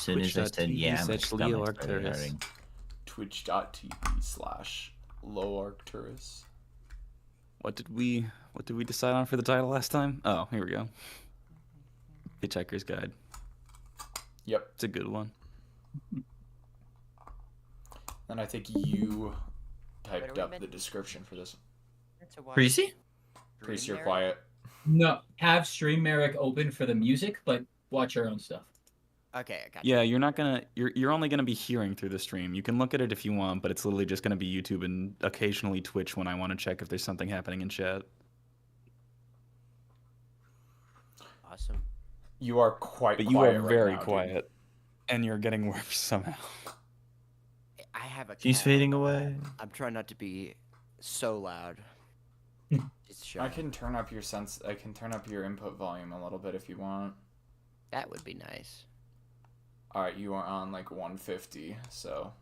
soon as I said yeah, my stomach started Arcturus. hurting. Twitch.tv/LowArcturus. What did we decide on for the title last time? Oh, here we go. Hitchhiker's Guide. Yep. It's a good one. And I think you typed up the description for this. Greasy? Priest, you're quiet. No, have Stream Merrick open for the music, but watch your own stuff. Okay, I got Yeah, you're not gonna. You're only gonna be hearing through the stream. You can look at it if you want, but it's literally just gonna be YouTube and occasionally Twitch when I want to check if there's something happening in chat. Awesome. You are quite But quiet you are right very now, dude. quiet, and you're getting worse somehow. I have a She's cat. fading away. I'm trying not to be so loud. It's shy. I can turn up your I can turn up your input volume a little bit if you want. That would be nice. All right, you are on like 150, so.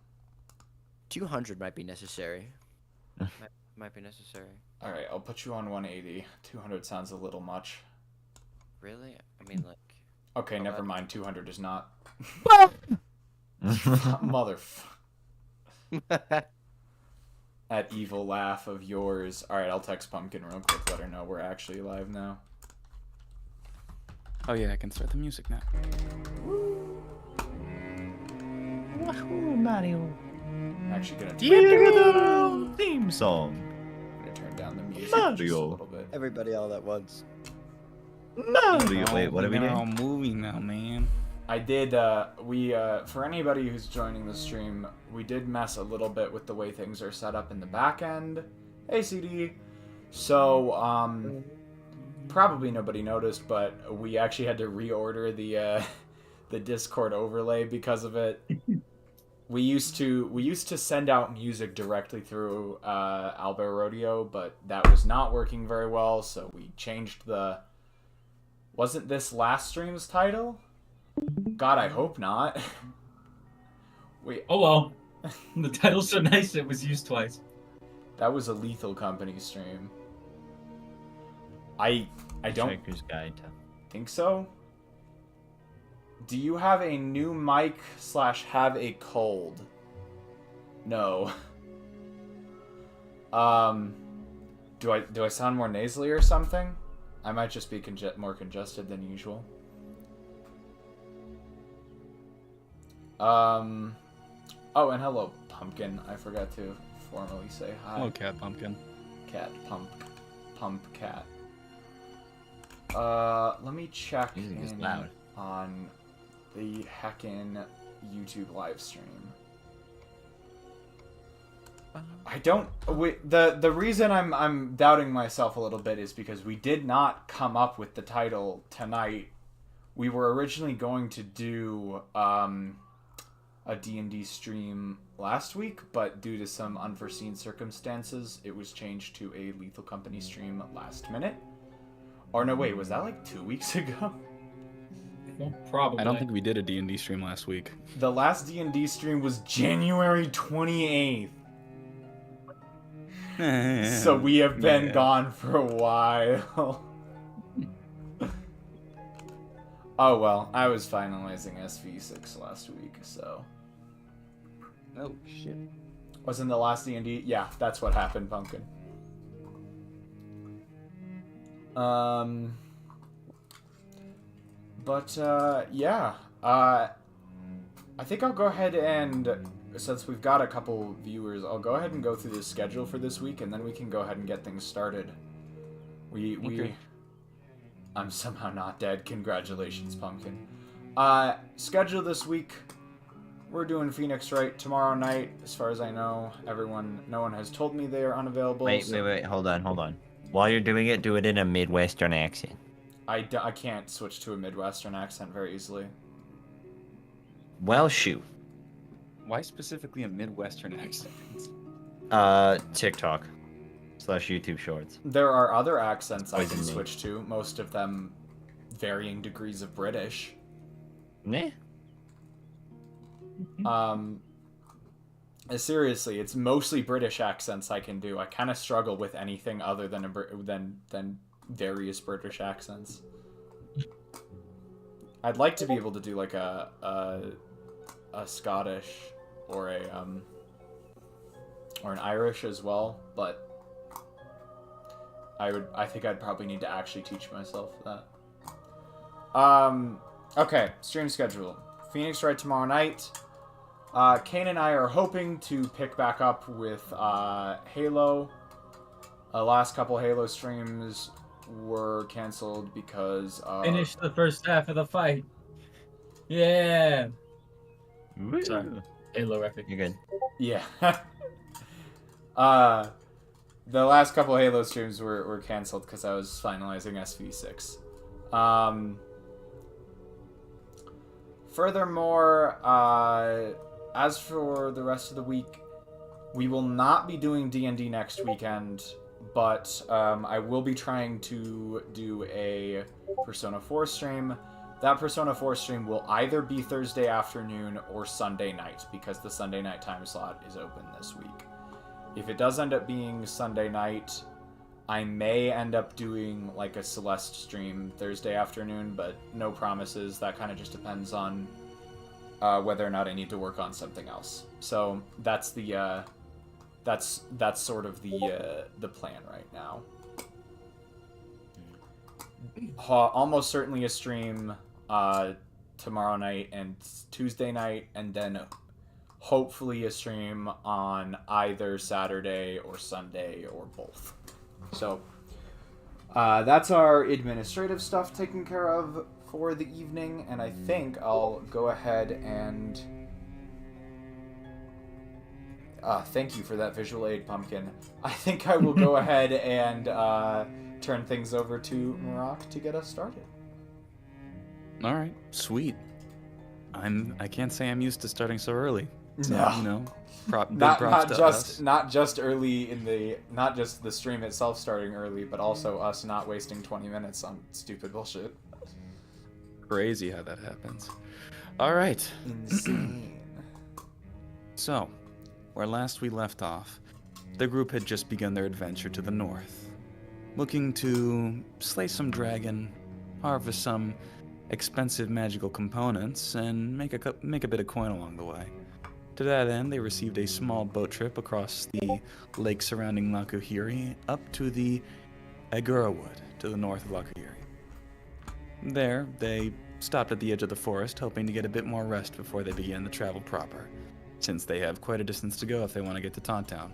200 might be necessary. might be necessary. All right, I'll put you on 180. 200 sounds a little much. Really? I mean, like. Okay, Oh, never that- mind. 200 is not. That evil laugh of yours. All right, I'll text Pumpkin real quick. Let her know we're actually live now. Oh yeah, I can start the music now. Wahoo, Mario. I'm actually gonna Theme song. turn down the music just a Mario. little bit. Everybody all at once. Mario. Wait, what are we They're doing? all moving now, man. I did, for anybody who's joining the stream, we did mess a little bit with the way things are set up in the back end. Hey, CD. So, probably nobody noticed, but we actually had to reorder the Discord overlay because of it. We used to send out music directly through Albert Rodeo, but that was not working very well, so we changed the... Wasn't this last stream's title? God, I hope not. Wait. Oh well. The title's so nice it was used twice. That was a Lethal Company stream. I don't Hitchhiker's Guide to... think so. Do you have a new mic / have a cold? No. Do I sound more nasally or something? I might just be more congested than usual. Oh, and hello, Pumpkin. I forgot to formally say hi. Oh, Cat Pumpkin. Cat, pump cat. Let me check Music is in loud. on the heckin' YouTube live stream. I don't. The reason I'm doubting myself a little bit is because we did not come up with the title tonight. We were originally going to do a D&D stream last week, but due to some unforeseen circumstances, it was changed to a Lethal Company stream last minute. Or no, wait, was that like 2 weeks ago? Well, probably. I don't think we did a D&D stream last week. The last D&D stream was January 28th. So we have been gone for a while. Oh well, I was finalizing SV6 last week, so... Oh, shit. Wasn't the last D&D? Yeah, that's what happened, Pumpkin. Yeah. I think I'll go ahead and, since we've got a couple viewers, I'll go ahead and go through the schedule for this week, and then we can go ahead and get things started. I'm somehow not dead. Congratulations, Pumpkin. Schedule this week. We're doing Phoenix Wright tomorrow night, as far as I know. No one has told me they are unavailable. Wait, hold on. While you're doing it, do it in a Midwestern accent. I can't switch to a Midwestern accent very easily. Well, shoot. Why specifically a Midwestern accent? TikTok / YouTube Shorts. There are other accents I can Poison me. switch to, most of them varying degrees of British. Nah. Seriously, it's mostly British accents I can do. I kind of struggle with anything other than than various British accents. I'd like to be able to do like a Scottish or an Irish as well, but I think I'd probably need to actually teach myself that. Okay, stream schedule. Phoenix Wright tomorrow night. Kane and I are hoping to pick back up with Halo. Last couple Halo streams were canceled because Finish the first half of the fight. Yeah. Sorry. Halo record. You're good. Yeah. The last couple Halo streams were canceled because I was finalizing SV6. Furthermore, as for the rest of the week, we will not be doing D&D next weekend, but I will be trying to do a Persona 4 stream. That Persona 4 stream will either be Thursday afternoon or Sunday night, because the Sunday night time slot is open this week. If it does end up being Sunday night, I may end up doing like a Celeste stream Thursday afternoon, but no promises. That kind of just depends on whether or not I need to work on something else. So that's the that's sort of the plan right now. Almost certainly a stream tomorrow night and Tuesday night, and then hopefully a stream on either Saturday or Sunday or both. So that's our administrative stuff taken care of for the evening, and I think I'll go ahead and thank you for that visual aid, Pumpkin. I think I will go ahead and turn things over to Marak to get us started. All right, sweet. I can't say I'm used to starting so early. So, No. you know, not just early in the, not just the stream itself starting early, but also us not wasting 20 minutes on stupid bullshit. Crazy how that happens. All right. Insane. So, where last we left off, the group had just begun their adventure to the north, looking to slay some dragon, harvest some expensive magical components, and make a bit of coin along the way. To that end, they received a small boat trip across the lake surrounding Lakuhiri up to the Egura Wood to the north of Lakuhiri. There, they stopped at the edge of the forest, hoping to get a bit more rest before they began the travel proper, since they have quite a distance to go if they want to get to Tont Town.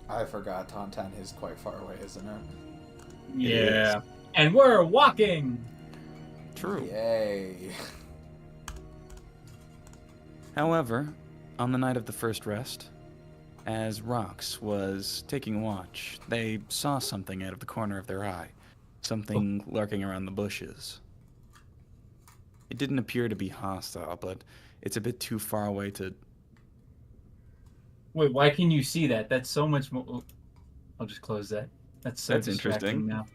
I forgot Tont Town is quite far away, isn't it? Yeah. And we're walking! True. Yay. However, on the night of the first rest, as Rox was taking watch, they saw something out of the corner of their eye, something lurking around the bushes. It didn't appear to be hostile, but it's a bit too far away to... Wait, why can you see that? That's so much more... I'll just close that. That's interesting. Now.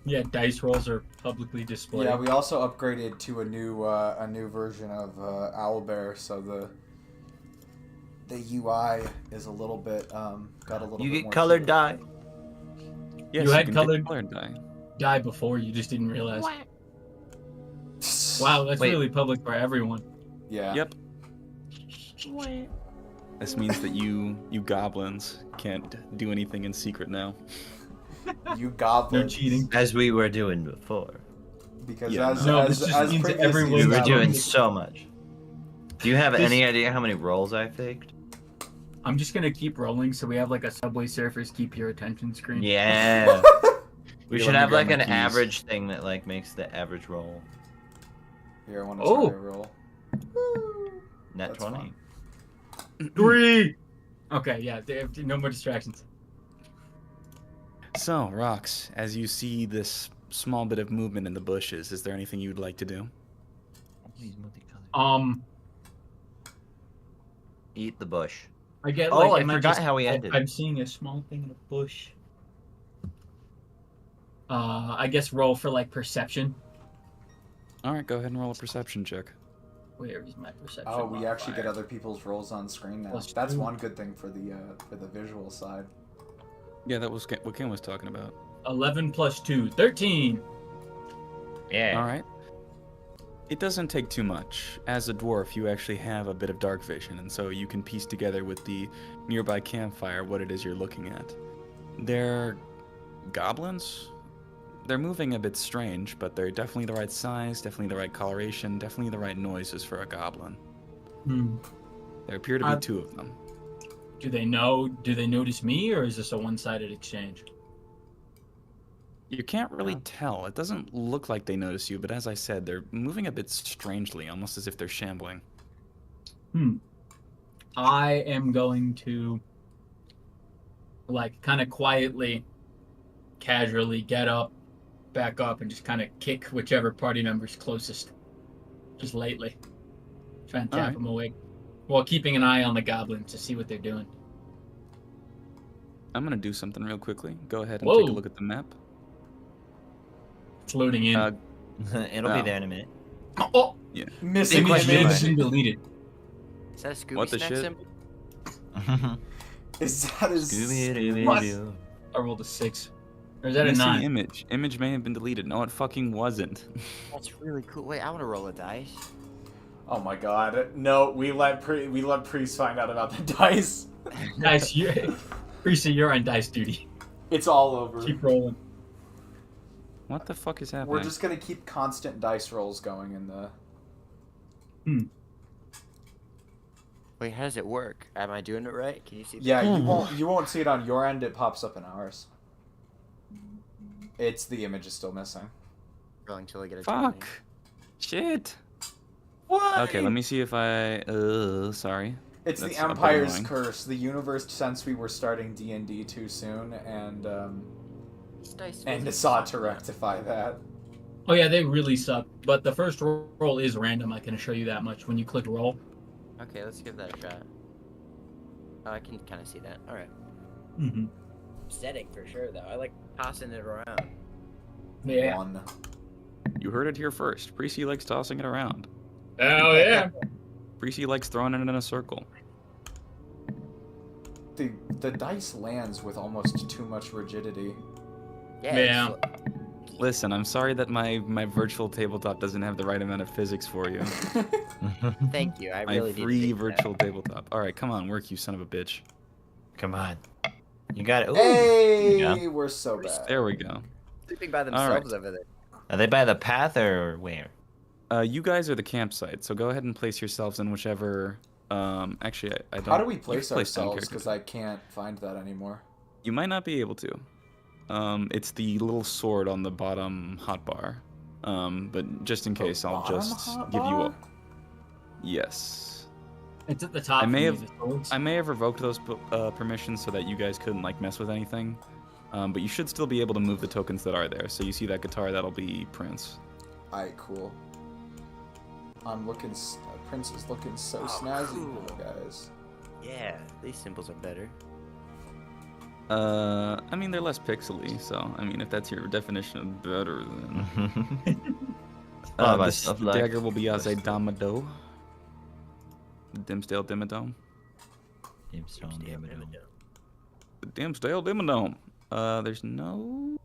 Yeah, dice rolls are publicly displayed. Yeah, we also upgraded to a new version of Owlbear, so the UI is a little bit got a little. You bit get more colored dye. Yes, You had can colored- take dye. Die before, you just didn't realize. Wow, that's Wait. really public for everyone. Yeah. Yep. This means that you goblins can't do anything in secret now. You goblins. No cheating. As we were doing before. Because Yeah, this just means previously everyone- We were Goblins. doing so much. Do you have This- any idea how many rolls I faked? I'm just gonna keep rolling so we have like a Subway Surfers keep your attention screen. Yeah. We You should let me have grab like my an keys. average thing that like makes the average roll. Here, I want to Oh. try a roll. Net That's 20. fine. 3! Okay, yeah, no more distractions. So, Rox, as you see this small bit of movement in the bushes, is there anything you'd like to do? Eat the bush. I get Oh, like, I am forgot just- how we ended. I'm seeing a small thing in a bush. I guess roll for like perception. All right, go ahead and roll a perception check. Where is my perception? Oh, we actually get modifier? other people's rolls on screen now. Plus That's 2. one good thing for the visual side. Yeah, that was what Ken was talking about. 11 plus 2, 13. Yeah. All right. It doesn't take too much. As a dwarf, you actually have a bit of dark vision, and so you can piece together with the nearby campfire what it is you're looking at. They're goblins? They're moving a bit strange, but they're definitely the right size, definitely the right coloration, definitely the right noises for a goblin. There appear to be two of them. Do they notice me, or is this a one-sided exchange? You can't really tell. It doesn't look like they notice you, but as I said, they're moving a bit strangely, almost as if they're shambling. I am going to, like, kind of quietly, casually back up, and just kind of kick whichever party member's closest. Just lightly. Try and tap them awake. While keeping an eye on the goblins to see what they're doing. I'm going to do something real quickly. Go ahead and take a look at the map. It's loading in. It'll be there in a minute. Oh! Yeah. Missing Image image. may have been deleted. Is that a Scooby What the snack shit? symbol? Is that a Scooby-Doo. I rolled a 6. Or is that a Missing 9? image. Image may have been deleted. No, it fucking wasn't. That's really cool. Wait, I want to roll a dice. Oh my god. No, we let Priest find out about the dice. Dice, Priest, you're on dice duty. It's all over. Keep rolling. What the fuck is happening? We're just gonna keep constant dice rolls going in the... Wait, how does it work? Am I doing it right? Can you see? Yeah, you won't see it on your end, it pops up in ours. It's the image is still missing. Rolling until I get a Fuck. 20. Shit. What? Okay, let me see if I... sorry. It's That's the a bit Empire's annoying. curse. The universe sensed we were starting D&D too soon, and sought to rectify that. Oh yeah, they really suck. But the first roll is random. I can assure you that much. When you click roll. Okay, let's give that a shot. Oh, I can kind of see that. All right. Setting for sure, though. I like tossing it around. Yeah. 1. You heard it here first. Precy likes tossing it around. Oh yeah. Precy likes throwing it in a circle. The dice lands with almost too much rigidity. Yeah. Listen, I'm sorry that my virtual tabletop doesn't have the right amount of physics for you. Thank you. I My really free need virtual tabletop. All right, come on, work, you son of a bitch. Come on. You got it. Ooh. Hey, Yeah. we're so bad. There we go. Sleeping by themselves over there. Are they by the path or where? You guys are the campsite, so go ahead and place yourselves in whichever. Actually, I don't. How do we you place can down ourselves? characters. Because I can't find that anymore. You might not be able to. It's the little sword on the bottom hotbar. But just in case, I'll just give you a. Yes. It's at the top. I may for have- me, the swords. I may have revoked those permissions so that you guys couldn't like mess with anything. But you should still be able to move the tokens that are there. So you see that guitar, that'll be Prince. Alright, cool. I'm looking... Prince is looking so snazzy, cool. guys. Yeah, these symbols are better. I mean, they're less pixely, so, I mean, if that's your definition of better, then... Oh, my this stuff like- dagger will be as a Damado. Dimsdale Dimmadome. The Dimsdale Dimmadome. There's no...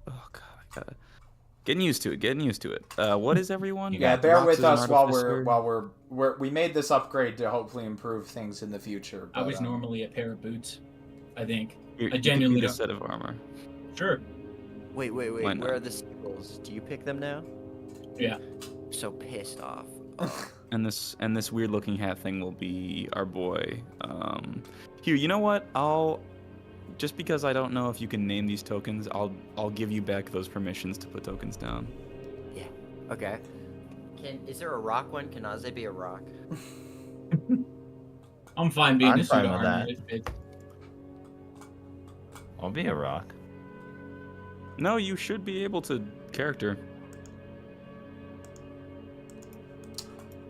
Oh, God, I gotta... Getting used to it, What is everyone? Yeah, Got bear rocks with as an us while artificer? we made this upgrade to hopefully improve things in the future. I but, was normally a pair of boots. I think. You could genuinely need a don't- set of armor. Sure. Wait. Why Where not? are the symbols? Do you pick them now? Yeah. I'm so pissed off. And this weird looking hat thing will be our boy. Here, you know what? Just because I don't know if you can name these tokens, I'll give you back those permissions to put tokens down. Yeah. Okay. Is there a rock one? Can Naze be a rock? I'm fine being I'm a suit fine of with armor. that. It's- I'll be a rock. No, you should be able to character.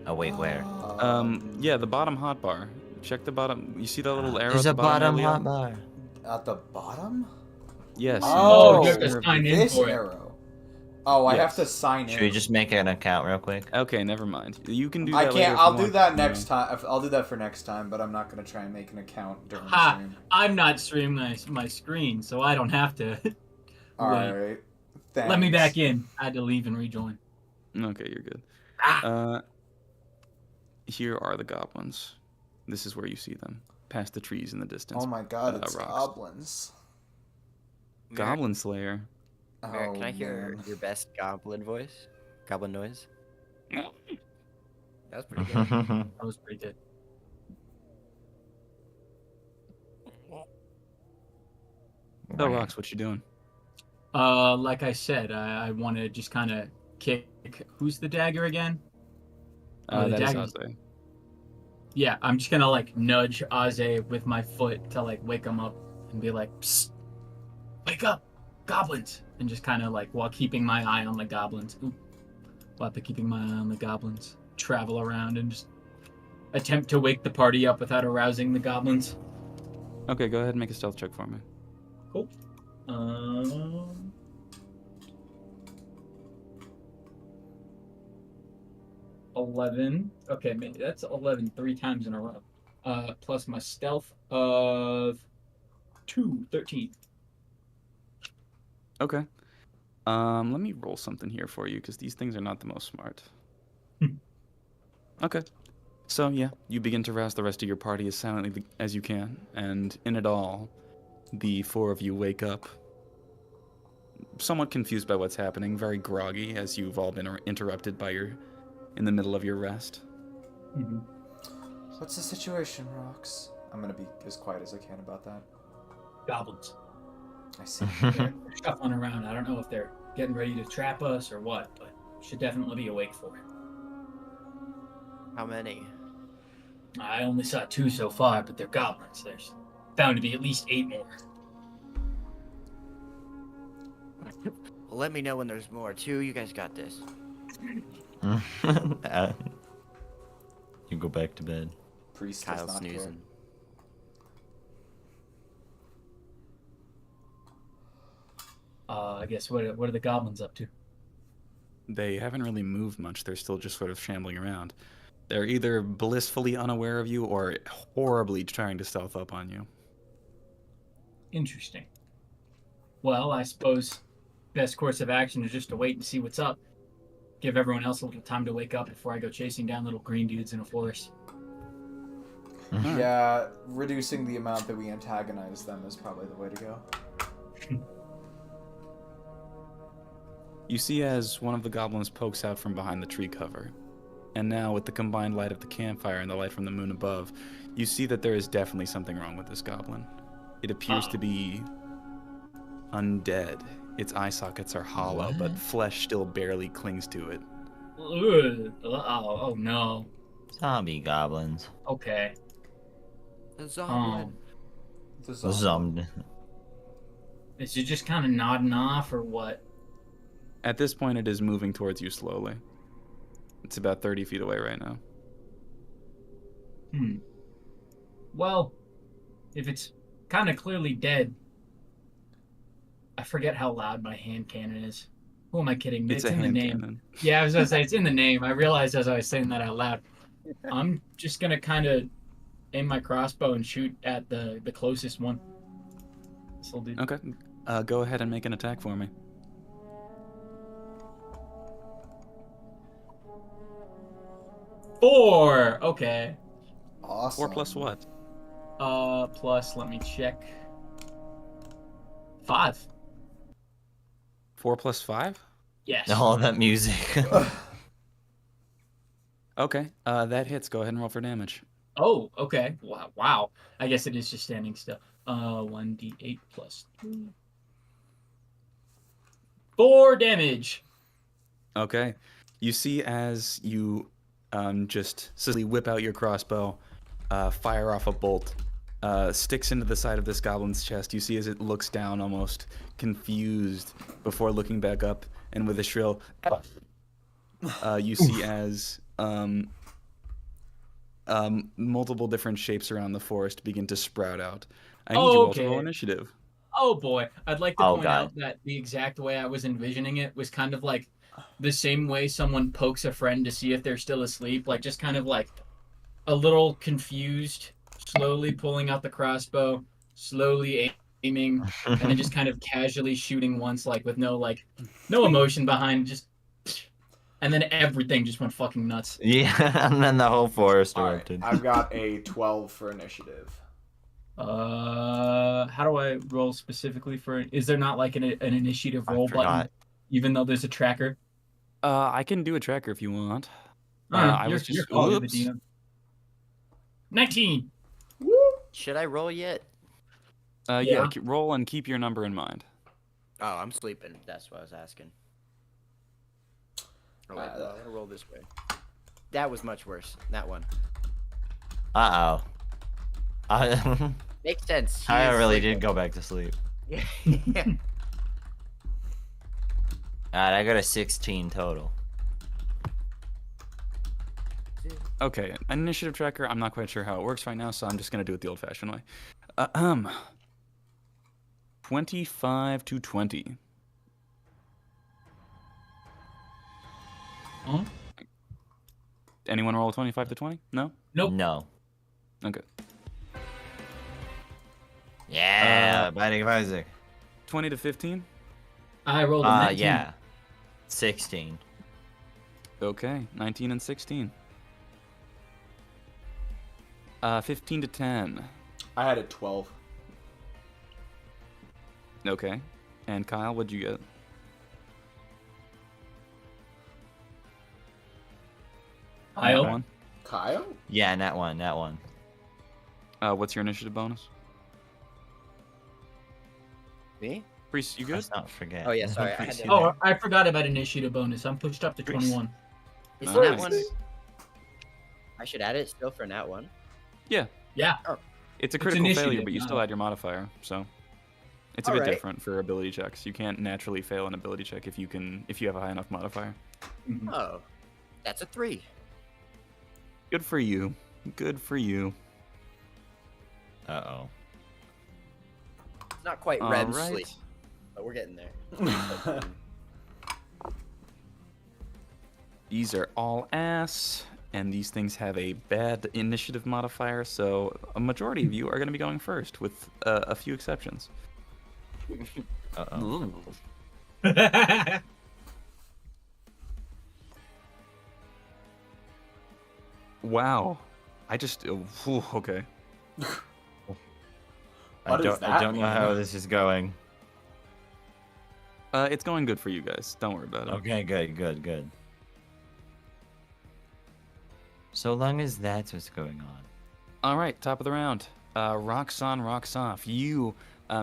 Oh wait, where? Yeah, the bottom hotbar. Check the bottom. You see that little arrow There's at a the bottom, bottom Elio? hotbar. At the bottom? Yes. Oh, Oh, you have to sign in this for it. arrow. Oh, I have Yes. to sign in. Should we just make an account real quick? Okay, never mind. You can do I that later can't. if I'll you do want. that next time. I'll do that for next time, but I'm not gonna try and make an account during the Ha! stream. I'm not streaming my screen, so I don't have to. All right. Thanks. Let me back in. I had to leave and rejoin. Okay, you're good. Ah! Here are the goblins. This is where you see them, past the trees in the distance. Oh my god, it's rocks. goblins. Goblin Slayer. Merrick, Oh, can I hear man. your best goblin voice? Goblin noise? That was pretty good. That was pretty good. Oh, Rocks, what you doing? Like I said, I want to just kind of kick. Who's the dagger again? The That is dagger's- Aze. Yeah, I'm just gonna like nudge Aze with my foot to like wake him up and be like, "Psst, wake up, goblins!" And just kind of like while keeping my eye on the goblins. While keeping my eye on the goblins, travel around and just attempt to wake the party up without arousing the goblins. Okay, go ahead and make a stealth check for me. Cool. 11. Okay, maybe that's 11 3 times in a row. Plus my stealth of 2, 13. Okay. Let me roll something here for you because these things are not the most smart. Okay. So yeah, you begin to rouse the rest of your party as silently as you can, and in it all, the four of you wake up, somewhat confused by what's happening, very groggy as you've all been interrupted by in the middle of your rest. Mm-hmm. What's the situation, Rox? I'm gonna be as quiet as I can about that. Goblins. I see. They're shuffling around. I don't know if they're getting ready to trap us or what, but should definitely be awake for it. How many? I only saw 2 so far, but they're goblins. There's bound to be at least 8 more. Well, let me know when there's more. 2, you guys got this. You go back to bed. Priest Kyle's does not care. snoozing. I guess what are the goblins up to? They haven't really moved much. They're still just sort of shambling around. They're either blissfully unaware of you or horribly trying to stealth up on you. Interesting. Well, I suppose best course of action is just to wait and see what's up. Give everyone else a little time to wake up before I go chasing down little green dudes in a forest. Yeah, reducing the amount that we antagonize them is probably the way to go. You see as one of the goblins pokes out from behind the tree cover. And now, with the combined light of the campfire and the light from the moon above, you see that there is definitely something wrong with this goblin. It appears to be undead. Its eye sockets are hollow, but flesh still barely clings to it. Oh no. Zombie goblins. Okay. The zombie. The The zombie. Is it just kind of nodding off or what? At this point, it is moving towards you slowly. It's about 30 feet away right now. Well, if it's kind of clearly dead, I forget how loud my hand cannon is. Who am I kidding? It's a in the hand name. cannon. Yeah, I was gonna say it's in the name. I realized as I was saying that out loud. I'm just gonna kind of aim my crossbow and shoot at the closest one. This'll do. Okay. Go ahead and make an attack for me. 4. Okay. Awesome. 4 plus what? Plus, let me check. 5. 4 plus 5? Yes. All that music. Okay. That hits. Go ahead and roll for damage. Oh, okay. Wow. I guess it is just standing still. 1d8 plus 2. 4 damage. Okay. You see as you just silly whip out your crossbow, fire off a bolt, sticks into the side of this goblin's chest. You see as it looks down, almost confused, before looking back up, and with a shrill, you see as multiple different shapes around the forest begin to sprout out. I need you all to roll initiative. Oh boy, I'd like to Oh, point God. out that the exact way I was envisioning it was kind of like the same way someone pokes a friend to see if they're still asleep, like just kind of like a little confused, slowly pulling out the crossbow, slowly aiming, and then just kind of casually shooting once, like with no emotion behind, just and then everything just went fucking nuts. Yeah, and then the whole forest All right, erupted. I've got a 12 for initiative. How do I roll specifically for? Is there not like an initiative I roll button, forgot. even though there's a tracker? I can do a tracker if you want. I I was was just calling oops. the DM. 19. Should I roll yet? Yeah, roll and keep your number in mind. Oh, I'm sleeping. That's what I was asking. Oh, wait, I'm gonna roll this way. That was much worse. That one. Uh-oh. Makes sense. He I is really sleeping. did go back to sleep. Yeah. Alright, I got a 16 total. Okay, an initiative tracker. I'm not quite sure how it works right now, so I'm just gonna do it the old-fashioned way. 25 to 20. Huh? Anyone roll a 25 to 20? No? Nope. No. Okay. Yeah, Binding of Isaac. 20 to 15? I rolled a 19. Yeah. 16. Okay, 19 and 16. 15 to 10. I had a 12. Okay. And Kyle, what'd you get? Kyle? One. Kyle? Yeah, that one. What's your initiative bonus? Me? Priest, you good? Let's not forget. Oh, yeah, sorry, I had to- Oh, I forgot about initiative bonus. I'm pushed up to 21. Is Nice. that one? I should add it still for that one. Yeah. Yeah. It's a It's critical failure, initiative, but you not- still add your modifier, so it's a bit Alright. different for ability checks. You can't naturally fail an ability check if you have a high enough modifier. Mhm. Oh, that's a 3. Good for you. Good for you. Uh-oh. It's not quite All REM right. sleep, but we're getting there. These are all ass, and these things have a bad initiative modifier, so a majority of you are going to be going first, with a few exceptions. Uh-oh. Wow. I just... okay. I What does that don't know mean? how this is going. It's going good for you guys. Don't worry about it. Okay, good. So long as that's what's going on. All right, top of the round. Rocks on, rocks off. You,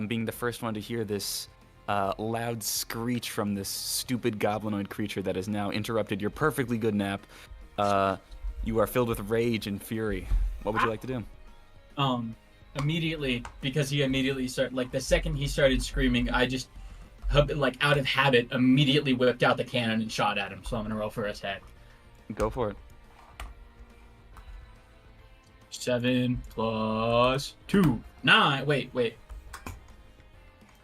being the first one to hear this loud screech from this stupid goblinoid creature that has now interrupted your perfectly good nap, you are filled with rage and fury. What would you like to do? Immediately, because he immediately started, like, the second he started screaming, I just, like, out of habit, immediately whipped out the cannon and shot at him. So I'm gonna roll for his head. Go for it. 7 plus 2. 9. Wait.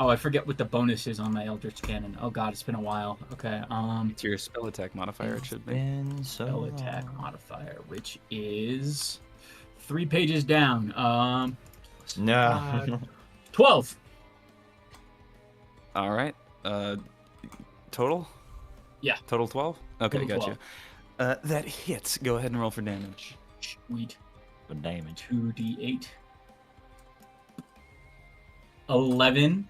Oh, I forget what the bonus is on my Eldritch Cannon. Oh god, it's been a while. Okay, It's your spell attack modifier, it should be. Been so spell attack long. modifier, which is 3 pages down. No. 12. All right. Total? Yeah. Total 12? Okay, Total gotcha. That hits. Go ahead and roll for damage. Sweet. Good damage. 2d8. 11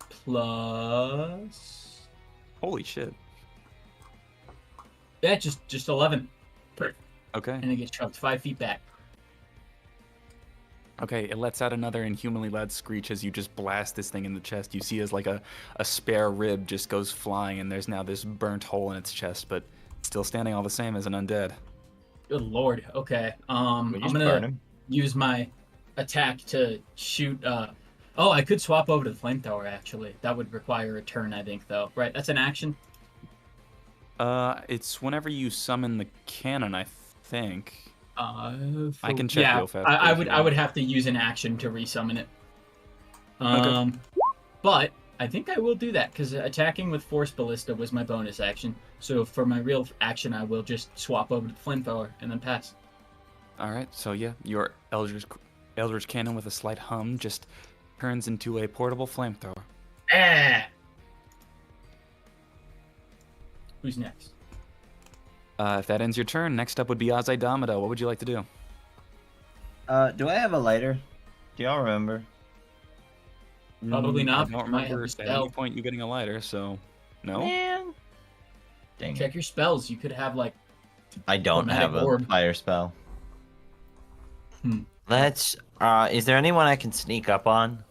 plus. Holy shit. Yeah, just 11. Okay. And it gets shoved 5 feet back. Okay, it lets out another inhumanly loud screech as you just blast this thing in the chest. You see as like a spare rib just goes flying, and there's now this burnt hole in its chest, but still standing all the same as an undead. Good lord. Okay. I'm We just gonna burn him. use my attack to shoot. Oh, I could swap over to the flamethrower. Actually, that would require a turn, I think, though. Right? That's an action. It's whenever you summon the cannon, I think. I can check real fast, I if would. you I would want. have to use an action to resummon it. Okay. But I think I will do that because attacking with Force Ballista was my bonus action. So for my real action, I will just swap over to the flamethrower and then pass. All right, so yeah, your Eldritch Cannon with a slight hum just turns into a portable flamethrower. Ah! Who's next? If that ends your turn, next up would be Azaidomida. What would you like to do? Do I have a lighter? Do y'all remember? Probably not, I but don't you might have remember a at spell. any point you getting a lighter, so no. Man. Dang Check it. your spells. You could have like. I don't Chromatic have a orb. fire spell. Hmm. Let's. Is there anyone I can sneak up on?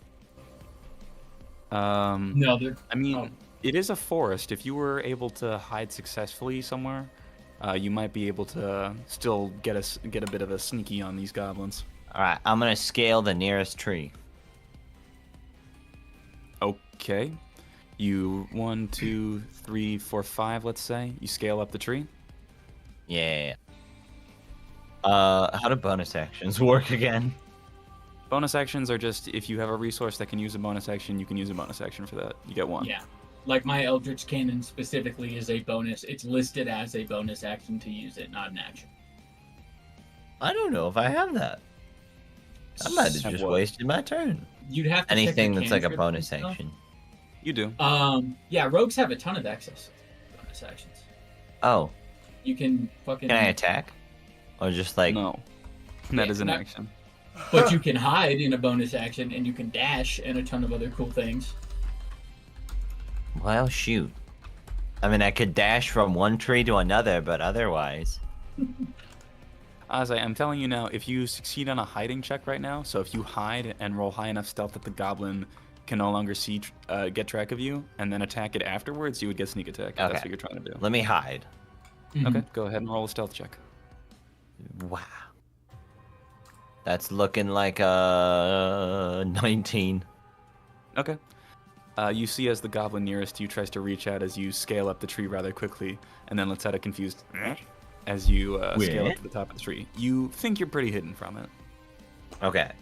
No, they're. I mean, Oh. it is a forest. If you were able to hide successfully somewhere, you might be able to still get a bit of a sneaky on these goblins. All right, I'm gonna scale the nearest tree. Okay. You 1, 2, 3, 4, 5. Let's say you scale up the tree. Yeah. How do bonus actions work again? Bonus actions are just if you have a resource that can use a bonus action, you can use a bonus action for that. You get one. Yeah. Like my Eldritch Cannon specifically is a bonus. It's listed as a bonus action to use it, not an action. I don't know if I have that. I might have Have just what? wasted my turn. You'd have to check Anything your that's like a cantrips bonus and stuff. action. You do. Yeah, rogues have a ton of excess bonus actions. Oh, You can fucking. can I attack? Or just like No. That Yeah, is an not- action. But you can hide in a bonus action, and you can dash and a ton of other cool things. well, shoot. I mean, I could dash from one tree to another, but otherwise. Azai, I'm telling you now, if you succeed on a hiding check right now, so if you hide and roll high enough stealth that the goblin can no longer get track of you, and then attack it afterwards, you would get sneak attack. If That's Okay. what you're trying to do. Let me hide. Okay, go ahead and roll a stealth check. Wow. That's looking like a 19. Okay. You see as the goblin nearest you tries to reach out as you scale up the tree rather quickly, and then lets out a confused as you scale up to the top of the tree. You think you're pretty hidden from it. Okay.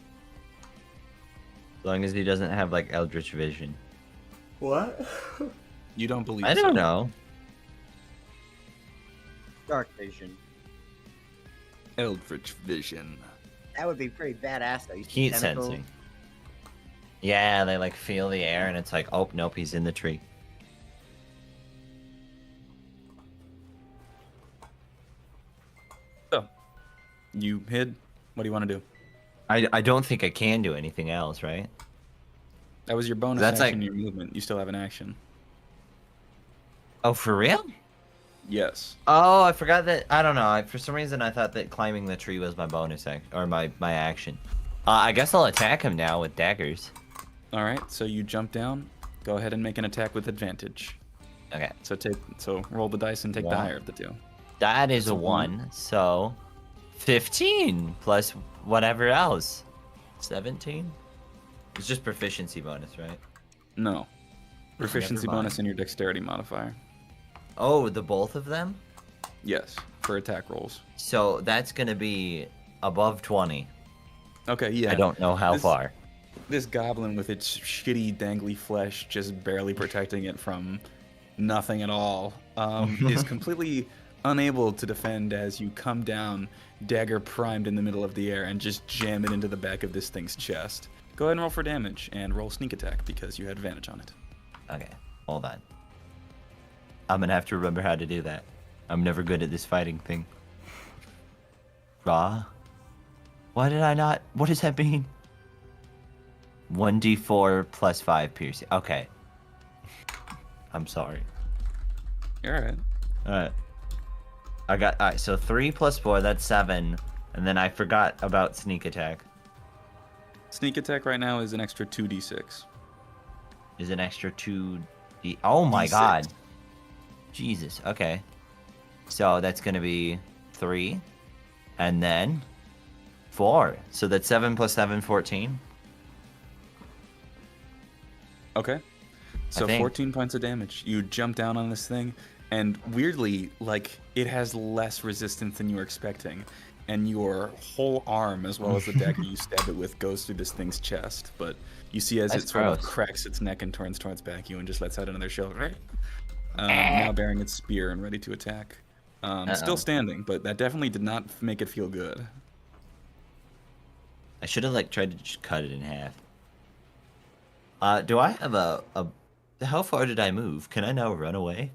As long as he doesn't have like Eldritch Vision. What? You don't believe I so. don't know. Dark vision. Eldritch Vision. That would be pretty badass though. You see Heat tentacles. sensing. Yeah, they like feel the air and it's like, oh, nope, he's in the tree. So, you hid. What do you want to do? I don't think I can do anything else, right? That was your bonus That's action, like- your movement. You still have an action. Oh, for real? Yes. Oh, I forgot that. I don't know. For some reason, I thought that climbing the tree was my bonus action or my action. I guess I'll attack him now with daggers. All right. So you jump down. Go ahead and make an attack with advantage. Okay, So roll the dice and take the Wow. higher of the two. that is That's a a one. 1. So, 15 plus whatever else. 17. It's just proficiency bonus, right? No. Proficiency mind. bonus and your dexterity modifier. Oh, the both of them. Yes, for attack rolls. So that's gonna be above 20. Okay, yeah. I don't know how This- far. This goblin with its shitty, dangly flesh just barely protecting it from nothing at all is completely unable to defend as you come down, dagger primed in the middle of the air, and just jam it into the back of this thing's chest. Go ahead and roll for damage and roll sneak attack because you had advantage on it. Okay, hold on. I'm gonna have to remember how to do that. I'm never good at this fighting thing. Raw? Why did I not? What does that mean? 1d4 plus 5 piercing. Okay. I'm sorry. You're alright. Alright. Alright, so 3 plus 4, that's 7. And then I forgot about sneak attack. Sneak attack right now is an extra 2d6. Is an extra 2d. Oh my D6. god. Jesus, okay. So that's gonna be 3. And then 4. So that's 7 plus 7, 14. Okay. So think. 14 points of damage. You jump down on this thing, and weirdly, like, it has less resistance than you were expecting. And your whole arm, as well as the dagger you stab it with, goes through this thing's chest. But you see as That's it sort of gross. cracks its neck and turns towards back you and just lets out another shell. Now bearing its spear and ready to attack. Uh-oh. Still standing, but that definitely did not make it feel good. I should have like tried to just cut it in half. Do I have a how far did I move? Can I now run away?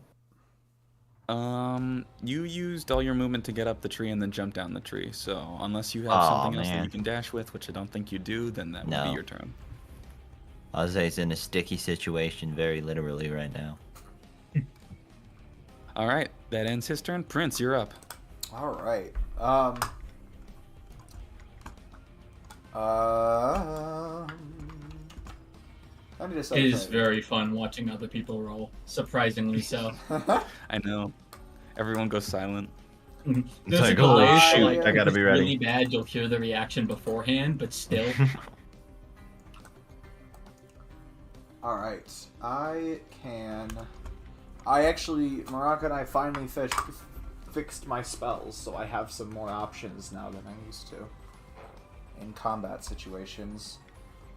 You used all your movement to get up the tree and then jump down the tree. So unless you have Aw, something else that man. you can dash with, which I don't think you do, then that would No. be your turn. Ozzy's in a sticky situation, very literally right now. All right, that ends his turn. Prince, you're up. All right. I need to set It is aside- very fun watching other people roll. Surprisingly so. I know. Everyone goes silent. There's like, a delay, holy so, shoot, like, I gotta if be it's ready. really bad, you'll hear the reaction beforehand, but still. All right. Morocco and I finally fixed my spells, so I have some more options now than I used to in combat situations.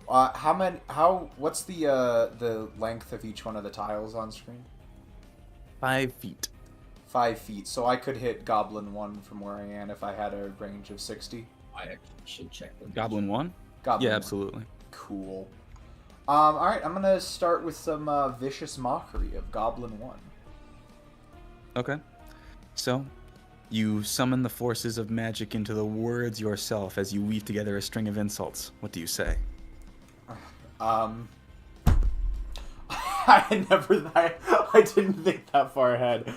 What's the length of each one of the tiles on screen? 5 feet. 5 feet. So I could hit Goblin 1 from where I am if I had a range of 60. I actually should check them. Goblin 1? Goblin Yeah, 1. absolutely. Cool. Alright, I'm gonna start with some vicious mockery of Goblin 1. Okay. So, you summon the forces of magic into the words yourself as you weave together a string of insults. What do you say? I didn't think that far ahead.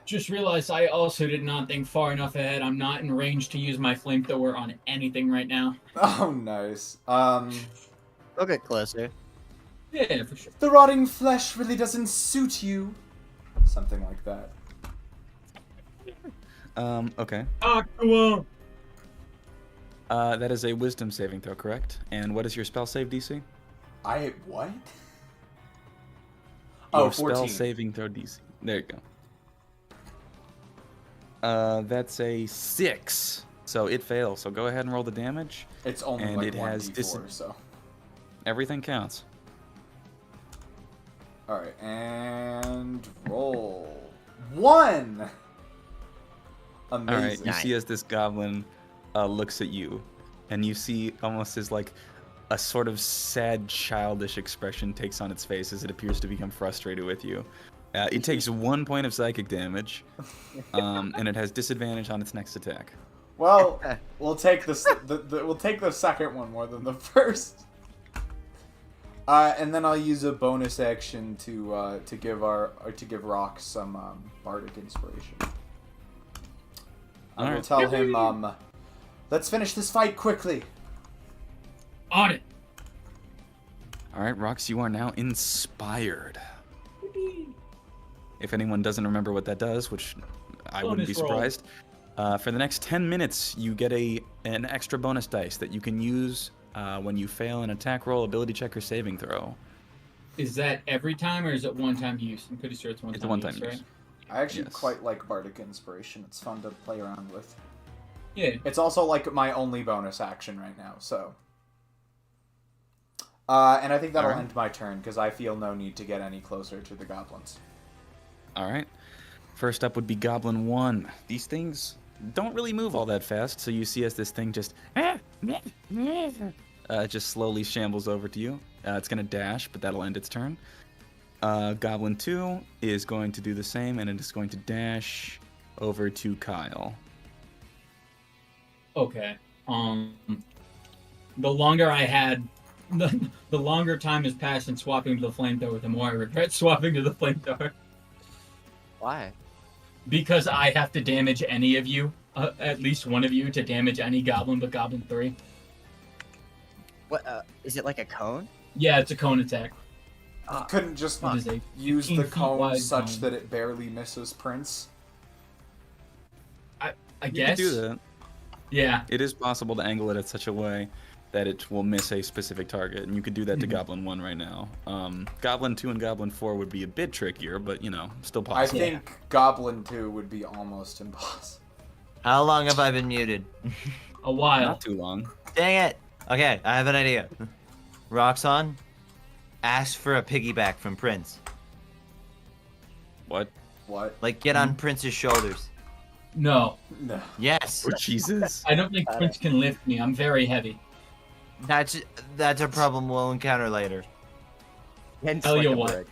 Just realized I also did not think far enough ahead. I'm not in range to use my flamethrower on anything right now. Oh, nice. We'll get closer. Yeah, for sure. The rotting flesh really doesn't suit you. Something like that. Okay. Aqua! That is a wisdom saving throw, correct? And what is your spell save DC? What? Your Oh, spell 14. saving throw DC. There you go. That's a 6. So it fails. So go ahead and roll the damage. It's only And like it 1d4, has so. Everything counts. Alright, and roll. 1! Amazing. All right, you see as this goblin looks at you, and you see almost as like a sort of sad, childish expression takes on its face as it appears to become frustrated with you. It takes 1 point of psychic damage, and it has disadvantage on its next attack. Well, we'll take this. We'll take the second one more than the first. And then I'll use a bonus action to give Rock some bardic inspiration. I will Alright. tell him, let's finish this fight quickly. On it! All right, Rox, you are now inspired. If anyone doesn't remember what that does, which I wouldn't be Bonus roll. surprised, for the next 10 minutes, you get an extra bonus dice that you can use when you fail an attack roll, ability check, or saving throw. Is that every time or is it one-time use? I'm pretty sure it's one-time It's a one-time use, use. right? I actually Yes. quite like bardic inspiration. It's fun to play around with. Yeah. It's also like my only bonus action right now, so. And I think that'll Alright. end my turn because I feel no need to get any closer to the goblins. All right. First up would be Goblin 1. These things don't really move all that fast, so you see as this thing just slowly shambles over to you. It's going to dash, but that'll end its turn. Goblin 2 is going to do the same, and it is going to dash over to Kyle. Okay. The longer I had, the longer time has passed in swapping to the flamethrower, the more I regret swapping to the flamethrower. Why? Because I have to damage any of you, at least one of you, to damage any goblin but Goblin 3. What? Is it like a cone? Yeah, it's a cone attack. You couldn't just It is a use 15 the feet cone wide such cone. that it barely misses Prince. I You guess. can do that. Yeah. It is possible to angle it in such a way that it will miss a specific target, and you could do that to Goblin 1 right now. Goblin 2 and Goblin 4 would be a bit trickier, but, still I possible. think Goblin 2 would be almost impossible. How long have I been muted? A while. Not too long. Dang it! Okay, I have an idea. Roxanne, ask for a piggyback from Prince. What? What? Like, get on Prince's shoulders. No. No. Yes! Oh, Jesus. I don't think Prince can lift me. I'm very heavy. That's a problem we'll encounter later. Hence, Tell like you a what. bird.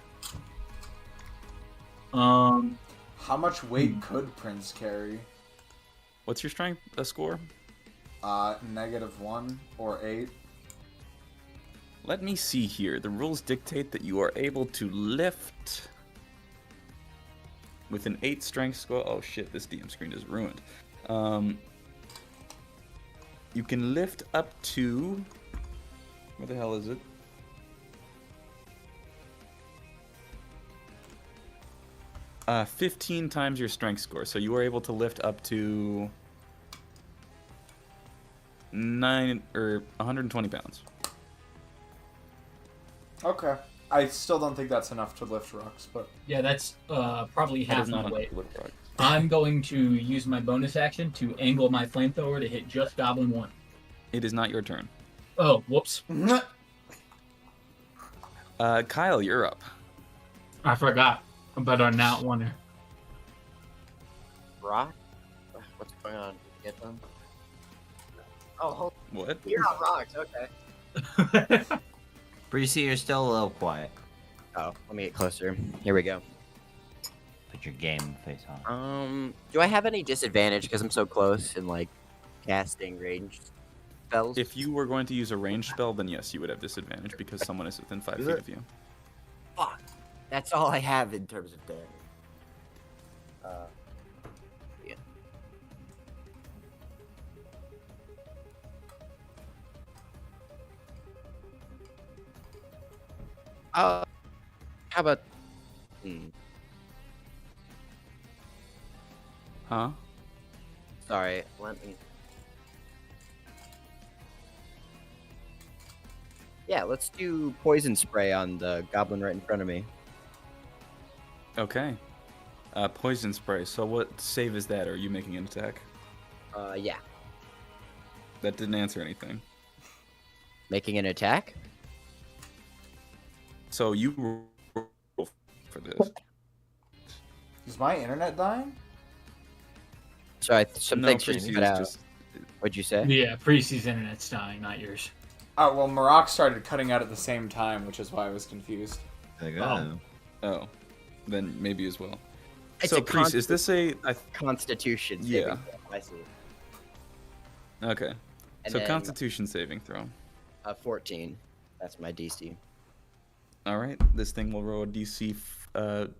How much weight could Prince carry? What's your strength score? -1 or 8. Let me see here. The rules dictate that you are able to lift with an 8 strength score. Oh shit, this DM screen is ruined. You can lift up to... Where the hell is it? Uh, 15 times your strength score. So you are able to lift up to 120 pounds. Okay. I still don't think that's enough to lift rocks, but... Yeah, that's probably That half is not my enough weight. to lift rock. I'm going to use my bonus action to angle my flamethrower to hit just Goblin 1. It is not your turn. Oh, whoops. Kyle, you're up. I forgot about our nat one. Rock? What's going on? Did you get them? Oh, hold What? You're on rocks, okay. Breezy, you're still a little quiet. Oh, let me get closer. Here we go. Put your game face on. Do I have any disadvantage because I'm so close in, like, casting ranged spells? If you were going to use a ranged spell, then yes, you would have disadvantage because someone is within 5 feet of you. Fuck. That's all I have in terms of damage. Yeah. How about... Huh? Sorry, let me... Yeah, let's do poison spray on the goblin right in front of me. Okay. Poison spray. So what save is that? Are you making an attack? Yeah. That didn't answer anything. Making an attack? So you roll for this. Is my internet dying? Sorry, some No, things Prissy just is cut out. just... What'd you say? Yeah, Precy's internet's dying, not yours. Oh, well, Maroc started cutting out at the same time, which is why I was confused. Like, Oh. Oh. Then maybe as well. It's So, a Priest, is this a... Constitution Yeah. saving throw. I see. Okay. And So then, Constitution saving throw. 14. That's my DC. Alright, this thing will roll a DC...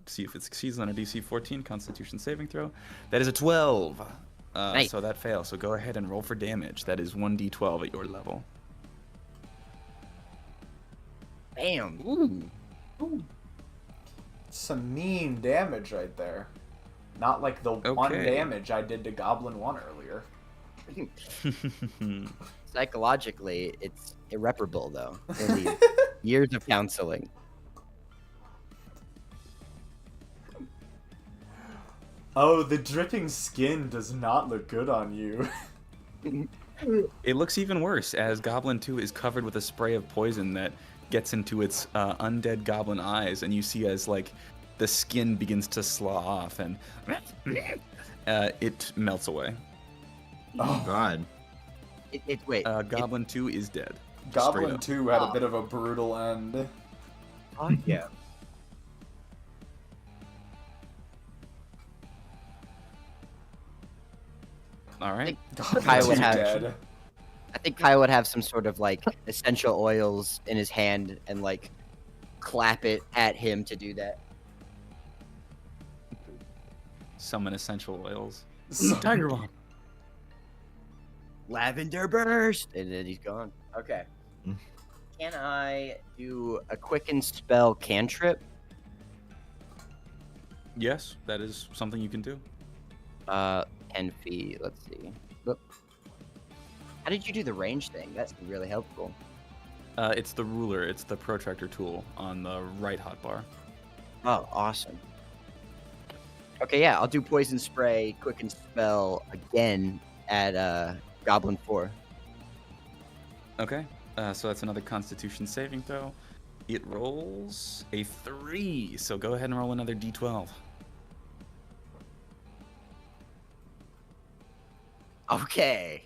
see if it succeeds on a DC 14 Constitution saving throw. That is a 12. Nice. So that fails. So go ahead and roll for damage. That is 1d12 at your level. Bam. Ooh. Some mean damage right there. Not like the one Okay. damage I did to Goblin 1 earlier. Psychologically, it's irreparable, though. In the years of counseling. Oh, the dripping skin does not look good on you. It looks even worse as Goblin 2 is covered with a spray of poison that gets into its undead goblin eyes, and you see as like the skin begins to slaw off and it melts away. Oh, God. Wait. Goblin 2 is dead. Goblin Straight up. 2 had a bit of a brutal end. Oh, yeah. All right. Goblin Kai 2 would have- dead. I think Kyle would have some sort of like essential oils in his hand and like clap it at him to do that. Summon essential oils. So- Tiger Bomb. Lavender burst, and then he's gone. Okay. Mm. Can I do a quicken spell cantrip? Yes, that is something you can do. 10 feet. Let's see. Whoop. How did you do the range thing? That's really helpful. It's the ruler. It's the protractor tool on the right hotbar. Oh, awesome. Okay, yeah, I'll do poison spray, quicken spell again at Goblin 4. Okay. So that's another Constitution saving throw. It rolls a 3. So go ahead and roll another d12. Okay.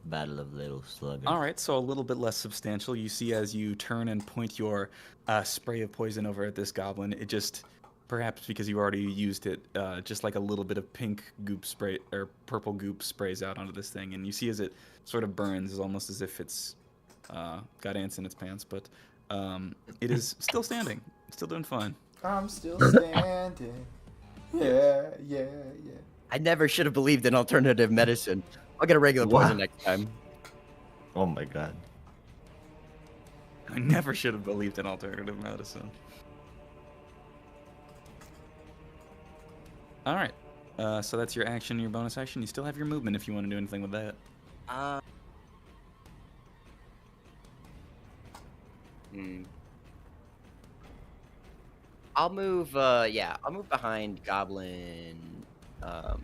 Battle of Little Slugger. All right, so a little bit less substantial. You see as you turn and point your spray of poison over at this goblin, it just perhaps because you already used it, just like a little bit of pink goop spray or purple goop sprays out onto this thing, and you see as it sort of burns, it's almost as if it's got ants in its pants, but it is still standing, still doing fine. I'm still standing. Yeah, yeah, yeah. I never should have believed in alternative medicine. I'll get a regular poison Wow. next time. Oh my god. I never should have believed in alternative medicine. All right, so that's your action, your bonus action. You still have your movement if you want to do anything with that. I'll move. I'll move behind Goblin, or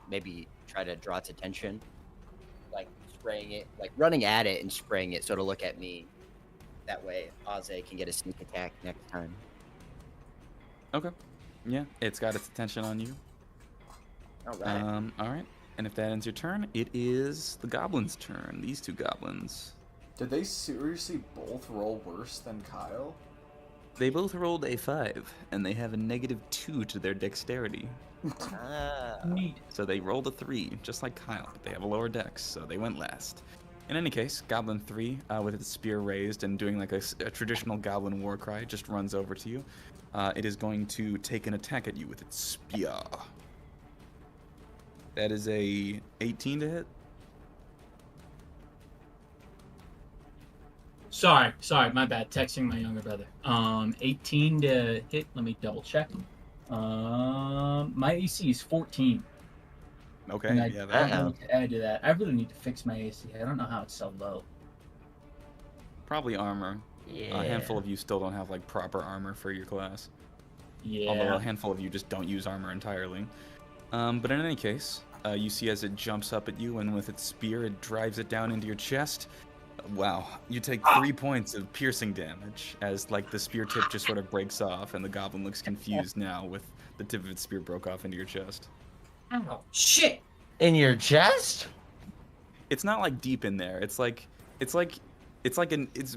maybe try to draw its attention, like spraying it, like running at it and spraying it, so it'll look at me. That way, Ozzy can get a sneak attack next time. Okay. Yeah, it's got its attention on you. All right. All right. And if that ends your turn, it is the goblins' turn. These two goblins. Did they seriously both roll worse than Kyle? They both rolled a 5, and they have a -2 to their dexterity. Neat. So they rolled a 3, just like Kyle, but they have a lower dex, so they went last. In any case, Goblin 3, with its spear raised and doing like a traditional goblin war cry, just runs over to you. It is going to take an attack at you with its spear. That is a 18 to hit. Sorry, my bad. Texting my younger brother. 18 to hit. Let me double check. My AC is 14. Okay, And I yeah, don't that know what to add to that. I really need to fix my AC. I don't know how it's so low. probably armor. Yeah. A handful of you still don't have like proper armor for your class. Yeah. Although a handful of you just don't use armor entirely. But in any case, you see as it jumps up at you, and with its spear, it drives it down into your chest. Wow, you take 3 points of piercing damage as like the spear tip just sort of breaks off, and the goblin looks confused now with the tip of its spear broke off into your chest. Ow, shit! In your chest? It's not like deep in there. It's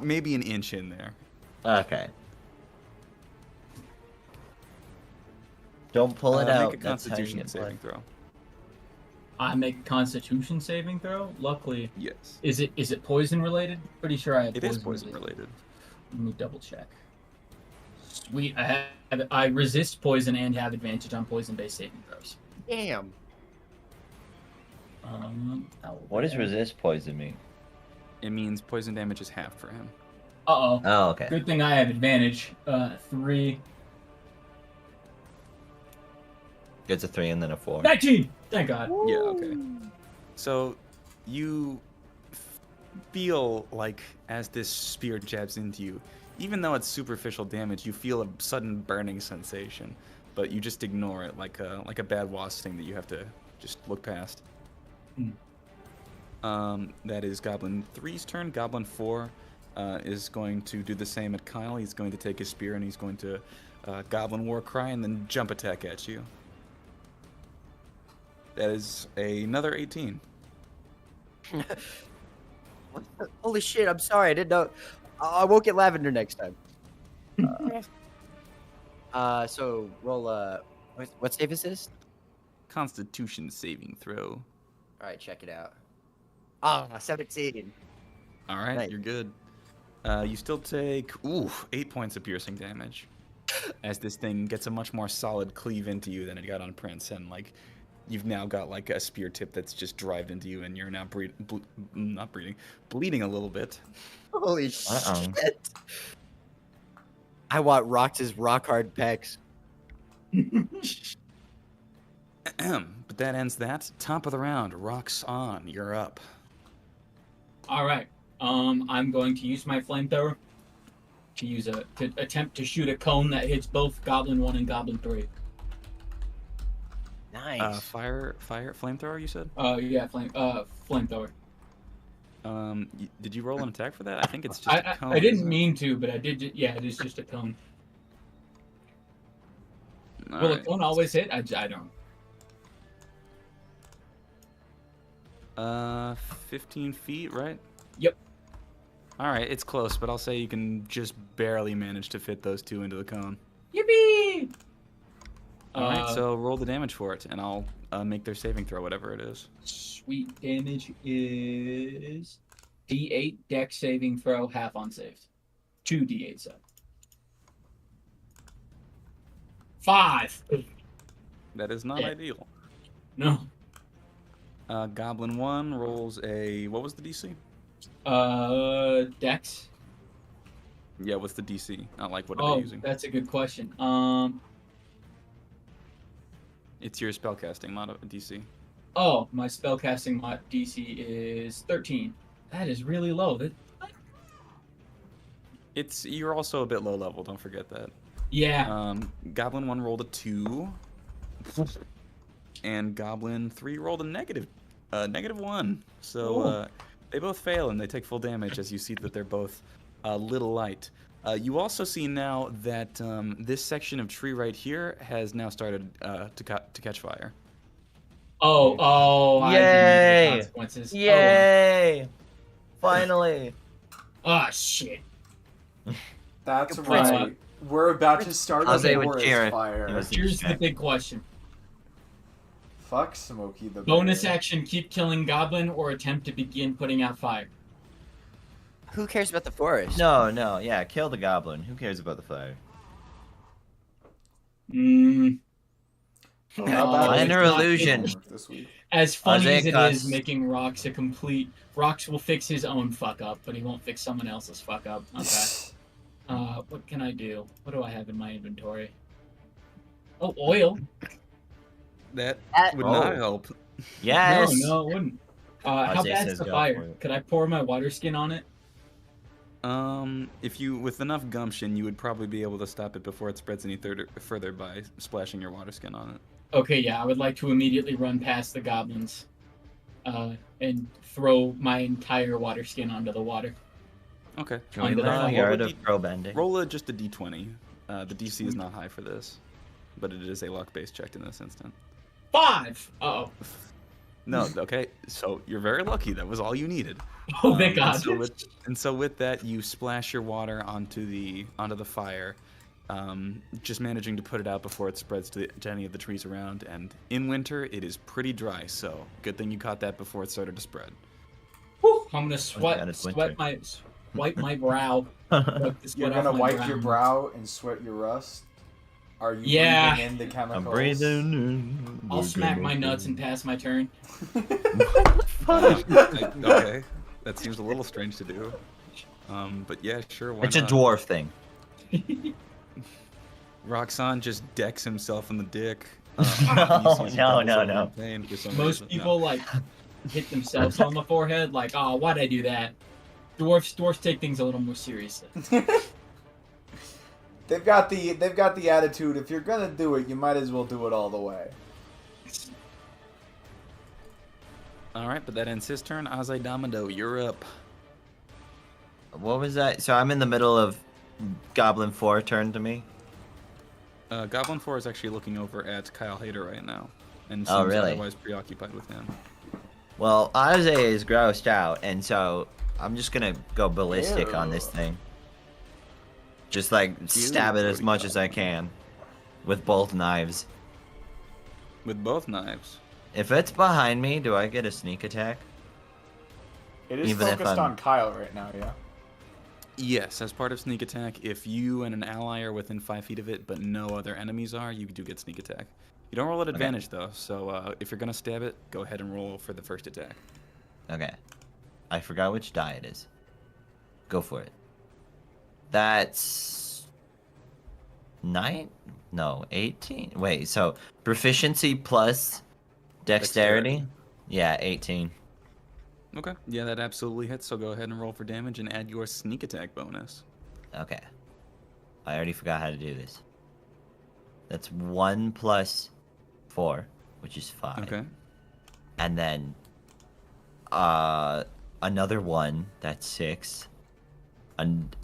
maybe an inch in there. Okay. Don't pull it out. Make a That's how you Constitution get saving blood. throw. I make a Constitution saving throw. Luckily, Yes. is it poison related? Pretty sure I have. It is poison related. Let me double check. Sweet, I resist poison and have advantage on poison-based saving throws. Damn. What does resist poison mean? It means poison damage is half for him. Uh-oh. Oh, okay. Good thing I have advantage. 3. It's a 3 and then a 4. 19! Thank God. Yeah, okay. So you feel like as this spear jabs into you, even though it's superficial damage, you feel a sudden burning sensation, but you just ignore it like a bad wasp thing that you have to just look past. That is Goblin 3's turn. Goblin 4 is going to do the same at Kyle. He's going to take his spear and he's going to Goblin War Cry and then jump attack at you. That is another 18. Holy shit! I'm sorry. I didn't know. I won't get lavender next time. So roll what save is this? Constitution saving throw. All right, check it out. Ah, 17. All right, Nice. you're good. You still take 8 points of piercing damage as this thing gets a much more solid cleave into you than it got on Prince, and like you've now got like a spear tip that's just drived into you, and you're now bleeding a little bit. Holy shit! I want Rox's rock hard pecs. But that ends that. Top of the round, Rock's on. You're up. All right. I'm going to use my flamethrower to attempt to shoot a cone that hits both Goblin 1 and Goblin 3. Nice. Fire, flamethrower. You said. Yeah, flamethrower. Did you roll an attack for that? I think it's just a cone. I didn't mean to, but I did. Yeah, it is just a cone. Will a cone always hit? I don't. 15 feet, right? Yep. All right, it's close, but I'll say you can just barely manage to fit those two into the cone. Yippee! All right, so roll the damage for it, and I'll make their saving throw, whatever it is. Sweet damage is D8 dex saving throw, half unsaved. 2 D8 so. 5. That is not ideal. No. Goblin 1 rolls a... What was the DC? Dex. Yeah, what's the DC? Not like what are they using? That's a good question. It's your spellcasting, not a DC. Oh, my spellcasting mod DC is 13. That is really low. You're also a bit low level, don't forget that. Yeah. Goblin 1 rolled a 2. And Goblin 3 rolled a negative 1. So they both fail and they take full damage as you see that they're both a little light. You also see now that this section of tree right here has now started to catch fire. Oh! Yay! I didn't know the consequences. Yay! Finally. Oh shit! That's Good right. point. We're about to start a Jose would forest cheer if fire. he was- Here's the big question: Fuck Smokey the bonus Bear. action, keep killing goblin, or attempt to begin putting out fire. Who cares about the forest? No, yeah, kill the goblin. Who cares about the fire? How about Minor we- illusion. This week? As funny Jose as it costs- is, making Rox a complete... Rox will fix his own fuck up, but he won't fix someone else's fuck up. Okay. What can I do? What do I have in my inventory? Oh, oil. That That- would Oh. not help. Yes. No, it wouldn't. How Jose bad's says the go fire? for it. Could I pour my water skin on it? If you, with enough gumption, you would probably be able to stop it before it spreads any further by splashing your water skin on it. Okay, yeah, I would like to immediately run past the goblins and throw my entire water skin onto the water. Okay. Can we Under the learn the fire. art of pro bending? Roll just a d20. The DC is not high for this, but it is a luck-based check in this instant. 5! Uh-oh. No, okay. So you're very lucky. That was all you needed. Oh, thank God. And so with that, you splash your water onto the fire, just managing to put it out before it spreads to any of the trees around. And in winter, it is pretty dry. So good thing you caught that before it started to spread. Whew, I'm gonna God, it's winter. wipe my brow. Wipe the sweat You're off gonna my wipe your brow and sweat your rust? Are you Yeah. breathing in the chemicals? I'm breathing in. I'll smack my nuts and pass my turn. Okay, that seems a little strange to do. But yeah, sure. Why It's a not? dwarf thing. Roxanne just decks himself in the dick. No. Most people like hit themselves on the forehead, like, oh, why'd I do that? Dwarfs take things a little more seriously. They've got the attitude. If you're gonna do it, you might as well do it all the way. All right, but that ends his turn. Azai Damado, you're up. What was that? So I'm in the middle of Goblin 4 turn to me. Goblin 4 is actually looking over at Kyle Hader right now, and Oh, seems really? otherwise preoccupied with him. Well, Aze is grossed out, and so I'm just gonna go ballistic on this Ew. thing. Just like stab it as much as I can with both knives. With both knives. If it's behind me, do I get a sneak attack? It is Even if focused I'm- on Kyle right now, yeah. Yes, as part of sneak attack, if you and an ally are within 5 feet of it, but no other enemies are, you do get sneak attack. You don't roll at advantage though, so if you're gonna stab it, go ahead and roll for the first attack. Okay. I forgot which die it is. Go for it. That's 9? No, 18. Wait, so proficiency plus dexterity? Yeah, 18. Okay. Yeah, that absolutely hits. So go ahead and roll for damage and add your sneak attack bonus. Okay. I already forgot how to do this. That's 1 plus 4, which is 5. Okay. And then another 1, that's 6. And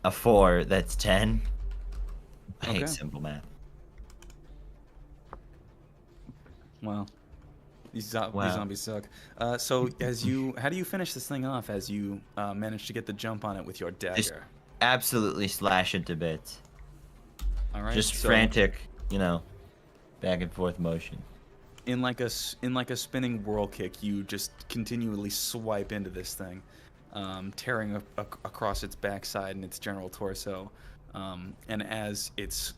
a 4, that's 10. I Okay. hate simple math. Well, These Wow. zombies suck. So how do you finish this thing off as you manage to get the jump on it with your dagger? Just absolutely slash it to bits. All right. Just so frantic, back and forth motion. in like a spinning whirl kick, you just continually swipe into this thing, tearing across its backside and its general torso. And as its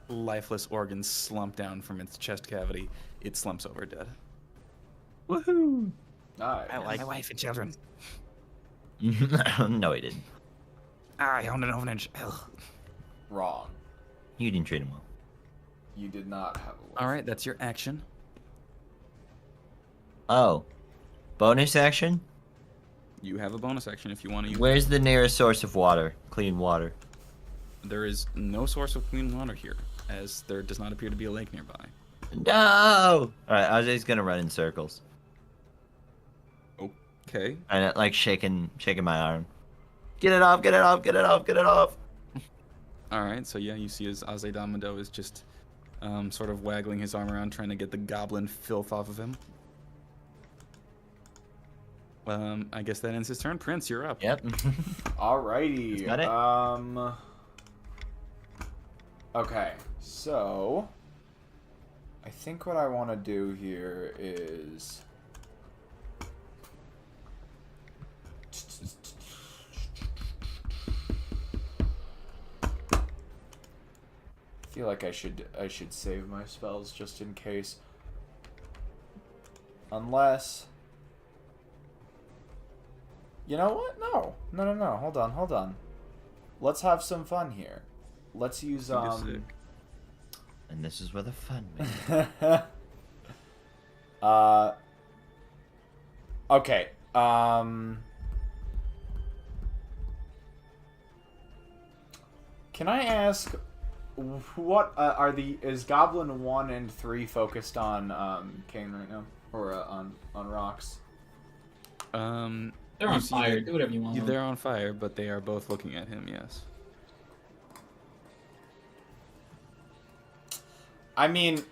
lifeless organs slump down from its chest cavity, it slumps over dead. Woohoo! Nice. I like My wife and children. No, he didn't. I own an orphanage. Wrong. You didn't treat him well. You did not have a wolf. All right, that's your action. Oh. Bonus action? You have a bonus action if you want to use. Where's the nearest source of water? Clean water. There is no source of clean water here, as there does not appear to be a lake nearby. No! Alright, Ozzy's gonna run in circles. Okay. And like shaking my arm. Get it off, get it off, get it off, get it off! All right. So yeah, you see as Azedamado is just sort of waggling his arm around, trying to get the goblin filth off of him. I guess that ends his turn. Prince, you're up. Yep. Alrighty. Got it? Okay, so I think what I want to do here is I feel like I should save my spells just in case. Unless, you know what? No. Hold on. Let's have some fun here. Let's use And this is where the fun begins. Okay. Can I ask, what is Goblin 1 and 3 focused on Kane right now, or on rocks? They're you on see fire. that- Do whatever you want. They're on fire, but they are both looking at him. Yes. I mean,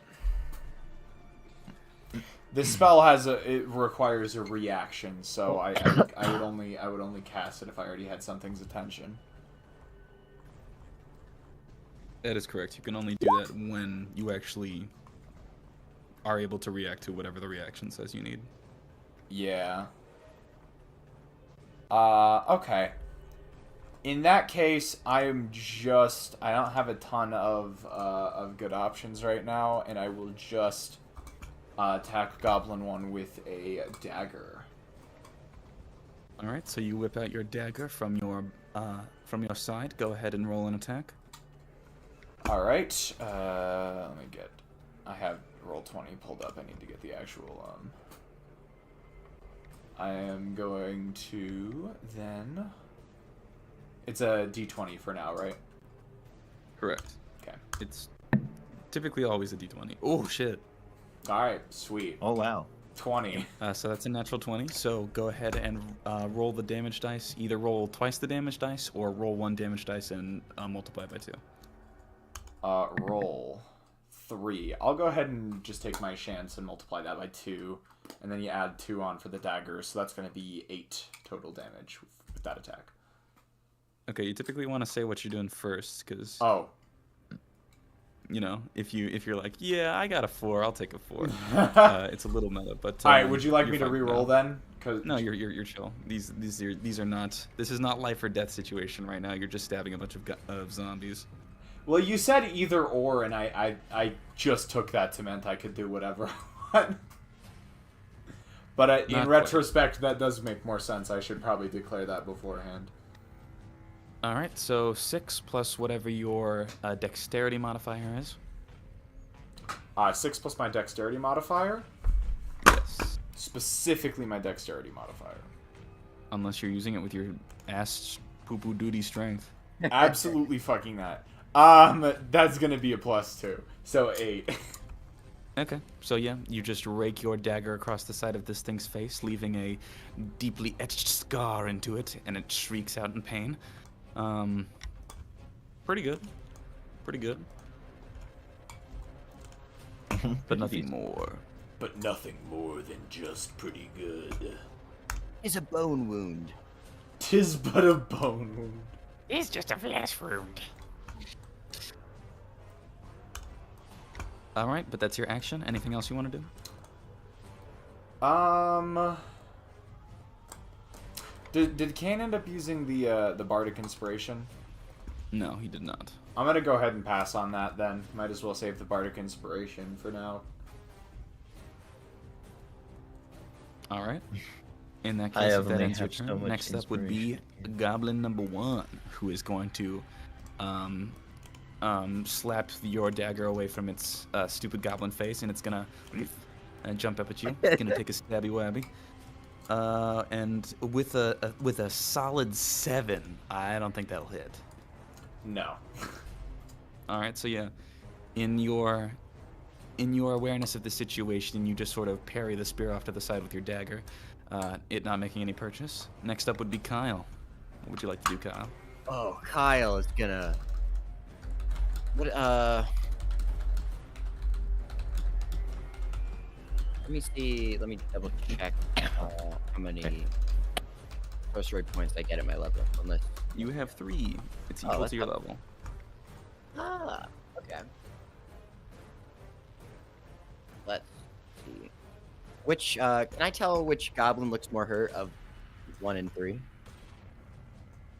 this spell it requires a reaction, so I would only cast it if I already had something's attention. That is correct. You can only do that when you actually are able to react to whatever the reaction says you need. Yeah. Okay. In that case, I don't have a ton of good options right now, and I will just attack Goblin 1 with a dagger. All right. So you whip out your dagger from your side. Go ahead and roll an attack. All right. Let me get. I have Roll20 pulled up. I need to get the actual. I am going to then. It's a D20 for now, right? Correct. Okay. It's typically always a D20. Oh shit. All right. Sweet. Oh, wow. 20. So that's a natural 20. So go ahead and roll the damage dice. Either roll twice the damage dice or roll one damage dice and multiply by 2. Roll 3. I'll go ahead and just take my chance and multiply that by 2, and then you add 2 on for the dagger, so that's going to be 8 total damage with that attack. Okay, you typically want to say what you're doing first, because if you're like, yeah, I got a 4, I'll take a 4. It's a little meta, but all right. Would you like me to fine re-roll now. then? No, you're chill. These are not. This is not life or death situation right now. You're just stabbing a bunch of zombies. Well, you said either or, and I just took that to meant I could do whatever I want. But in retrospect, that does make more sense. I should probably declare that beforehand. All right, so 6 plus whatever your dexterity modifier is. 6 plus my dexterity modifier? Yes. Specifically my dexterity modifier. Unless you're using it with your ass poo-poo duty strength. Absolutely fucking that. That's gonna be a +2. So 8. Okay, so yeah, you just rake your dagger across the side of this thing's face, leaving a deeply etched scar into it, and it shrieks out in pain. Pretty good. Pretty good. But nothing more. but nothing more than just pretty good. It's a bone wound. 'Tis but a bone wound. It's just a flesh wound. All right, but that's your action. Anything else you want to do? Did Kane end up using the bardic inspiration? No, he did not. I'm gonna go ahead and pass on that then. Might as well save the bardic inspiration for now. All right. In that I case, if only that ends your have so turn, much next up would be Goblin number 1, who is going to slap your dagger away from its stupid goblin face, and it's gonna jump up at you. It's gonna take a stabby wabby. And with a solid 7, I don't think that'll hit. No. All right, so yeah, in your awareness of the situation, you just sort of parry the spear off to the side with your dagger, it not making any purchase. Next up would be Kyle. What would you like to do, Kyle? Oh, Kyle is gonna. What? Let me see. Let me double check how many sorcery points I get at my level. Unless. You have 3. It's Oh, equal that's to your not- level. Ah, okay. Let's see. Which, can I tell which goblin looks more hurt of 1 and 3?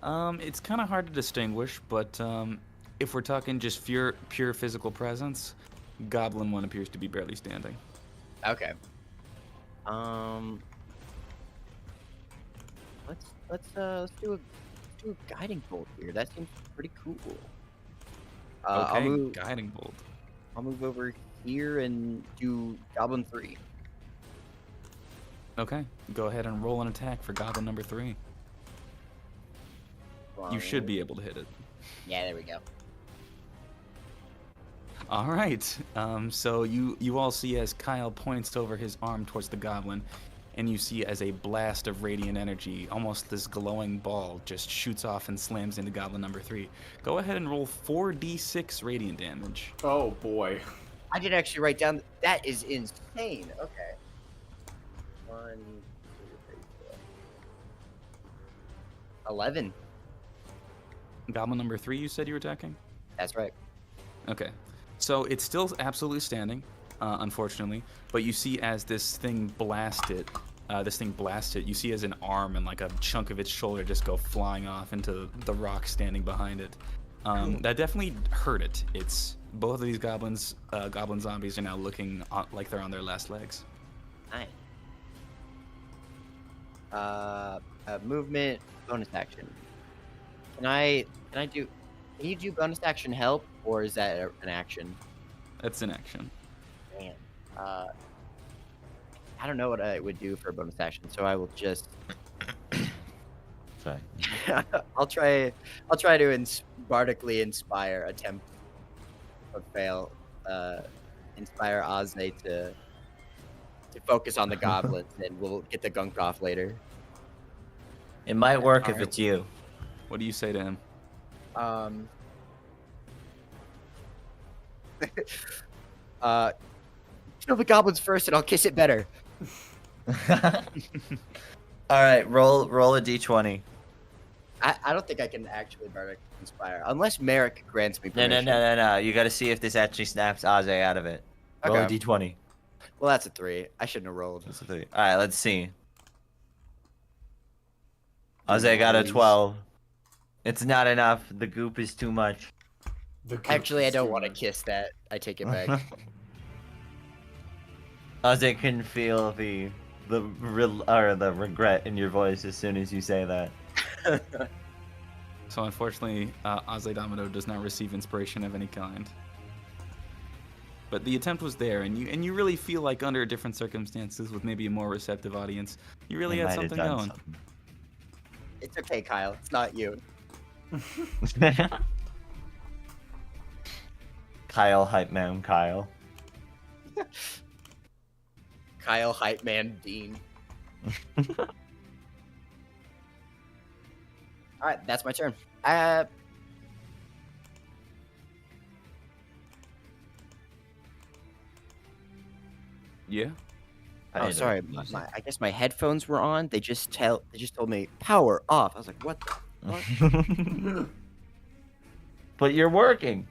It's kind of hard to distinguish, but if we're talking just pure physical presence, Goblin 1 appears to be barely standing. Okay. Let's do a guiding bolt here. That seems pretty cool. Okay, Guiding Bolt. I'll move over here and do Goblin 3. Okay, go ahead and roll an attack for Goblin number 3. You should be able to hit it. Yeah, there we go. All right. So you all see as Kyle points over his arm towards the goblin, and you see as a blast of radiant energy, almost this glowing ball just shoots off and slams into Goblin number 3. Go ahead and roll 4d6 radiant damage. Oh boy. I did actually write down. That is insane. Okay. 1, 2, 3, 4. 11. Goblin number 3, you said you were attacking? That's right. Okay. So it's still absolutely standing, unfortunately, but you see as this thing blasted, you see as an arm and like a chunk of its shoulder just go flying off into the rock standing behind it. That definitely hurt it. It's both of these goblin zombies are now looking like they're on their last legs. Nice. Movement, bonus action. Can you do bonus action help, or is that an action? That's an action. Man, I don't know what I would do for a bonus action, so I will just. Sorry. I'll try to bardically inspire, attempt or fail, inspire Ozzy to focus on the goblins, and we'll get the gunk off later. It might work if Alright. it's you. What do you say to him? Kill the goblins first, and I'll kiss it better. All right, roll a d20. I don't think I can actually bardic inspire unless Merrick grants me No, permission. no. You got to see if this actually snaps Aze out of it. Roll a Okay. d20. Well, that's a 3. I shouldn't have rolled. That's a 3. All right, let's see. Aze got a 12. It's not enough. The goop is too much. Actually, I don't want to kiss that. I take it back. Aze can feel the regret in your voice as soon as you say that. So unfortunately, Ozzy Domino does not receive inspiration of any kind. But the attempt was there, and you really feel like under different circumstances, with maybe a more receptive audience, you really I had might have something done going. It's okay, Kyle. It's not you. something. Kyle, hype man, Kyle. Kyle, hype man, Dean. All right, that's my turn. Yeah. Oh, sorry. I guess my headphones were on. They just told me power off. I was like, what the fuck? But you're working.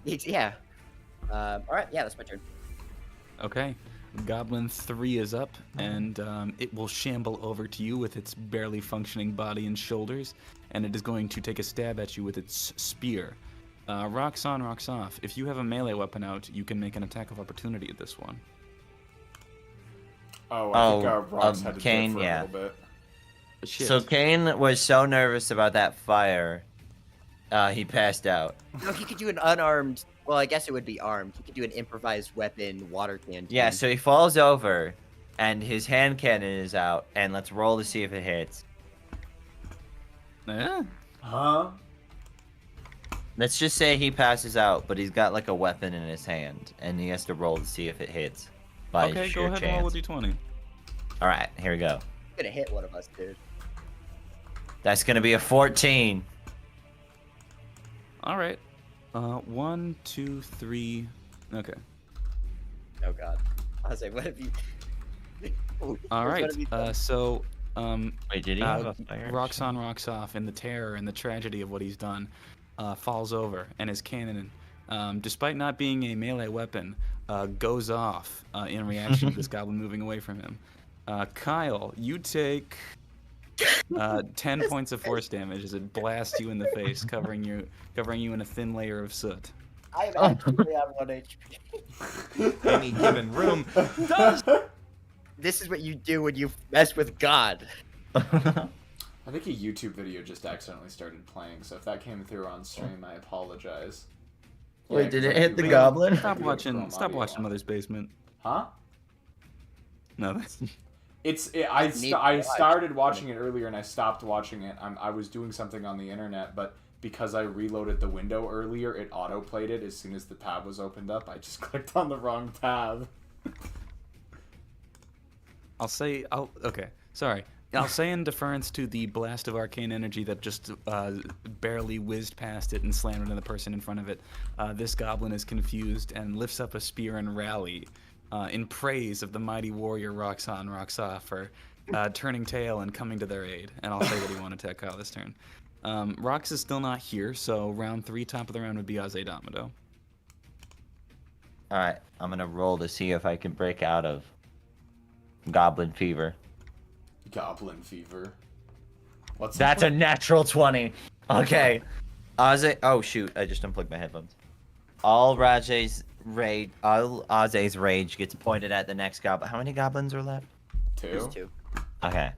Yeah. All right. Yeah, that's my turn. Okay. Goblin 3 is up, and it will shamble over to you with its barely functioning body and shoulders, and it is going to take a stab at you with its spear. Rocks on, rocks off. If you have a melee weapon out, you can make an attack of opportunity at this one. I think Rox had to Kane, do it for yeah. a little bit. Shit. So Kane was so nervous about that fire, he passed out. No, he could do an unarmed. Well, I guess it would be armed. He could do an improvised weapon water cannon. Yeah, so he falls over, and his hand cannon is out, and let's roll to see if it hits. Yeah. Huh? Let's just say he passes out, but he's got like a weapon in his hand, and he has to roll to see if it hits. By Okay, sheer go ahead and roll a chance. d20. All right, here we go. Gonna hit one of us, dude. That's gonna be a 14. All right. 1, 2, 3. Okay. Oh god. I was like, what have you? All What right. have you done? Wait, did he have a fire? Rocks on, rocks off, and the terror and the tragedy of what he's done falls over, and his cannon, despite not being a melee weapon, goes off in reaction to this goblin moving away from him. Kyle, you take 10 points of force damage as it blasts you in the face, covering you in a thin layer of soot. I'm actually on 1 HP. Any given room. This is what you do when you mess with God. I think a YouTube video just accidentally started playing, so if that came through on stream, I apologize. Wait, Yeah, did 'cause it I hit do the have- goblin? I do Stop have watching. Chrome Stop audio watching on. Mother's Basement. Huh? No, that's. I started watching it earlier and I stopped watching it. I was doing something on the internet, but because I reloaded the window earlier, it auto-played it as soon as the tab was opened up. I just clicked on the wrong tab. Okay. Sorry. I'll say in deference to the blast of arcane energy that just barely whizzed past it and slammed into the person in front of it, this goblin is confused and lifts up a spear and rally in praise of the mighty warrior rocks on, rocks off for turning tail and coming to their aid. And I'll say that he won attack Kyle this turn. Rox is still not here, so round 3, top of the round would be Azedomado. Alright, I'm gonna roll to see if I can break out of Goblin Fever. Goblin fever. What's That's a natural 20. Okay. Oh shoot, I just unplugged my headphones. All Aze's rage gets pointed at the next goblin. How many goblins are left? There's 2? 2. Okay.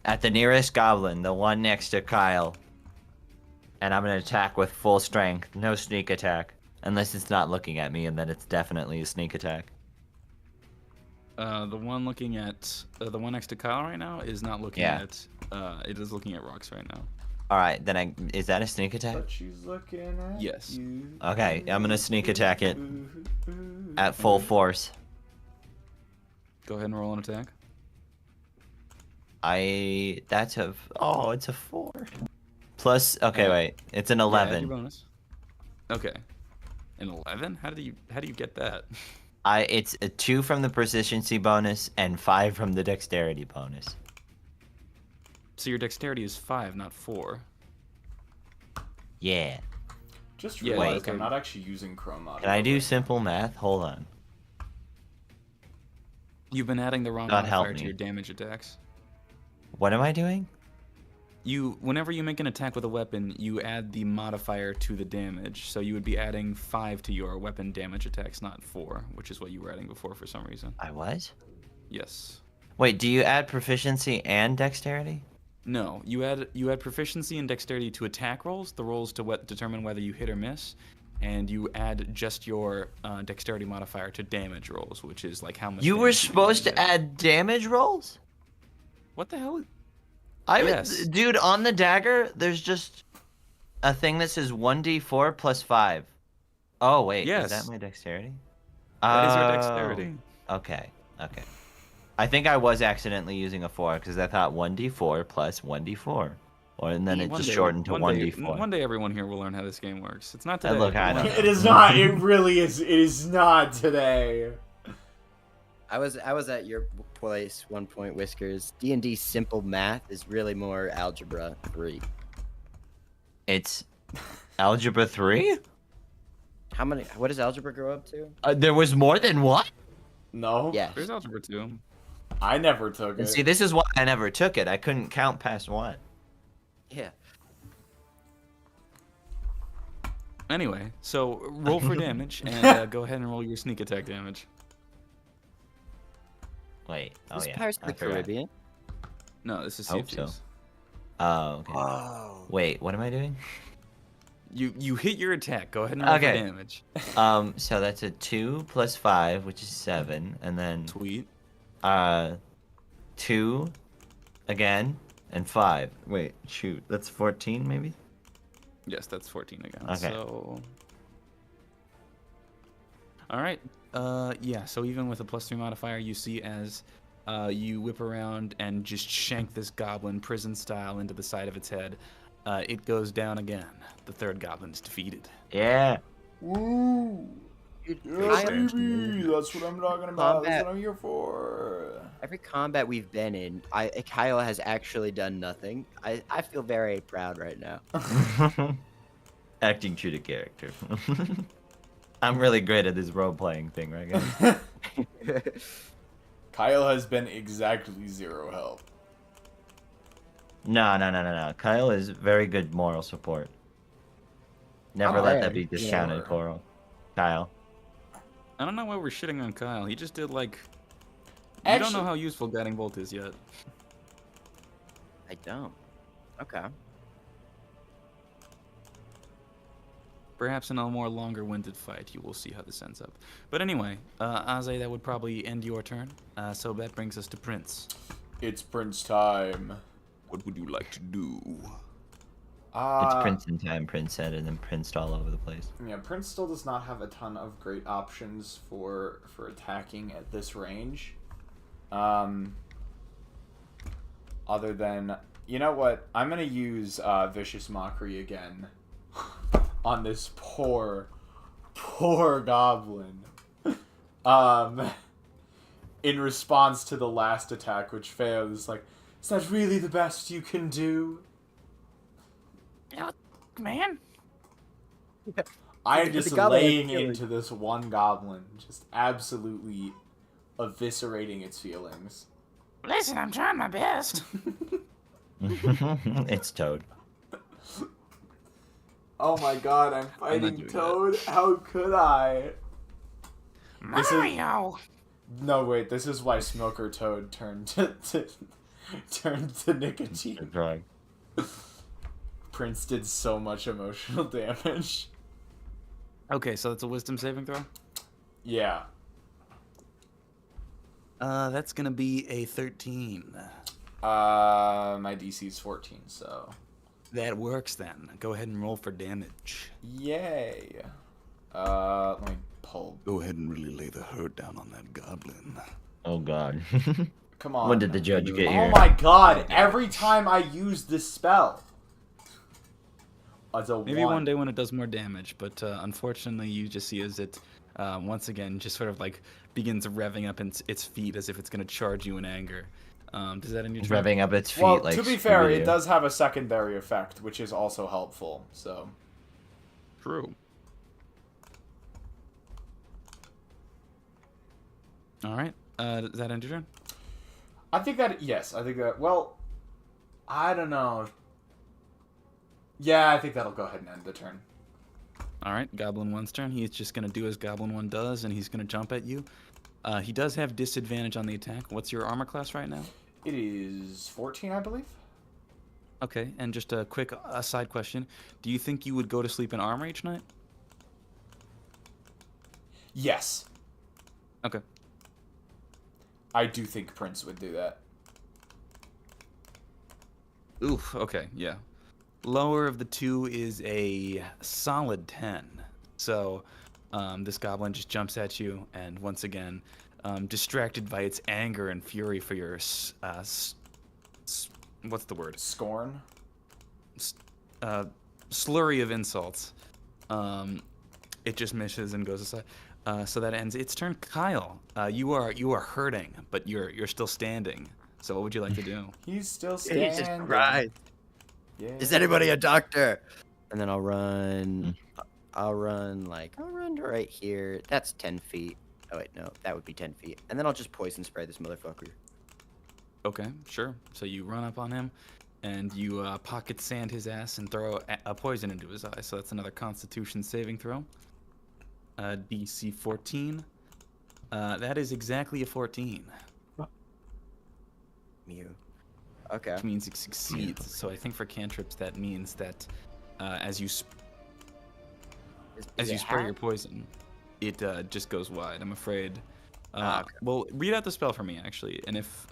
At the nearest goblin, the one next to Kyle. And I'm gonna attack with full strength. No sneak attack. Unless it's not looking at me, and then it's definitely a sneak attack. The one looking at the one next to Kyle right now is not looking at. It is looking at rocks right now. Alright, then is that a sneak attack? But she's looking at Yes. you. Okay, I'm gonna sneak attack it at full force. Go ahead and roll an attack. It's a 4. Plus, okay, wait, it's an Yeah, add 11. your bonus. Okay. An 11? How do you get that? It's a 2 from the proficiency bonus and 5 from the dexterity bonus. So your dexterity is 5, not 4. Yeah. Just Yeah, realized okay. I'm not actually using Chrome audio. Can I do right simple math? Hold on. You've been adding the wrong God help modifier to me. your damage attacks. What am I doing? Whenever you make an attack with a weapon, you add the modifier to the damage. So you would be adding 5 to your weapon damage attacks, not 4, which is what you were adding before for some reason. I was? Yes. Wait, do you add proficiency and dexterity? No, you add proficiency and dexterity to attack rolls, the rolls to determine whether you hit or miss, and you add just your dexterity modifier to damage rolls, which is like how much. You were damage can supposed to do. add damage rolls? What the hell? Yes. Dude, on the dagger, there's just a thing that says 1d4 plus 5. Oh, wait. Yes. Is that my dexterity? That is your dexterity. Okay. I think I was accidentally using a 4 because I thought 1d4 plus 1d4. And then it One just day- shortened to one day- 1d4. One day everyone here will learn how this game works. It's not today. Look, I but know. It is not. It really is. It is not today. I was at your place one point, Whiskers. D&D simple math is really more algebra 3. It's algebra 3? What does algebra grow up to? There was more than one? No. Yeah. There's algebra 2. I never took it. See, this is why I never took it. I couldn't count past 1. Yeah. Anyway, so roll for damage and go ahead and roll your sneak attack damage. Wait. Oh, This yeah. Pirates of I the forgot. Caribbean. No, this is Hope Sea so. of Thieves. Oh, okay. Oh. Wait, what am I doing? You hit your attack. Go ahead and roll Okay. for damage. So that's a 2 plus 5, which is 7, and then Sweet. 2 again, and 5. Wait, shoot, that's 14 maybe? Yes, that's 14 again. Okay. So. All right. Yeah. So even with a +3 modifier, you see as you whip around and just shank this goblin prison style into the side of its head. It goes down again. The third goblin is defeated. Yeah. Woo! Yeah, baby! That's what I'm talking about. That's what I'm here for. Every combat we've been in, Kyle has actually done nothing. I feel very proud right now. Acting true to character. I'm really great at this role-playing thing, right, guys? Kyle has been exactly 0 health. No. Kyle is very good moral support. Never Oh, let yeah, that be discounted, sure. Coral. Kyle. I don't know why we're shitting on Kyle. He just did like. You don't Actually- know how useful Guiding Bolt is yet. I don't. Okay. Perhaps in a more longer-winded fight, you will see how this ends up. But anyway, Aze, that would probably end your turn. So that brings us to Prince. It's Prince time. What would you like to do? It's Prince in time, Prince said, and then Prince all over the place. Yeah, Prince still does not have a ton of great options for attacking at this range. Other than, you know what? I'm gonna use Vicious Mockery again on this poor goblin. In response to the last attack, which failed, is like, is that really the best you can do? You know, man, I am The just goblin is laying feeling- into this one goblin, just absolutely eviscerating its feelings. listen, I'm trying my best. It's Toad. Oh my god, I'm not fighting doing Toad? How could I? This is- Mario! No, wait, this is why Smoker Toad turned to nicotine. Good drug. Prince did so much emotional damage. Okay, so that's a Wisdom saving throw. Yeah. That's gonna be a 13. My DC is 14, so. That works then. Go ahead and roll for damage. Yay. Let me pull. Go ahead and really lay the hurt down on that goblin. Oh god. Come on. When did the judge get Oh here? my god, every time I use this spell. It's a Maybe 1. one day when it does more damage, but unfortunately you just see as it once again just sort of like begins revving up its feet as if it's going to charge you in anger. Does that end your turn? Revving up its feet Well, like to be fair, Scooby-Doo. it does have a secondary effect, which is also helpful, so. True. Alright, does that end your turn? I think that, yes, I think that, well, I don't know. Yeah, I think that'll go ahead and end the turn. Alright, Goblin 1's turn. He's just going to do as Goblin 1 does, and he's going to jump at you. He does have disadvantage on the attack. What's your armor class right now? It is 14, I believe. Okay, and just a quick aside question. Do you think you would go to sleep in armor each night? Yes, Okay. I do think Prince would do that. Oof, okay, yeah. Lower of the two is a solid 10. So, this goblin just jumps at you, and once again, distracted by its anger and fury for your, what's the word? Scorn? Slurry of insults. It just misses and goes aside. So that ends its turn. Kyle, you are hurting, but you're still standing. So what would you like to do? He's still Jesus standing. Christ. Yeah. Is anybody a doctor? And then I'll run to right here. That's 10 feet. Oh wait, no, that would be 10 feet. And then I'll just poison spray this motherfucker. Okay, sure. So you run up on him, and you pocket sand his ass and throw a poison into his eye. So that's another Constitution saving throw. DC 14. That is exactly a 14. Mew. Okay. Which means it succeeds. So I think for cantrips that means that as you Is as you it spray half? your poison, it just goes wide. I'm afraid. Okay. Well, read out the spell for me actually, and if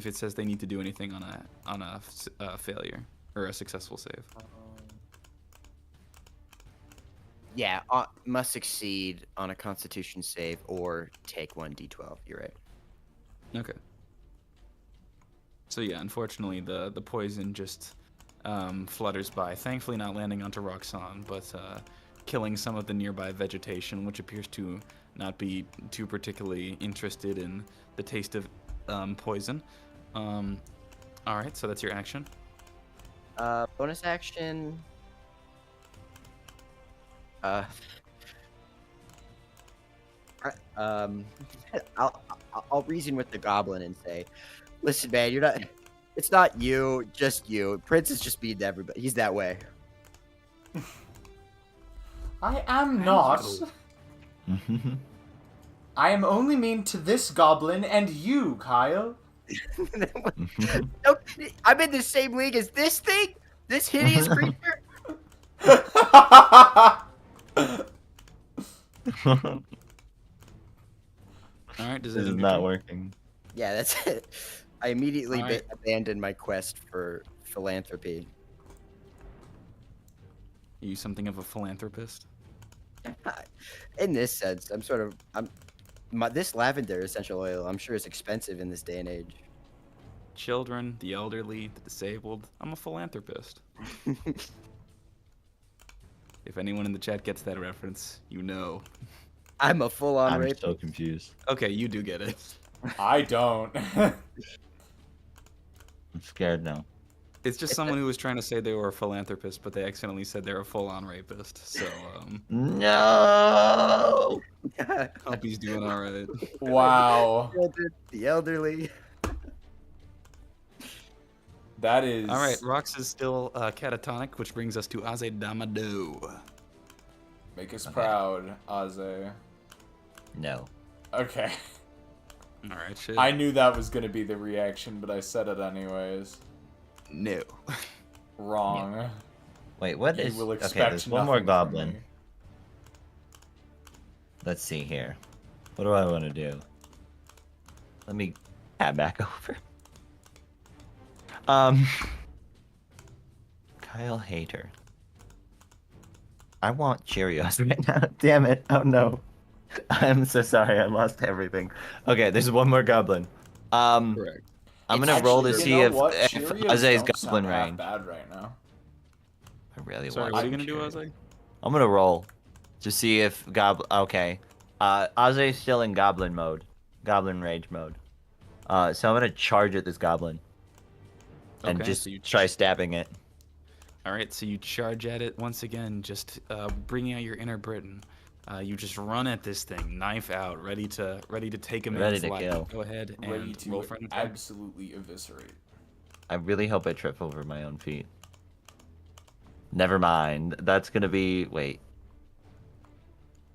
it says they need to do anything on a failure or a successful save. Yeah, must succeed on a Constitution save or take 1d12. You're right. Okay. So yeah, unfortunately the poison just flutters by. Thankfully not landing onto Roxanne, but killing some of the nearby vegetation, which appears to not be too particularly interested in the taste of poison. All right, so that's your action. Bonus action. I'll reason with the goblin and say, listen, man, you're not. It's not you, just you. Prince is just being everybody. He's that way. I am not. I am only mean to this goblin and you, Kyle. No, I'm in the same league as this thing. This hideous creature. All right, does This it is end your not turn? working. Yeah, that's it. I immediately All right. abandoned my quest for philanthropy. Are you something of a philanthropist? In this sense, this lavender essential oil, I'm sure is expensive in this day and age. Children, the elderly, the disabled. I'm a philanthropist. If anyone in the chat gets that reference, you know. I'm a full-on I'm rapist. so confused. Okay, you do get it. I don't. I'm scared now. It's just someone who was trying to say they were a philanthropist, but they accidentally said they're a full-on rapist. So, No. hope he's doing all right. Wow. The elderly. That is. All right, Rox is still catatonic, which brings us to Aze Damado. Make us proud, Aze. No. Okay. All right, shit. I knew that was gonna be the reaction, but I said it anyways. No. Wrong. Wait, what You is? will Okay, expect there's one more nothing from goblin. me. Let's see here. What do I want to do? Let me tab back over. Kyle Hater. I want Cheerios right now. Damn it. Oh no. I'm so sorry. I lost everything. Okay, there's one more goblin. Correct. I'm It's gonna roll to actually- see you know if what? if Cheerios Aze's don't sound goblin half range. bad right now. I really Sorry, want. what are you some gonna do, Cheerios. Aze? I'm gonna roll to see if Okay. Aze's still in goblin mode. Goblin rage mode. So I'm gonna charge at this goblin. And Okay, just so you try stabbing it. All right, so you charge at it once again, just bringing out your inner Britain. You just run at this thing, knife out, ready to take a Ready man's to life. kill. Go ahead Ready and to roll for an attack. absolutely eviscerate. I really hope I trip over my own feet. Never mind. That's gonna be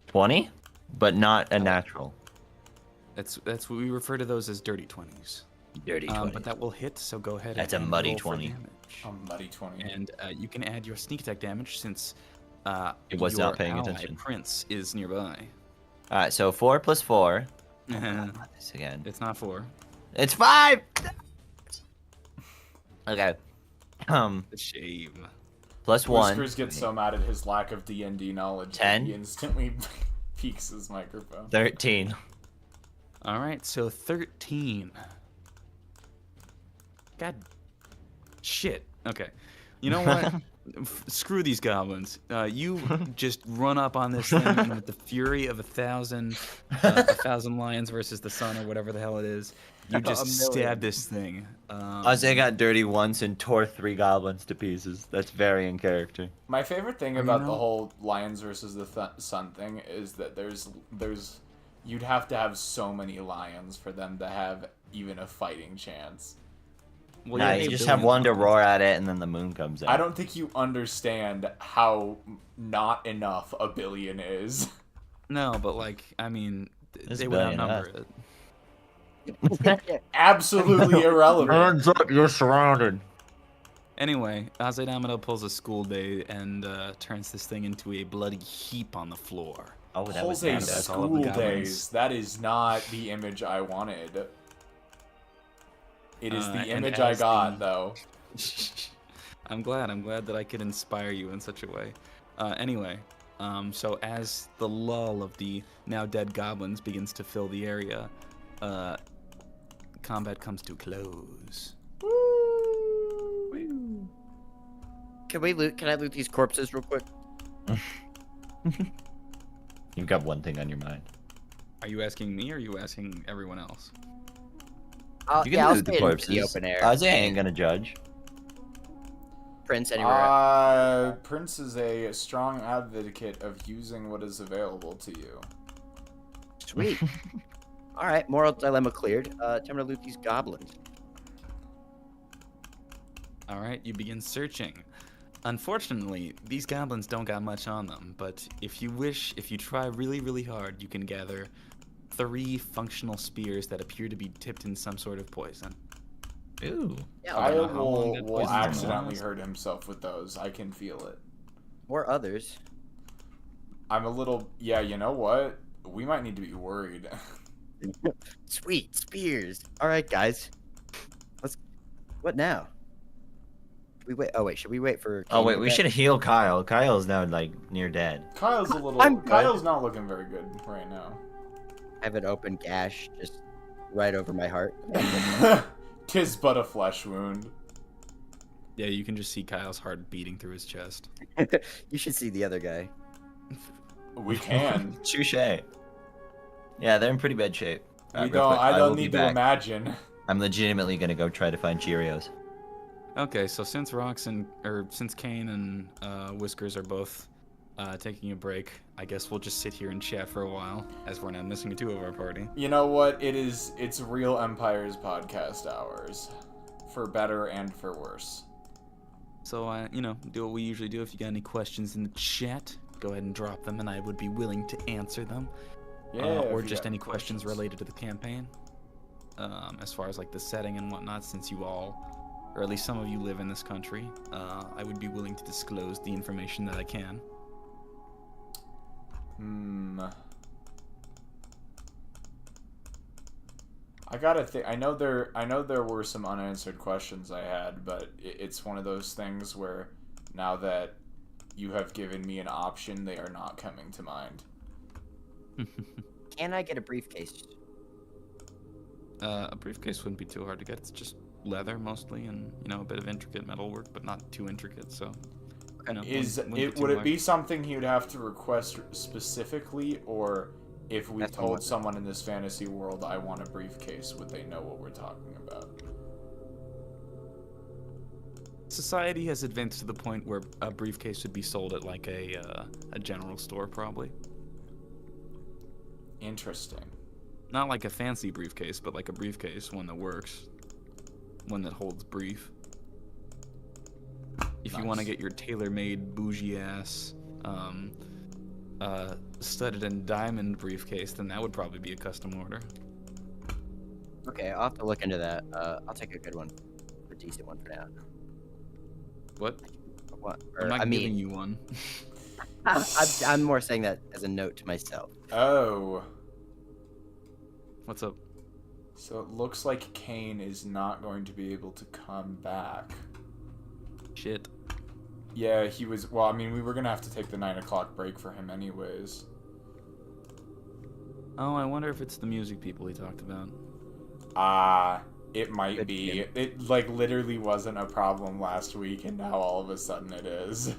20, but not a natural. That's what we refer to those as dirty 20s. Dirty 20. But that will hit, so go ahead. That's a and muddy roll for 20. damage. A muddy 20. And you can add your sneak attack damage since It was your not paying ally, attention. Prince is nearby. All right, so 4 plus 4. It's Not this again. not 4. It's 5. Okay. A shame. Plus 1. Whiskers gets so mad at his lack of D&D knowledge 10? that he instantly peeks his microphone. 13. All right, so 13. God, shit. Okay, you know what? Screw these goblins. You just run up on this thing and with the fury of 1,000 lions versus the sun or whatever the hell it is. You just stab this thing. Isaiah got dirty once and tore 3 goblins to pieces. That's very in character. My favorite thing about the whole lions versus the sun thing is that there's you'd have to have so many lions for them to have even a fighting chance. Well, Nah, you just have one to roar at it, and then the moon comes out. I don't think you understand how not enough a billion is. No, but like, I mean, It's they would billion, outnumber it. Absolutely irrelevant. Hands up, you're surrounded. Anyway, Azaidamado pulls a school day and turns this thing into a bloody heap on the floor. Oh, that was Jose that's all of the school goblins. days. That is not the image I wanted. It is the and image I as got, the- though. I'm glad that I could inspire you in such a way. Anyway, so as the lull of the now dead goblins begins to fill the area, combat comes to a close. Can I loot these corpses real quick? You've got one thing on your mind. Are you asking me or are you asking everyone else? You I'll loot stay in the open air. Isaiah ain't gonna judge. Prince, anywhere. Prince is a strong advocate of using what is available to you. Sweet. All right, moral dilemma cleared. Time to loot these goblins. All right, you begin searching. Unfortunately, these goblins don't got much on them, but if you try really, really hard, you can gather 3 functional spears that appear to be tipped in some sort of poison. Ooh. Yeah, I don't know how long that will poison's gonna accidentally last. hurt himself with those. I can feel it. or others. I'm a little... Yeah, you know what? We might need to be worried. Sweet spears. All right, guys. What now? We wait. Oh wait, should we wait for? Oh Kane wait, to we get- should heal Kyle. Kyle's now like near dead. Kyle's a little... I'm good. Kyle's not looking very good right now. I have an open gash just right over my heart. 'Tis but a flesh wound. Yeah, you can just see Kyle's heart beating through his chest. You should see the other guy. We can. Touche. Yeah, they're in pretty bad shape. I Real quick, don't will be need to back. imagine. I'm legitimately gonna go try to find Cheerios. Okay, so since since Kane and Whiskers are both taking a break, I guess we'll just sit here and chat for a while, as we're now missing 2 of our party. You know what? It's Real Empires podcast hours. For better and for worse. So, do what we usually do. If you got any questions in the chat, go ahead and drop them, and I would be willing to answer them. Yeah. Or if you just got any questions related to the campaign. As far as like the setting and whatnot, since you all, or at least some of you live in this country, I would be willing to disclose the information that I can. I gotta think. I know there were some unanswered questions I had, but it's one of those things where now that you have given me an option, they are not coming to mind. Can I get a briefcase? A briefcase wouldn't be too hard to get. It's just leather mostly, and a bit of intricate metal work, but not too intricate. So, wouldn't too Would it hard. be something he would have to request specifically, or if we That's the told one. someone in this fantasy world I want a briefcase, would they know what we're talking about? Society has advanced to the point where a briefcase would be sold at like a general store, probably. Interesting. Not like a fancy briefcase, but like a briefcase, one that works, one that holds brief. If you want to Nice. get your tailor-made, bougie-ass, studded and diamond briefcase, then that would probably be a custom order. Okay, I'll have to look into that. I'll take a good one, a decent one for now. What? What? I'm not giving you one. I'm more saying that as a note to myself. Oh. What's up? So it looks like Kane is not going to be able to come back. Shit. Yeah, he was... Well, I mean, we were going to have to take the 9 o'clock break for him anyways. Oh, I wonder if it's the music people he talked about. It might be. It like literally wasn't a problem last week, and now all of a sudden it is.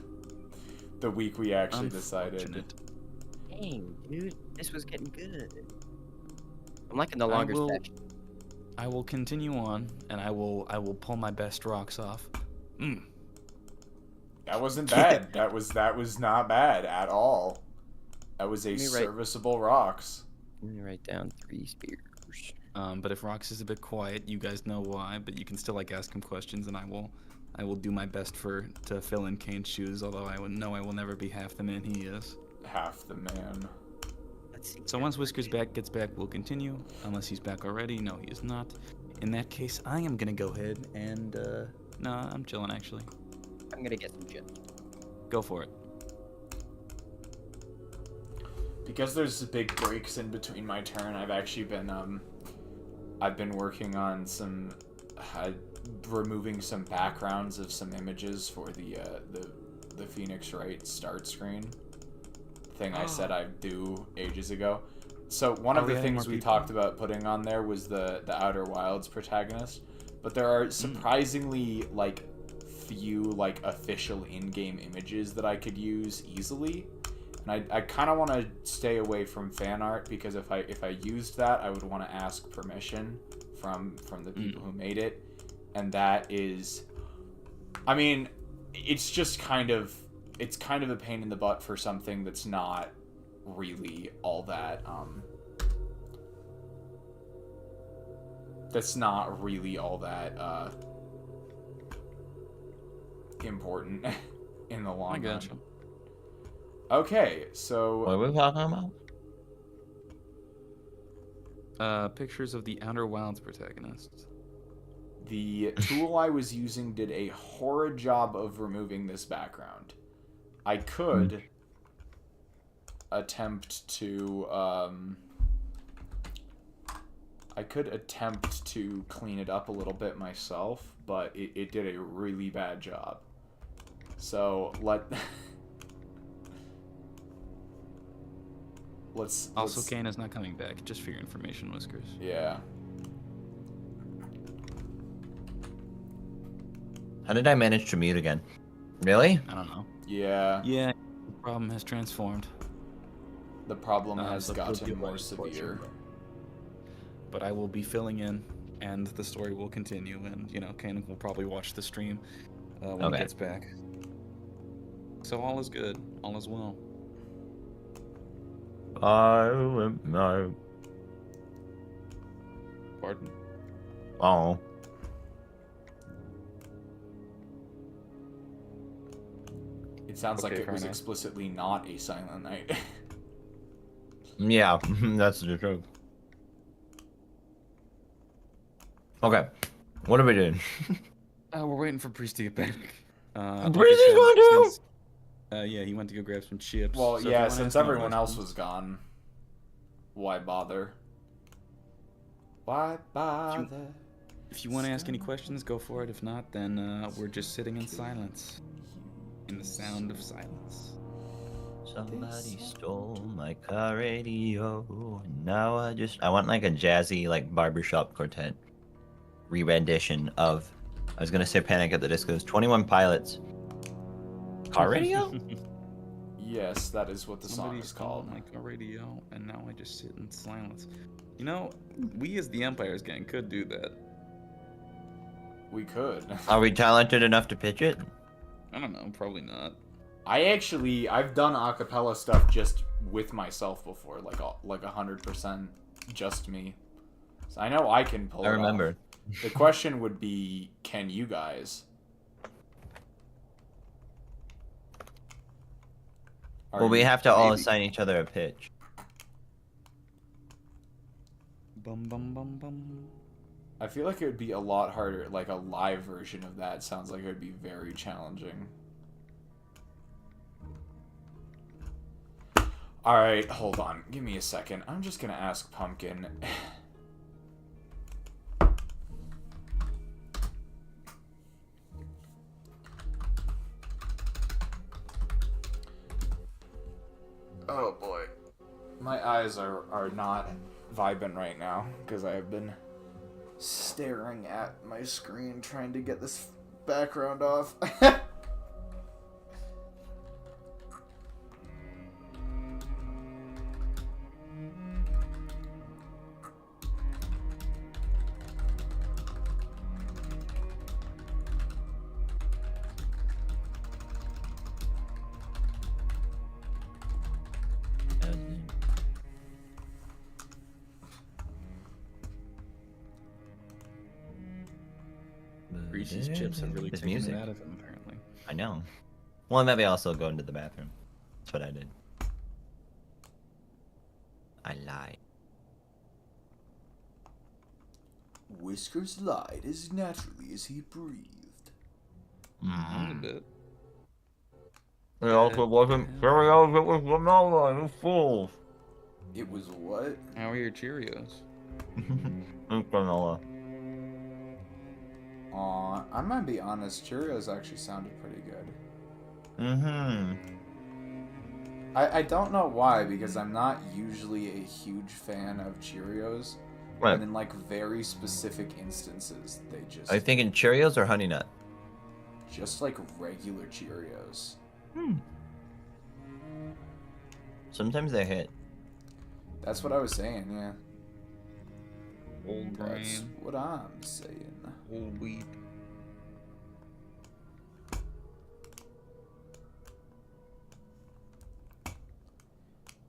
The week we actually decided. Dang, dude, this was getting good. I'm liking the longer section. I will continue on, and I will pull my best rocks off. That wasn't bad. that was not bad at all. That was a Let me serviceable rocks. Let me write down 3 spears. But if Rox is a bit quiet, you guys know why. But you can still like ask him questions, and I will do my best to fill in Kane's shoes. Although I would know I will never be half the man he is. Half the man. Let's see. So once Whiskers gets back, we'll continue. Unless he's back already. No, he is not. In that case, I am gonna go ahead and nah, I'm chilling actually. I'm gonna get some chips. Go for it. Because there's big breaks in between my turn, I've actually been I've been working on some removing some backgrounds of some images for the Phoenix Wright start screen thing I said I'd do ages ago. So one of the things we talked about putting on there was the Outer Wilds protagonist, but there are surprisingly like few like official in-game images that I could use easily. And I kind of want to stay away from fan art, because if I used that, I would want to ask permission from the people who made it, and that is, I mean, it's just kind of a pain in the butt for something that's not really all that important in the long run. I gotcha. Okay, so What are we talking about? Pictures of the Outer Wilds protagonists. the tool I was using did a horrid job of removing this background. I could attempt to clean it up a little bit myself, but it did a really bad job. So Also, Kane is not coming back, just for your information, Whiskers. Yeah. How did I manage to mute again? Really? I don't know. Yeah. Yeah, the problem has transformed. The problem has so gotten feel more like severe. But I will be filling in, and the story will continue, and, you know, Kane will probably watch the stream when he gets back. So all is good. All is well. No. Pardon? Oh. It sounds like Okay, it was Karnak. explicitly not a Silent Night. Yeah, that's the truth. Okay, what are we doing? We're waiting for Priest to get back. Priest is going to? Yeah, he went to go grab some chips. Well, So if you yeah, wanna since ask any everyone else questions- was gone, why bother? Why bother? If you want to ask any questions, go for it. If not, then we're just sitting in silence. In the sound of silence. Somebody stole my car radio. And now I want like a jazzy like barbershop quartet re-rendition of, I was gonna say Panic at the Disco's 21 Pilots. Car radio? Yes, that is what the song Somebody is stole called. my car radio, and now I just sit in silence. You know, we as the Empires gang could do that. We could. Are we talented enough to pitch it? I don't know, probably not. I've done a cappella stuff just with myself before, like 100% just me. So I know I can pull it I remember. off. The question would be, can you guys? Are Well, we you- have to all maybe. assign each other a pitch. Bum bum bum bum. I feel like it would be a lot harder, like a live version of that sounds like it would be very challenging. Alright, hold on. Give me a second. I'm just gonna ask Pumpkin. Oh boy. My eyes are not vibing right now because I have been staring at my screen trying to get this background off. Reese's chips have really This taken music. it out of him, apparently. I know. Well, maybe I'll also go into the bathroom. That's what I did. I lied. Whiskers lied as naturally as he breathed. A bit. It also wasn't Cheerios, it was granola, you fools. It was what? How are your Cheerios? It's granola. Aw, I'm gonna be honest, Cheerios actually sounded pretty good. Mm-hmm. I don't know why, because I'm not usually a huge fan of Cheerios. Right. And in like very specific instances, they just Are you thinking Cheerios or Honey Nut? just like regular Cheerios. Sometimes they hit. That's what I was saying, yeah. Old That's grain, what I'm saying. old wheat.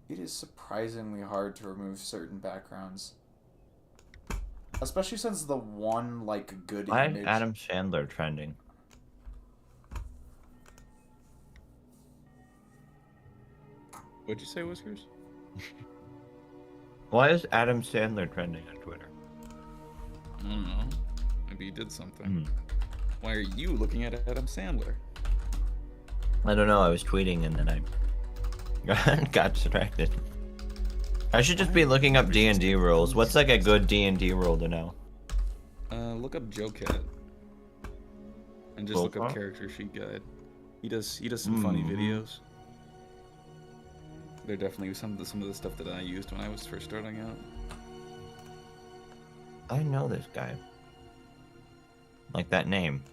It is surprisingly hard to remove certain backgrounds. Especially since the one, like, good Why image... is Adam Sandler trending? What'd you say, Whiskers? Why is Adam Sandler trending on Twitter? I don't know. Maybe he did something. Hmm. Why are you looking at Adam Sandler? I don't know, I was tweeting and then I got distracted. I should just be looking up D&D rules. What's like a good D&D rule to know? Look up Joe Cat. And just look up Okay. character sheet guide. He does some funny videos. They're definitely some of the stuff that I used when I was first starting out. I know this guy. Like that name.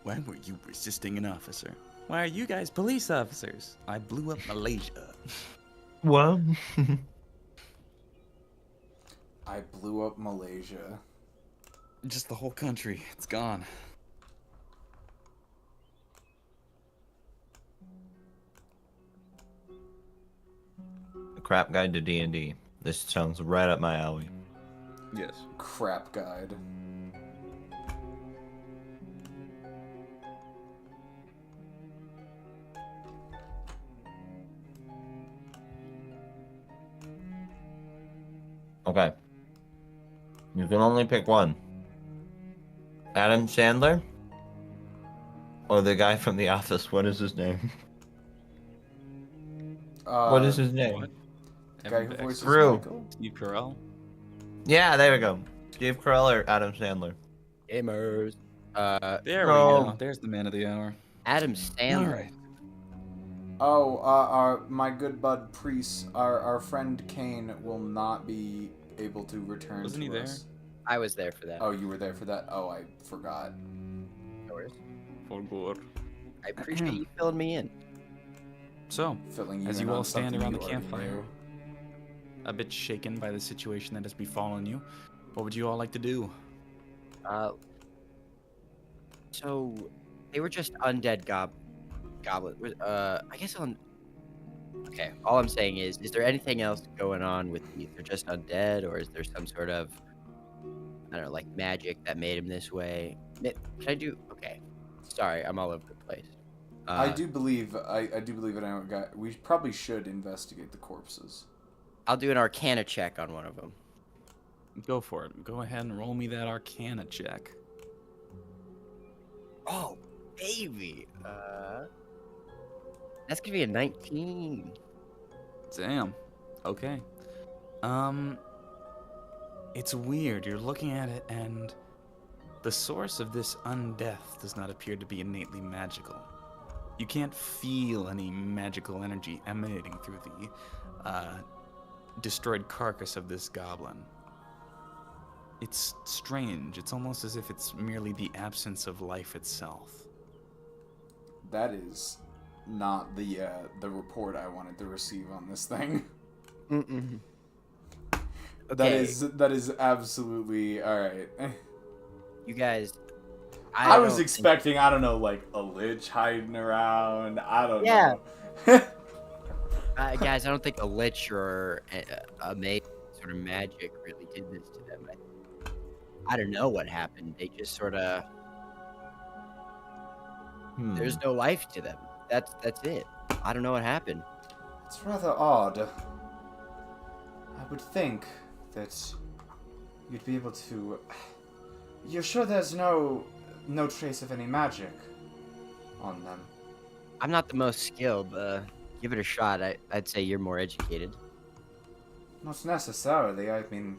Why were you resisting an officer? Why are you guys police officers? I blew up Malaysia. What? I blew up Malaysia. Just the whole country. It's gone. A crap guide to D&D. This sounds right up my alley. Yes. Crap guide. Okay. You can only pick one. Adam Sandler? Or the guy from The Office. What is his name? What is his name? What? Guy Evan who Baxter. voices Drew. Michael? Steve Carell? Yeah, there we go. Steve Carell or Adam Sandler? Gamers. There No. we go. There's the man of the hour. Adam Sandler. All right. Oh, my good bud Priest, our friend Kane will not be able to return Wasn't to he there? us. I was there for that. Oh, you were there for that? Oh, I forgot. No worries. For good. I appreciate you filling me in. So, Filling you as in you all on stand something around you the already campfire, knew. a bit shaken by the situation that has befallen you, what would you all like to do? So they were just undead goblin. I guess on. Okay, all I'm saying is there anything else going on with these? They're just undead, or is there some sort of, I don't know, like magic that made him this way? Can I do? Okay, sorry, I'm all over the place. I do believe I do believe it. I know a guy. We probably should investigate the corpses. I'll do an Arcana check on one of them. Go for it. Go ahead and roll me that Arcana check. Oh, baby. That's gonna be a 19. Damn. Okay. It's weird. You're looking at it, and the source of this undeath does not appear to be innately magical. You can't feel any magical energy emanating through the destroyed carcass of this goblin. It's strange. It's almost as if it's merely the absence of life itself. That is not the report I wanted to receive on this thing. Mm-mm. That Okay. is absolutely all right. You guys. I was don't think- expecting, I don't know, like a lich hiding around. I don't Yeah. know. Guys, I don't think a lich or a mage sort of magic really did this to them. I don't know what happened. They just sort of there's no life to them. That's it. I don't know what happened. It's rather odd. I would think that you'd be able to. You're sure there's no trace of any magic on them? I'm not the most skilled. Give it a shot. I'd say you're more educated. Not necessarily. I mean,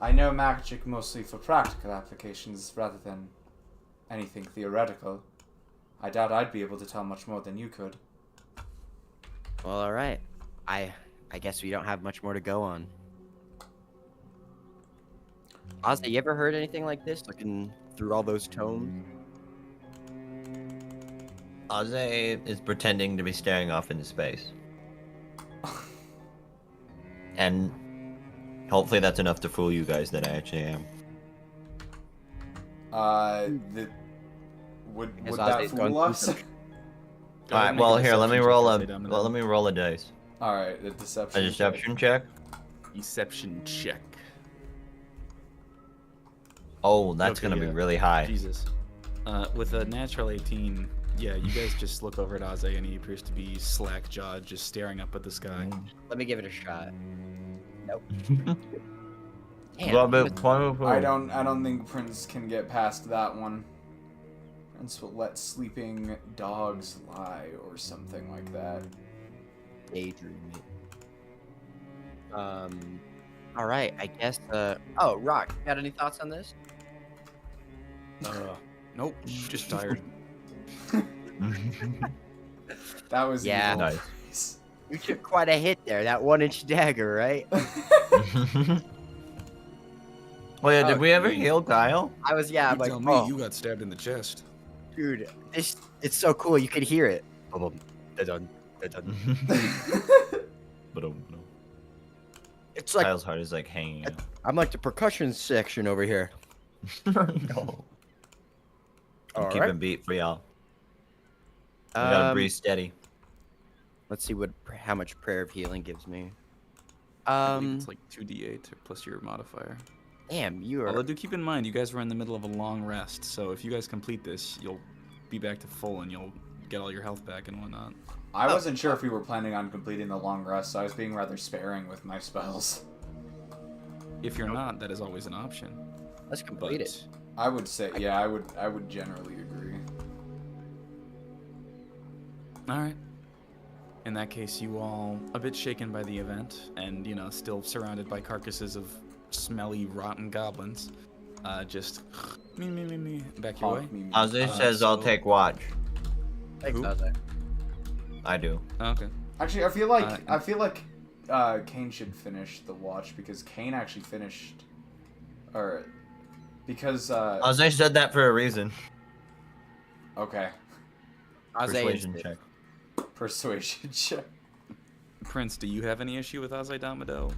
I know magic mostly for practical applications rather than anything theoretical. I doubt I'd be able to tell much more than you could. Well, all right. I guess we don't have much more to go on. Ozzy, you ever heard anything like this? Looking through all those tomes? Aze is pretending to be staring off into space. And hopefully that's enough to fool you guys that I actually am. Would Guess that Ozzy's going fool through us? some- Alright, Make well a here, let me deception roll check, a Domino. let me roll a dice. Alright, the deception. A deception check. Deception check. Oh, that's Okay, gonna be yeah. really high. Jesus. With a natural 18, yeah, you guys just look over at Aze and he appears to be slack-jawed, just staring up at the sky. Let me give it a shot. Nope. Damn, Well, he was- but I don't think Prince can get past that one. Prince will let sleeping dogs lie or something like that. daydreaming. All right, I guess. Oh, Rock, you got any thoughts on this? Nope, just tired. That was Yeah. evil. Nice. You took quite a hit there. That 1-inch dagger, right? Oh yeah, did we ever Okay. heal Kyle? I was, yeah. I'm like, tell me oh, you got stabbed in the chest. dude, it's so cool. You could hear it. Da-dun, da-dun. It's like Kyle's heart is like hanging out. I'm like the percussion section over here. No. I'm All keeping right. beat for y'all. I gotta Um, breathe steady. let's see how much prayer of healing gives me. I believe it's like 2d8 plus your modifier. Damn, you Although are. do keep in mind, you guys were in the middle of a long rest, so if you guys complete this, you'll be back to full and you'll get all your health back and whatnot. I wasn't sure if we were planning on completing the long rest, so I was being rather sparing with my spells. If you're not, that is always an option. Let's complete it. I would say, yeah, I would generally agree. Alright. In that case, you all a bit shaken by the event, and, you know, still surrounded by carcasses of smelly, rotten goblins. Just me, back your way. Honk me. Ozzy says I'll so- take watch. Thanks, Who? Ozzy. I do. Oh, okay. Actually, I feel like Kane should finish the watch because Kane actually finished, or because Ozzy said that for a reason. okay, Ozzy Persuasion is- check. persuasion check. Prince, do you have any issue with Azai Damado?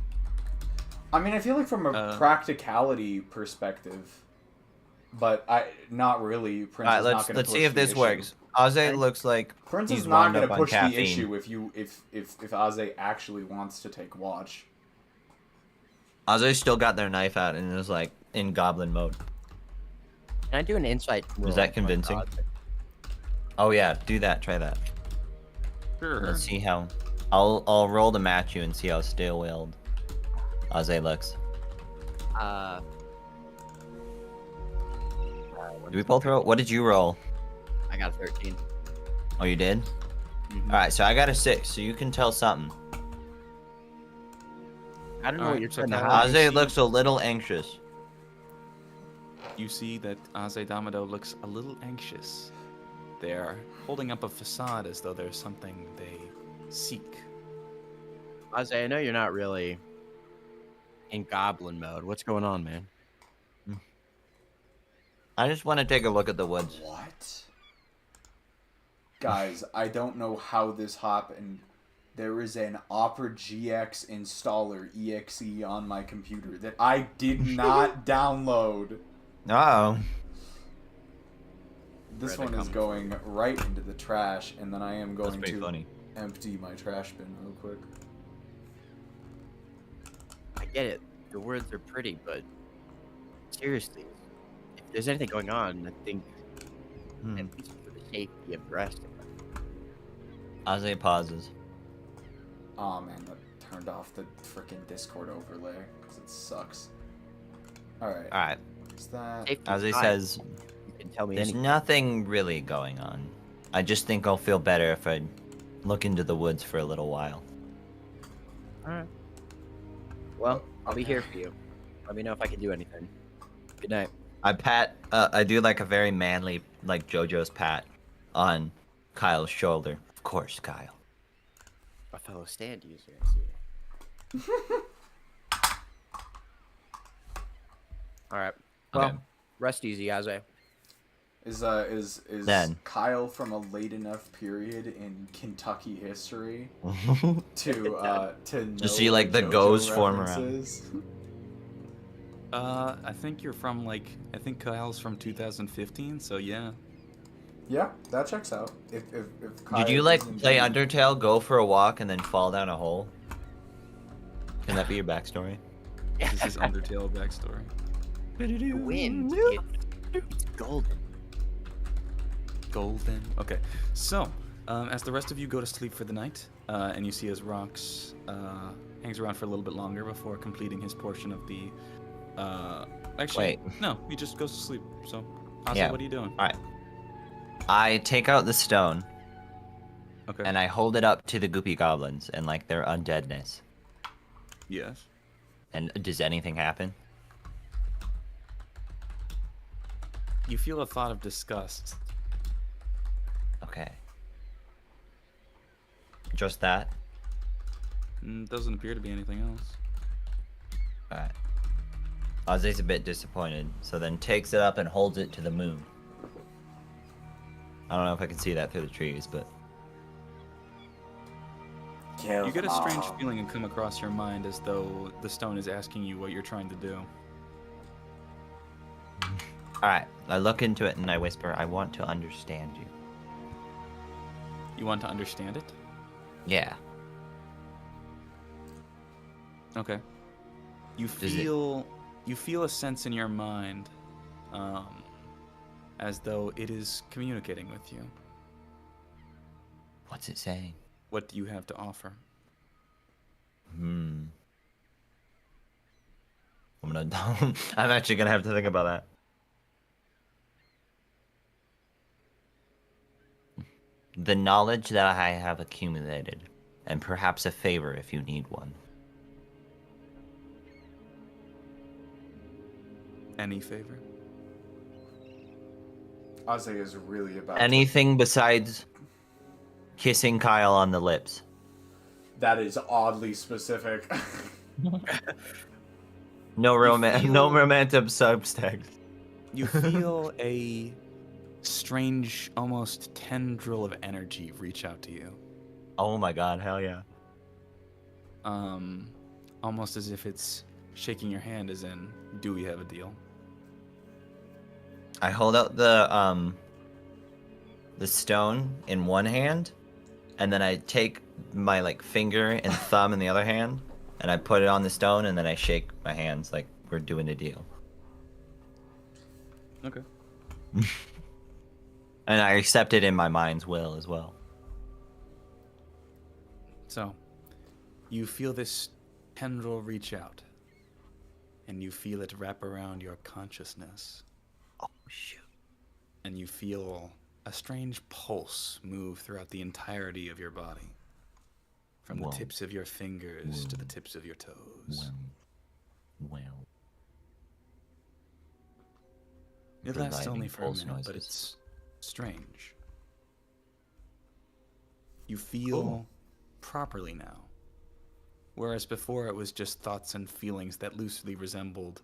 I mean, I feel like from a practicality perspective, but not really. Prince Alright, is not let's gonna see push if the this issue. works. Ozzy looks like Prince he's is not wound going up to on push the caffeine. issue if Aze actually wants to take watch. Ozzy still got their knife out and is like in goblin mode. Can I do an insight? roll that on convincing? Ozzy? Oh yeah, do that. Try that. Sure. Let's see how. I'll roll to match you and see how still-willed Ozzy looks. Did we both roll? What did you roll? I got a 13. Oh, you did? Mhm. Alright, so I got a 6, so you can tell something. I don't know what Alright, you're so trying to Kyle, hide. Ozzy looks a little anxious. You see that Azai Damado looks a little anxious. They are holding up a facade as though there's something they seek. Ozzy, I know you're not really in goblin mode. What's going on, man? I just want to take a look at the woods. What? Guys, I don't know how this happened. There is an Opera GX installer exe on my computer that I did not download. Uh-oh. This Where'd that one is come going right into the trash, and then I am That's going pretty to funny. empty my trash bin real quick. I get it. The words are pretty, but seriously, if there's anything going on, I think at least for the safety of the rest of us. Aze pauses. Oh man, that turned off the freaking Discord overlay because it sucks. Alright. Alright. Is that... Safety Aze aside, says, you can tell me there's anything. nothing really going on. I just think I'll feel better if I look into the woods for a little while. Alright. Well, I'll be here for you. Let me know if I can do anything. Good night. I do like a very manly, like JoJo's pat on Kyle's shoulder. Of course, Kyle. A fellow stand user, I see. Alright. Well, Okay. rest easy, Aze. Is Then. Kyle from a late enough period in Kentucky history to know see, like, the JoJo goes form around. references? I think you're from like I think Kyle's from 2015, so yeah. Yeah, that checks out. If Kyle Did you like is play indeed- Undertale, go for a walk, and then fall down a hole? Can that be your backstory? This is Undertale backstory. The wind, it's golden. Golden. Okay, so as the rest of you go to sleep for the night, and you see as Rox hangs around for a little bit longer before completing his portion of the. Actually, Wait. no, he just goes to sleep. So, Asa, Yeah. what are you doing? Alright. I take out the stone, Okay. and I hold it up to the goopy goblins and, like, their undeadness. Yes. And does anything happen? You feel a thought of disgust. Okay. Just that? Doesn't appear to be anything else. Alright. Ozzy's a bit disappointed, so then takes it up and holds it to the moon. I don't know if I can see that through the trees, but... You get a strange feeling and come across your mind as though the stone is asking you what you're trying to do. Alright, I look into it and I whisper, I want to understand you. You want to understand it? Yeah. Okay. You Does feel a sense in your mind, as though it is communicating with you. What's it saying? What do you have to offer? I'm actually gonna have to think about that. The knowledge that I have accumulated, and perhaps a favor if you need one. Any favor? Ozzy is really about Anything besides kissing Kyle on the lips. That is oddly specific. No romantic subtext. You feel a strange, almost tendril of energy reach out to you. Oh my god, hell yeah. Almost as if it's shaking your hand, as in, do we have a deal? I hold out the stone in one hand, and then I take my like finger and thumb in the other hand, and I put it on the stone, and then I shake my hands like we're doing a deal. Okay. And I accept it in my mind's will as well. So, you feel this tendril reach out, and you feel it wrap around your consciousness, Oh shoot. and you feel a strange pulse move throughout the entirety of your body, from Whoa. the tips of your fingers to the tips of your toes. Well. It lasts Providing only for a pulse minute, but noises. it's strange. You feel properly now, whereas before it was just thoughts and feelings that loosely resembled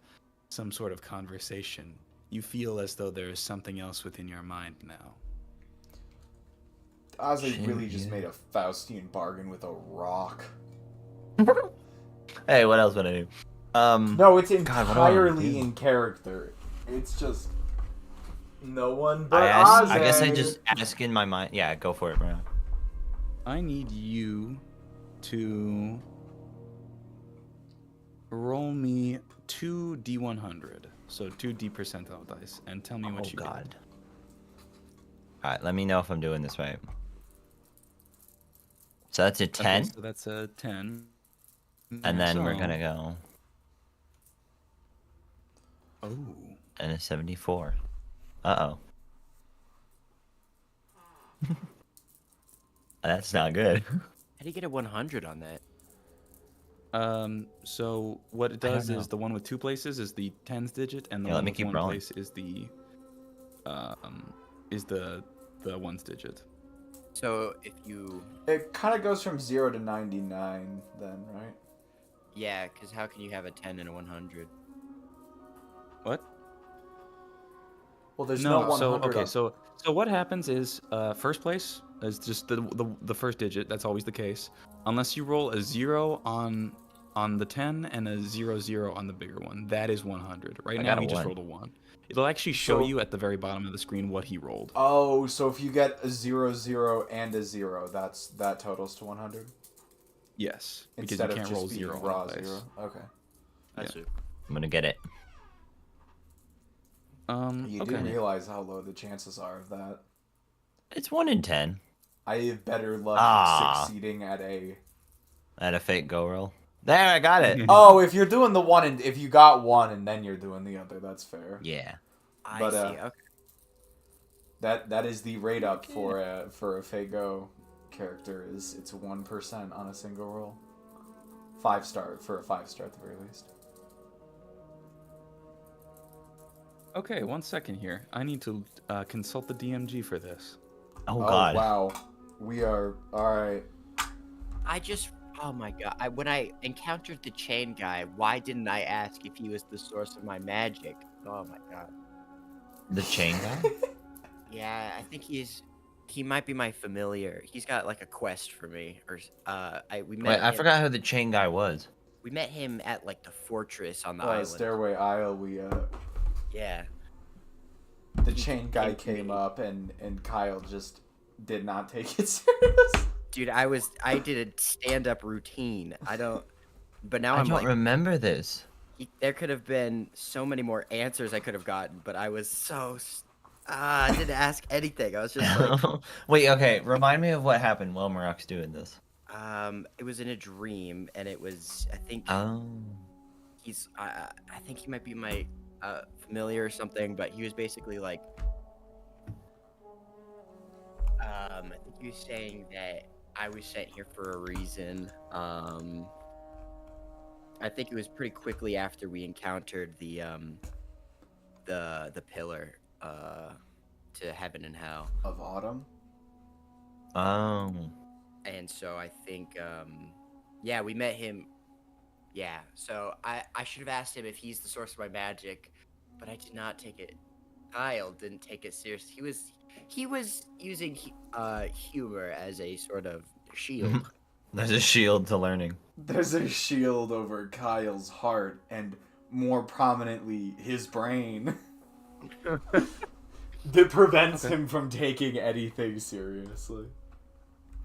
some sort of conversation. You feel as though there is something else within your mind now. Ozzy really just made a Faustian bargain with a rock. Hey, what else would I do? No, it's God, what do I wanna entirely do? in character. It's just no one but I guess I Ozzy. just ask in my mind. Yeah, go for it, bro. I need you to roll me 2 D100, so 2 D percentile dice, and tell me what you get. God. All right, let me know if I'm doing this right. So that's a 10, Okay, so that's a 10. and then we're So- gonna go Oh. and a 74. Uh-oh. That's not good. How do you get a 100 on that? So what it I don't does know. is the one with 2 places is the tens digit, and the Yeah, let one me with keep 1 rolling. place is the ones digit. So if you, It kind of goes from 0 to 99 then, right? yeah, because how can you have a 10 and a 100? What? Well, there's no 100. So okay, on- so what happens is first place is just the first digit. That's always the case, unless you roll a 0 on the 10 and a 0 on the bigger one. That is 100. Right I now got a he just 1. rolled a 1. It'll actually show So- you at the very bottom of the screen what he rolled. Oh, so if you get a 0 and a 0, that totals to 100 Yes, because instead you can't of just roll being 0 raw on the dice. 0. Okay. That's it. I'm gonna get it. You Okay. do realize how low the chances are of that. It's 1 in 10. I have better luck Ah. succeeding at a. I had a fake go roll. There, I got it. Oh, if you're doing the one and if you got one and then you're doing the other, that's fair. Yeah. I But, see. Okay. That is the rate up for a fake go character is it's 1% on a single roll. 5-star for a 5-star at the very least. Okay, 1 second here. I need to consult the DMG for this. Oh, God. Wow. We are alright. Oh my god. When I encountered the chain guy, why didn't I ask if he was the source of my magic? Oh my god. The chain guy? Yeah, I think he might be my familiar. He's got like a quest for me, or we met Wait, I him- forgot who the chain guy was. We met him at like the fortress on the Oh, island. Stairway Isle, we Yeah. the chain guy came to came me. up and Kyle just did not take it serious. Dude, I did a stand-up routine. But now I I'm don't like, remember this. there could have been so many more answers I could have gotten, but I was I didn't ask anything. I was just like, Wait, okay. Remind me of what happened while Marok's doing this. it was in a dream, and it was, I think Oh. I think he might be my familiar or something, but he was basically like, I think he was saying that I was sent here for a reason. I think it was pretty quickly after we encountered the pillar to heaven and hell. Of autumn. Oh. And so I think, yeah, we met him. Yeah, so I should have asked him if he's the source of my magic, but I did not take it. Kyle didn't take it seriously. He was using humor as a sort of shield. There's a shield to learning. There's a shield over Kyle's heart and more prominently his brain that prevents him from taking anything seriously.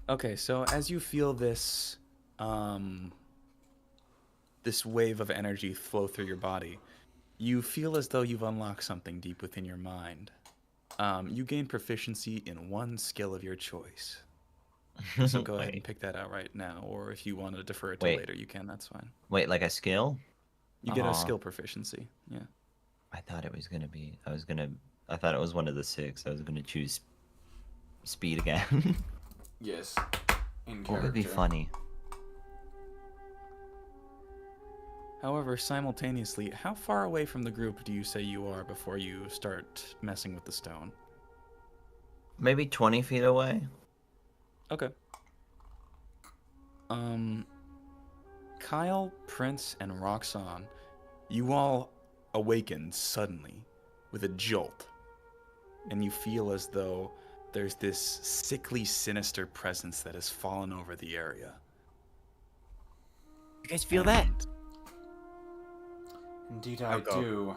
Okay, so as you feel this this wave of energy flow through your body, you feel as though you've unlocked something deep within your mind. You gain proficiency in one skill of your choice. So go ahead and pick that out right now, or if you want to defer it to Wait. later, you can. That's fine. Wait, like a skill? You get Aw. a skill proficiency. Yeah. I thought it was gonna be. I thought it was one of the 6. I was gonna choose speed again. Yes. In What would be character. funny? However, simultaneously, how far away from the group do you say you are before you start messing with the stone? Maybe 20 feet away. Okay. Kyle, Prince, and Roxanne, you all awaken suddenly with a jolt, and you feel as though there's this sickly, sinister presence that has fallen over the area. You guys feel that? Indeed, I go. do.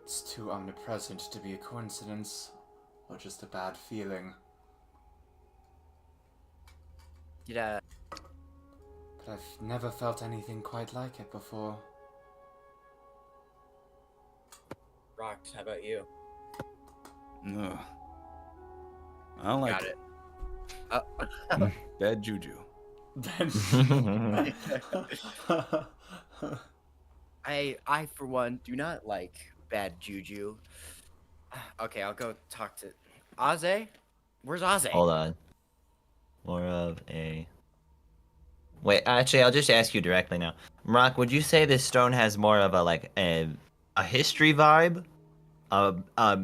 It's too omnipresent to be a coincidence, or just a bad feeling. Did But I've never felt anything quite like it before. Rox, how about you? Ugh. I don't like got it? Bad juju. Then I for one do not like bad juju. Okay, I'll go talk to Aze. Where's Aze? Hold on. More of a. Wait, actually, I'll just ask you directly now. Rock, would you say this stone has more of a history vibe,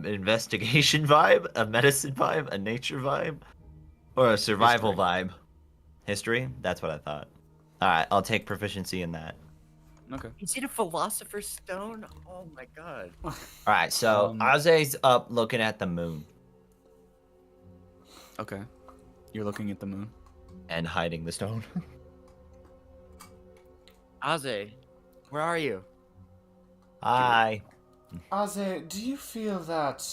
investigation vibe, a medicine vibe, a nature vibe, or a survival History. vibe? History? That's what I thought. All right, I'll take proficiency in that. Okay. Is it a philosopher's stone? Oh my god. All right, so Aze's up looking at the moon Okay. You're looking at the moon. and hiding the stone. Aze, where are you? Hi. Aze, do you feel that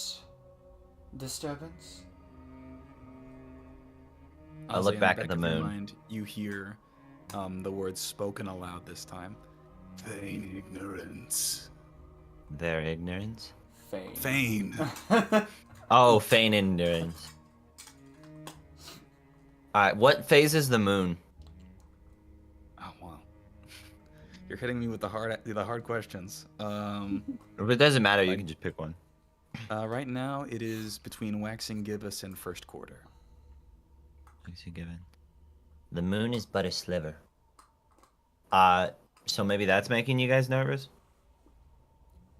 disturbance? I look Ozzy, in back at the of your moon. Mind, you hear the words spoken aloud this time. Feign ignorance. Their ignorance. Fame. Feign. Oh, feign ignorance. All right, what phase is the moon? Oh wow. You're hitting me with the hard questions. It doesn't matter. You can just pick one. Right now it is between waxing gibbous and first quarter. What's he given? The moon is but a sliver. So maybe that's making you guys nervous?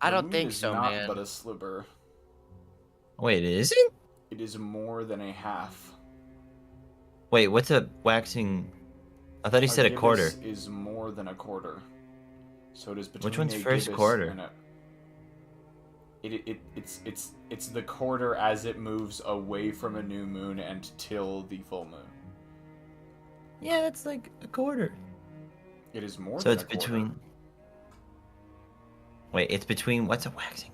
I The don't moon think is so, not man. but a sliver. Wait, it isn't? It is more than a half. Wait, what's a waxing? I thought he said a gibbous quarter. Is more than a quarter. So it is between Which one's a first gibbous quarter? and a... It's the quarter as it moves away from a new moon and till the full moon. Yeah, that's like a quarter. It is more So than it's a quarter. between. Wait, it's between. What's a waxing?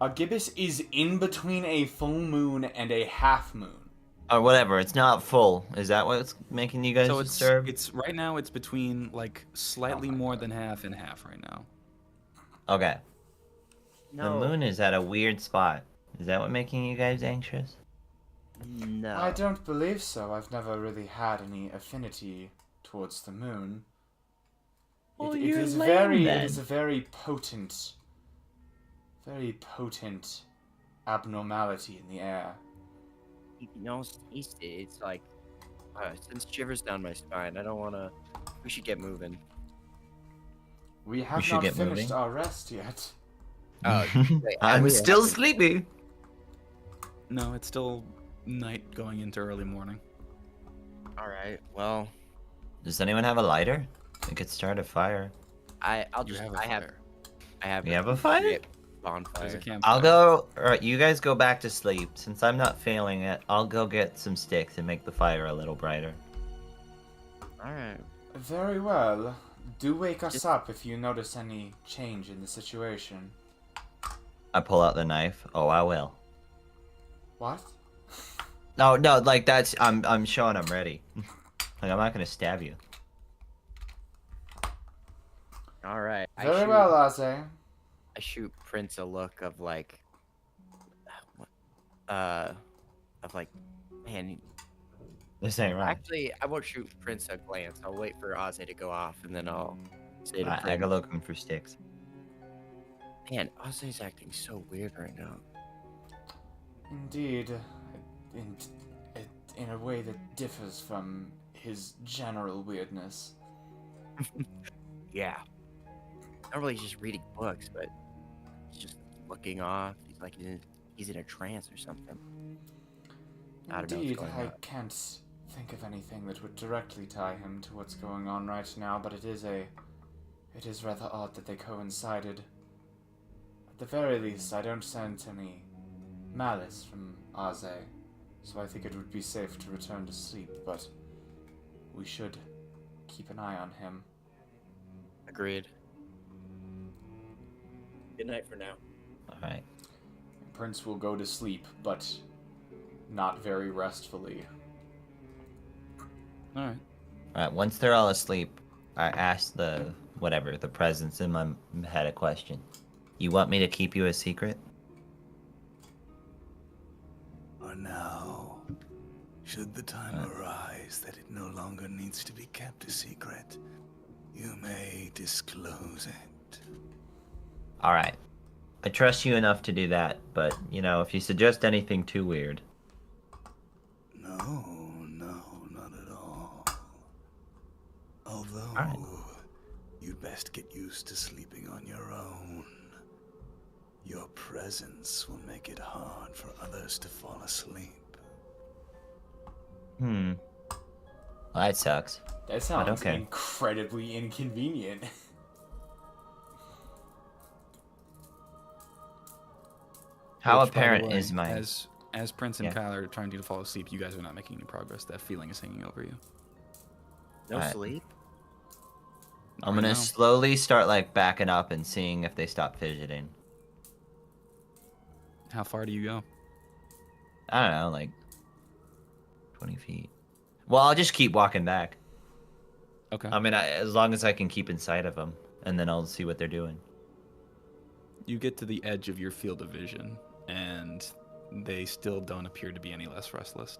A gibbous is in between a full moon and a half moon. Or whatever. It's not full. Is that what's making you guys So disturbed? it's right now it's between like slightly Oh my more God. than half and half right now. Okay. No. The moon is at a weird spot. Is that what making you guys anxious? No. I don't believe so. I've never really had any affinity towards the moon. Well, It you're is lame, very. then. It is a very potent abnormality in the air. You know, it's like it sends shivers down my spine. I don't want to. We should get moving. We have should not get finished moving. our rest yet. I'm we still haven't. sleepy. No, it's still night going into early morning. All right. Well, Does anyone have a lighter? We could start a fire. I'll You just. have a I have. fire. I have. We have a fire? great There's bonfire. a campfire. I'll go. Alright, you guys go back to sleep. Since I'm not feeling it, I'll go get some sticks and make the fire a little brighter. All right. Very well. Do wake us up if you notice any change in the situation. I pull out the knife. Oh, I will. What? No, like that's. I'm showing I'm ready. Like I'm not gonna stab you. All right. Very well, Aze. I shoot Prince a look of like, man. This ain't right. Actually, I won't shoot Prince a glance. I'll wait for Aze to go off, and then I'll say to I Prince, go looking for sticks. "Man, Aze's acting so weird right now." Indeed, in a way that differs from his general weirdness. Yeah. Normally he's just reading books, but he's just looking off. He's like he's in a trance or something. I don't know what's Indeed, going I on. can't think of anything that would directly tie him to what's going on right now, but it is rather odd that they coincided. At the very least, I don't sense any malice from Aze, so I think it would be safe to return to sleep, but we should keep an eye on him. Agreed. Good night for now. Alright. Prince will go to sleep, but not very restfully. Alright. Alright, once they're all asleep, I ask the presence in my head a question. You want me to keep you a secret? For now, should the time arise that it no longer needs to be kept a secret, you may disclose it. Alright. I trust you enough to do that, but, if you suggest anything too weird. No, not at all. Although, Alright. you'd best get used to sleeping on your own. Your presence will make it hard for others to fall asleep. Well, that sucks. That sounds okay. incredibly inconvenient. How Which, by the apparent way, is my... As Prince and Yeah. Kyle are trying to fall asleep, you guys are not making any progress. That feeling is hanging over you. No Alright. sleep. I'm Right gonna now. slowly start, backing up and seeing if they stop fidgeting. How far do you go? I don't know, 20 feet. Well, I'll just keep walking back. Okay. I mean, as long as I can keep in sight of them, and then I'll see what they're doing. You get to the edge of your field of vision, and they still don't appear to be any less restless.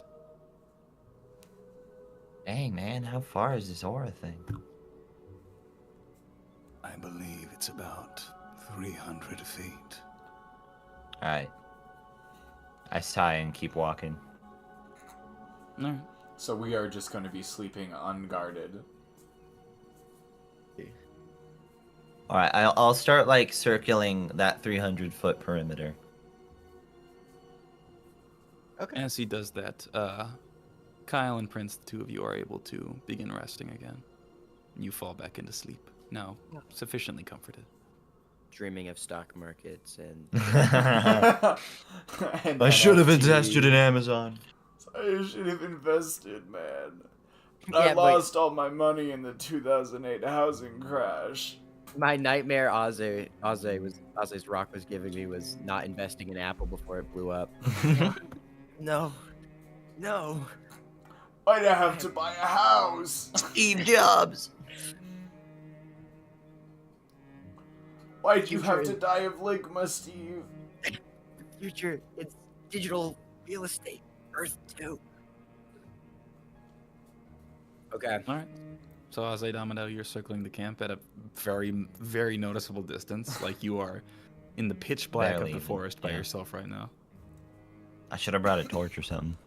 Dang, man, how far is this aura thing? I believe it's about 300 feet. Alright. I sigh and keep walking. Alright. So we are just going to be sleeping unguarded. Alright, I'll start, circling that 300-foot perimeter. Okay. As he does that, Kyle and Prince, the two of you, are able to begin resting again. You fall back into sleep, now sufficiently comforted. Dreaming of stock markets and And I should have NFT. invested in Amazon. I should have invested, man. Yeah, I but- lost all my money in the 2008 housing crash. my nightmare Ozzy's rock was giving me was not investing in Apple before it blew up. No. Why'd I have to buy a house? Steve Jobs! Why'd you have to die of ligma, Steve? Future, it's digital real estate. Earth 2. Okay. Alright. So, Aze Domino, you're circling the camp at a very, very noticeable distance. Like you are in the pitch black Barely of the even, forest by yeah. yourself right now. I should have brought a torch or something.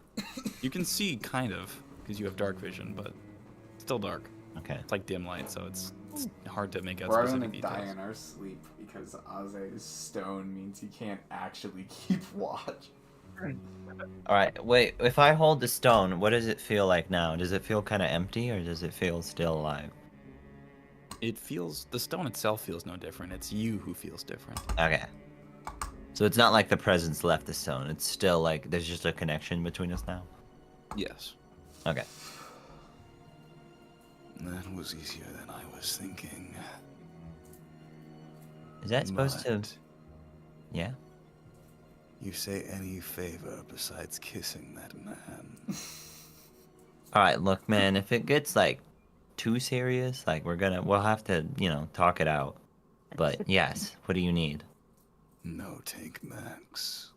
You can see, kind of, because you have dark vision, but still dark. Okay. It's like dim light, so it's hard to make out We're gonna specific die details. in our sleep because Aze's stone means he can't actually keep watch. Alright, wait, if I hold the stone, what does it feel like now? Does it feel kind of empty, or does it feel still alive? It feels, the stone itself feels no different. It's you who feels different. Okay. So it's not like the presence left the stone. It's still there's just a connection between us now? Yes. Okay. That was easier than I was thinking. Is that supposed to... But Yeah? you say any favor besides kissing that man. Alright, look, man, if it gets, too serious, we'll have to, talk it out. But, yes, what do you need? No take backs.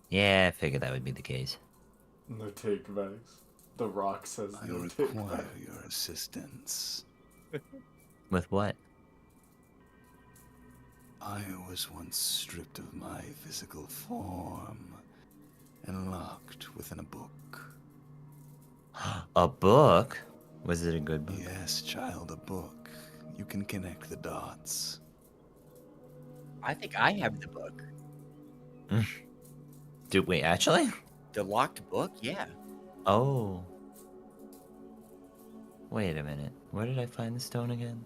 Yeah, I figured that would be the case. No take backs. The Rock says I no take require backs. your assistance. With what? I was once stripped of my physical form and locked within a book. A book? Was it a good book? Yes, child, a book. You can connect the dots. I think I have the book. Wait, actually? The locked book? Yeah. Oh. Wait a minute. Where did I find the stone again?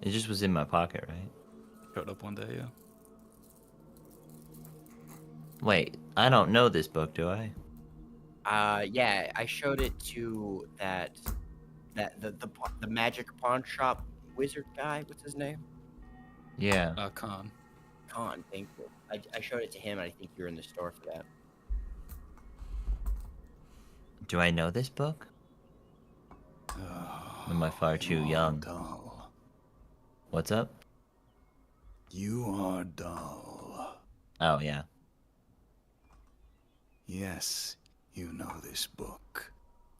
It just was in my pocket, right? Showed up one day, yeah. Wait, I don't know this book, do I? Yeah, I showed it to the magic pawn shop wizard guy. What's his name? Yeah. Khan. Khan, thank you. I showed it to him, and I think you were in the store for that. Do I know this book? Am I far too young? Dull. What's up? You are dull. Oh, yeah. Yes, you know this book.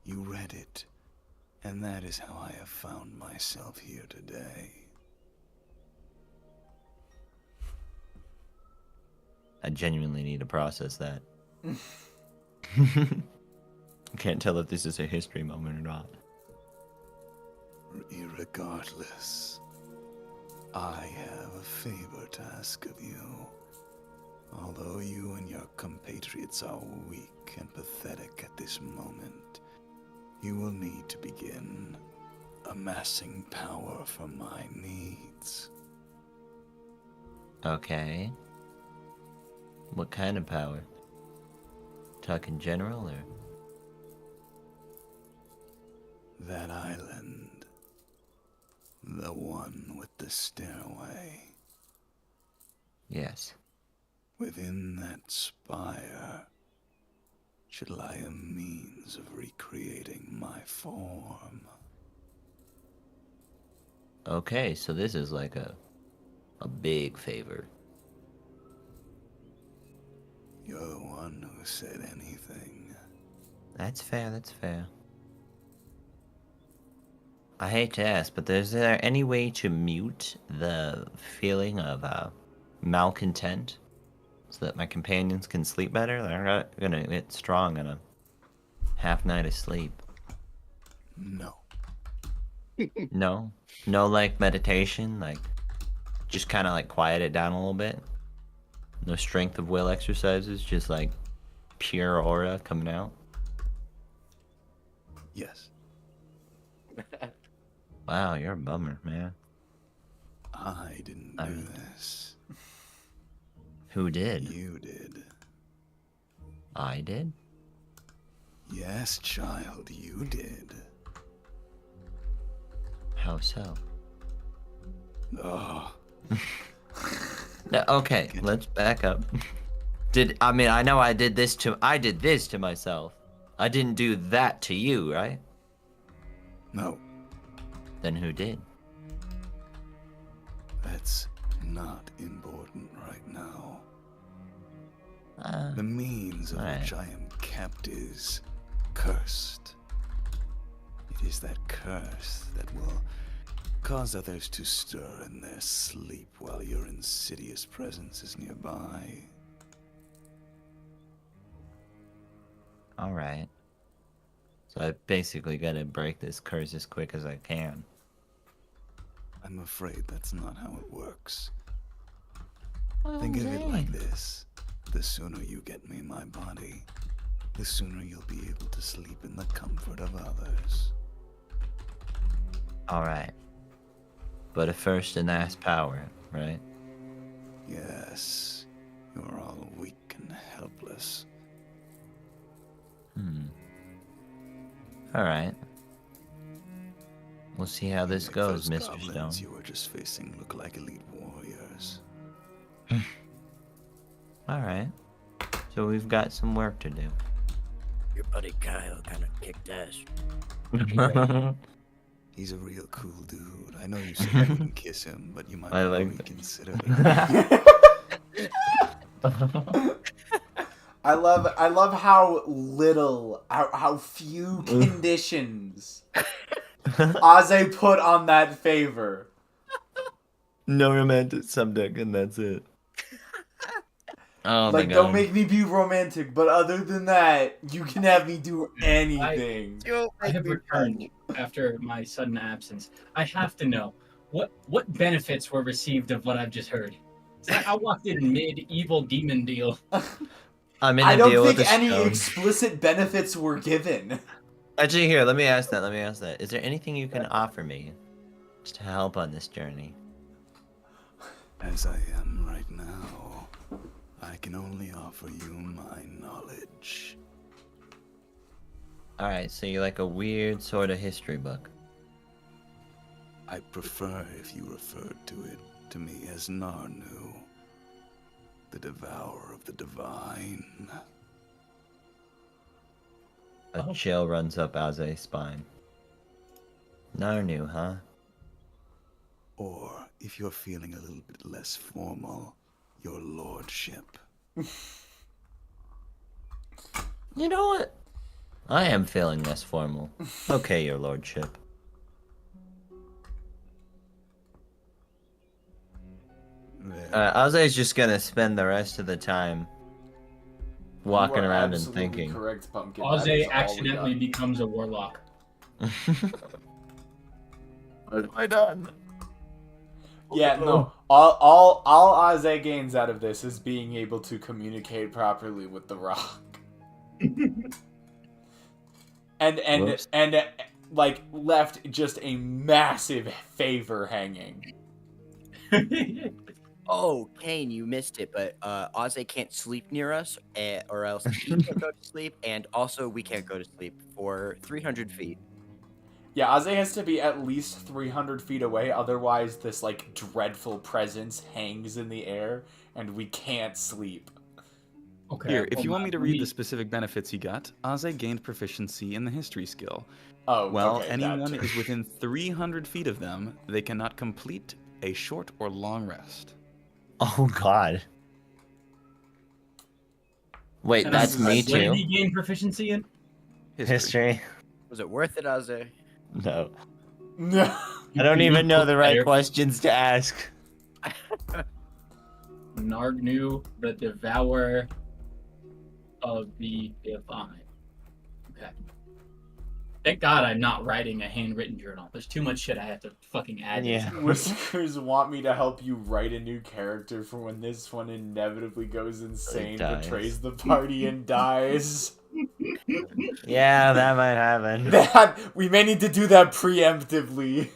You read it. And that is how I have found myself here today. I genuinely need to process that. Can't tell if this is a history moment or not. Irregardless, I have a favor to ask of you. Although you and your compatriots are weak and pathetic at this moment, you will need to begin amassing power for my needs. Okay. What kind of power? Talking general or? That island. The one with the stairway. Yes. Within that spire should lie a means of recreating my form. Okay, so this is like a big favor. You're the one who said anything. That's fair, that's fair. I hate to ask, but is there any way to mute the feeling of malcontent so that my companions can sleep better? They're not gonna get strong on a half night of sleep. No. No? No, like, meditation? Like, just kind of, like, quiet it down a little bit? No strength of will exercises? Just, like, pure aura coming out? Yes. Wow, you're a bummer, man. I didn't I do mean- this. Who did? You did. I did? Yes, child, you did. How so? Oh, No, okay, let's back up. I know I did this to myself. I didn't do that to you, right? no, Then who did? that's not important right now. Uh, The means of Alright. which I am kept is cursed. It is that curse that will cause others to stir in their sleep while your insidious presence is nearby. Alright. So I basically gotta break this curse as quick as I can. I'm afraid that's not how it works. Think of it like this. The sooner you get me my body, the sooner you'll be able to sleep in the comfort of others. Alright. But a first and last power, right? Yes, you're all weak and helpless. Alright. We'll see how this Like goes, those Mr. goblins Stone. you were just facing look like elite warriors. Alright. So we've got some work to do. Your buddy Kyle kind of kicked ass. He's a real cool dude. I know you said you wouldn't kiss him, but you might I want to like that. reconsider that. I love how little, how few conditions Aze put on that favor. No romantic subject, and that's it. Oh Like, my god. don't make me be romantic, but other than that, you can have me do anything. I have returned after my sudden absence. I have to know what benefits were received of what I've just heard. I walked in mid-evil demon deal. I'm in I a don't deal with think a any stone. explicit benefits were given. Actually, here, let me ask that. Is there anything you can offer me to help on this journey? As I am right now, I can only offer you my knowledge. Alright, so you're like a weird sort of history book. I'd prefer if you referred to me as Narnu, the devourer of the divine. A chill runs up Aze's spine. Narnu, huh? Or, if you're feeling a little bit less formal, your lordship. You know what? I am feeling less formal. Okay, your lordship. Aze's just gonna spend the rest of the time walking You are around and absolutely thinking. Correct, Pumpkin. That Oze is all we accidentally got. becomes a warlock. What have I done? Yeah, no. All Aze gains out of this is being able to communicate properly with the rock. and Whoops. like left just a massive favor hanging. Oh, Kane, you missed it, but Oze can't sleep near us, or else he can't go to sleep, and also we can't go to sleep for 300 feet. Yeah, Aze has to be at least 300 feet away, otherwise this, like, dreadful presence hangs in the air, and we can't sleep. Okay. Here, if you hold want me on. to read the specific benefits he got, Aze gained proficiency in the history skill. Oh, While okay, that anyone too. is within 300 feet of them, they cannot complete a short or long rest. Oh god. Wait, And that's I'm me sorry, what did too? he gain proficiency in? History? Was it worth it, Oze? No. No. I don't even know the right Better. questions to ask. Nargnu, the devourer of the divine. Okay. Thank God I'm not writing a handwritten journal. There's too much shit I have to fucking add. Yeah. Whiskers want me to help you write a new character for when this one inevitably goes insane, dies. betrays the party, and dies. Yeah, that might happen. We may need to do that preemptively.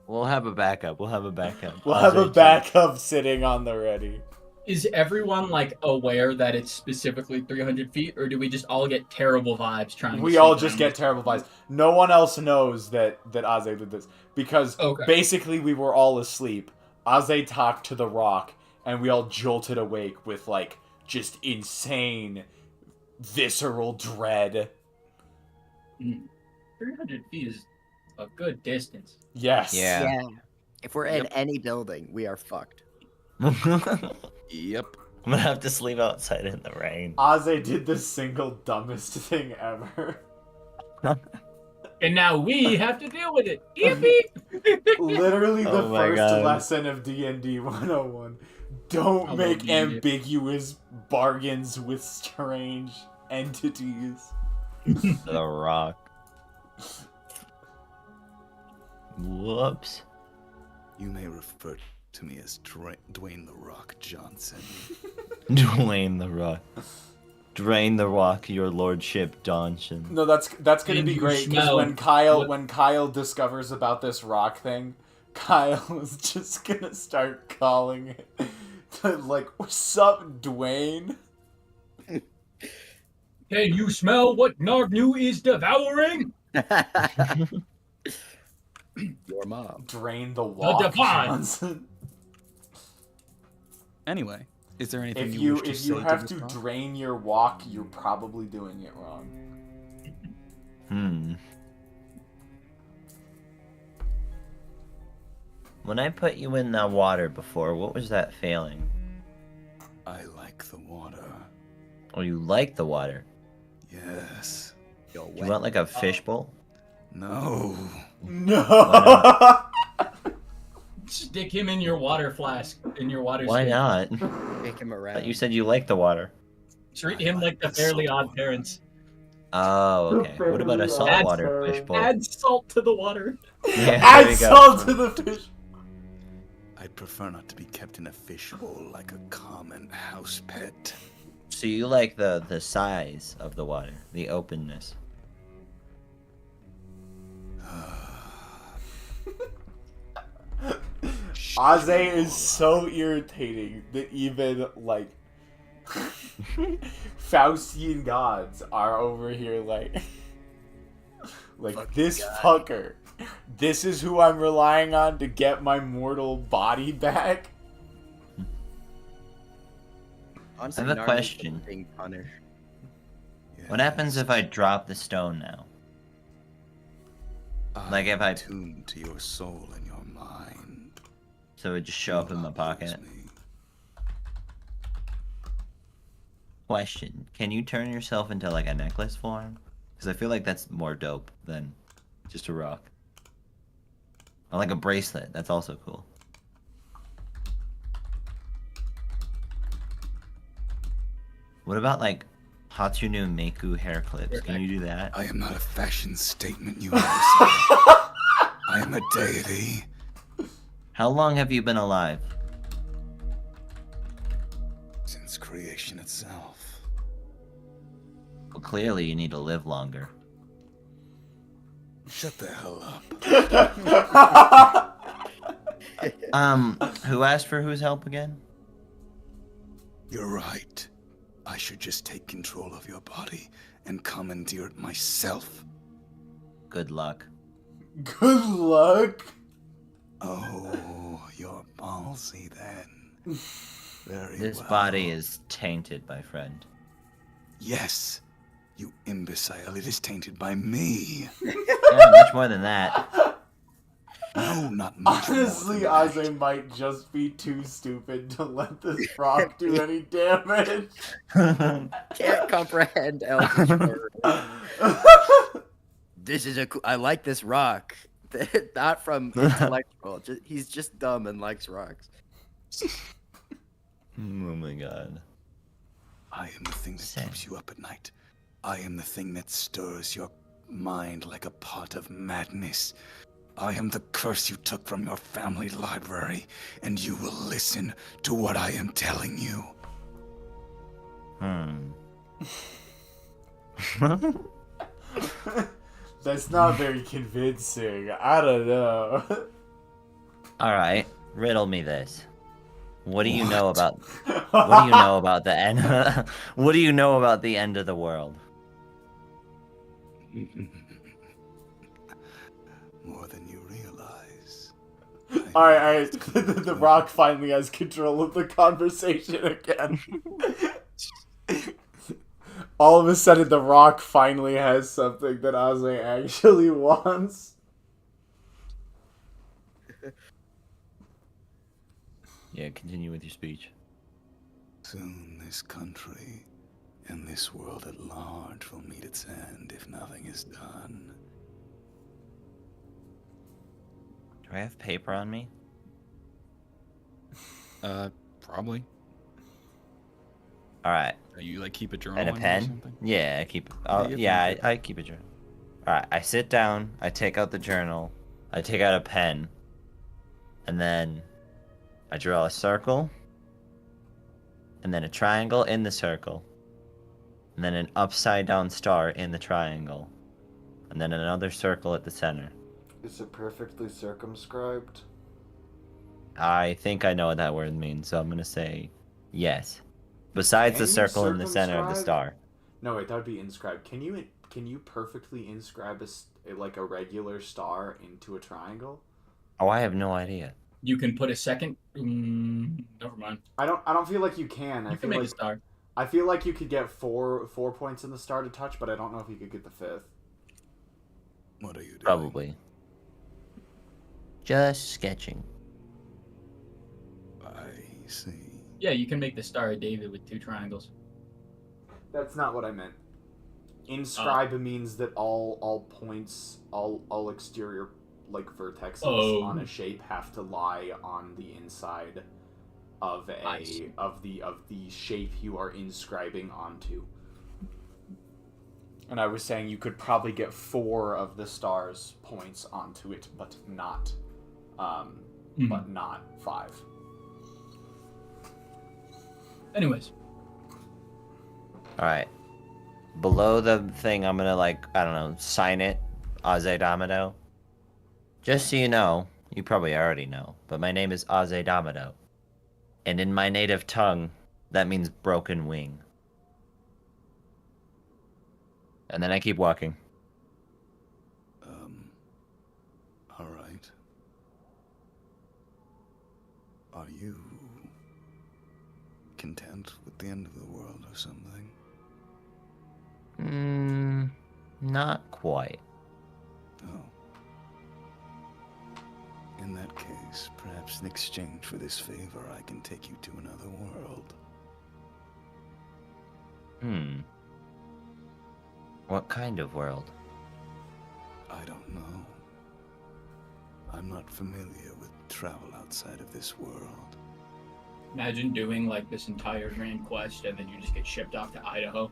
We'll have a backup. We'll have a backup. We'll have a Aze, backup sitting on the ready. Is everyone like aware that it's specifically 300 feet, or do we just all get terrible vibes trying? We to all sleep just around get this? terrible vibes. No one else knows that Aze did this because Okay. basically we were all asleep. Aze talked to the rock, and we all jolted awake with like just insane, visceral dread. 300 feet is a good distance. Yes. Yeah. If we're in any building, we are fucked. I'm Yep. gonna have to sleep outside in the rain. Aze did the single dumbest thing ever. And now we have to deal with it. Yippee! Literally the Oh my first God. lesson of D&D 101. Don't I make love D&D. ambiguous bargains with strange entities. The rock. Whoops. You may refer to me as Dwayne the Rock Johnson. Dwayne the Rock. Drain the rock, your lordship, Johnson. No, that's gonna And be you great because smell when Kyle discovers about this rock thing, Kyle is just gonna start calling it like, "What's up, Dwayne?" Can you smell what Nargnu is devouring? Your mom. Drain the walk, divine. Johnson. Anyway, is there anything If you you wish to if say you have to to this rock? drain your walk, you're probably doing it wrong. When I put you in the water before, what was that feeling? I like the water. Oh, you like the water? Yes. Yo, You want like a fishbowl? No. No. Stick him in your water flask, in your water Why stick. not? Take him around. But you said you like the water. Treat him like the Fairly Odd Parents. Oh, okay. What about a saltwater fishbowl? Add salt to the water. Yeah, there Add you go. salt to the fish. I'd prefer not to be kept in a fishbowl like a common house pet. So you like the size of the water, the openness. Aze is so irritating that even, like, Faustian gods are over here, like this fucker. This is who I'm relying on to get my mortal body back? Honestly, I have a Narnia's question. being punished. What happens if I drop the stone now? Like if I- tuned to your soul and your mind. So it would just show up in my pocket. Question: can you turn yourself into like a necklace form? Because I feel like that's more dope than just a rock. Or like a bracelet. That's also cool. What about like Hatsune Miku hair clips? Can you do that? I am not a fashion statement, you understand. I am a deity. How long have you been alive? Since creation itself. Well, clearly you need to live longer. Shut the hell up. Who asked for whose help again? You're right. I should just take control of your body and commandeer it myself. Good luck. Good luck. Oh, you're ballsy then. Very This well. body is tainted, my friend. Yes, you imbecile. It is tainted by me. Yeah, much more than that. No, not much Honestly, more than Aze that. might just be too stupid to let this rock do any damage. Can't comprehend Elvish words. This is I like this rock. Not from intellectual. He's just dumb and likes rocks. Oh my god. I am the thing that Same. keeps you up at night. I am the thing that stirs your mind like a pot of madness. I am the curse you took from your family library, and you will listen to what I am telling you. That's not very convincing. I don't know. Alright, riddle me this. What do you know What? about what do you know about the end what do you know about the end of the world? More than you realize. Alright. The rock finally has control of the conversation again. All of a sudden, the rock finally has something that Aze actually wants. Yeah, continue with your speech. Soon this country and this world at large will meet its end if nothing is done. Do I have paper on me? Probably. Alright. You like keep a journal And a on you or pen? something? Yeah, I keep Yeah, you have I keep a journal. Alright, I sit down, I take out the journal, I take out a pen, and then I draw a circle, and then a triangle in the circle, and then an upside down star in the triangle, and then another circle at the center. Is it perfectly circumscribed? I think I know what that word means, so I'm gonna say yes. Besides Can the you circle in the center of the circumscribe? star. No, wait, that would be inscribed. Can you perfectly inscribe like a regular star into a triangle? Oh, I have no idea. You can put a second. Never mind. I don't feel like you can. You can make a star. I feel like you could get four points in the star to touch, but I don't know if you could get the fifth. What are you doing? Probably. Just sketching. I see. Yeah, you can make the Star of David with 2 triangles. That's not what I meant. Inscribe means that all points, all exterior like vertexes on a shape have to lie on the inside of the shape you are inscribing onto. And I was saying you could probably get 4 of the star's points onto it, but not 5. Anyways. Alright. Below the thing, I'm gonna, like, I don't know, sign it, Aze Domino. Just so you know, you probably already know, but my name is Aze Damado. And in my native tongue, that means broken wing. And then I keep walking. All right. Are you content with the end of the world or something? Not quite. Oh. In that case, perhaps in exchange for this favor, I can take you to another world. What kind of world? I don't know. I'm not familiar with travel outside of this world. Imagine doing like this entire grand quest and then you just get shipped off to Idaho.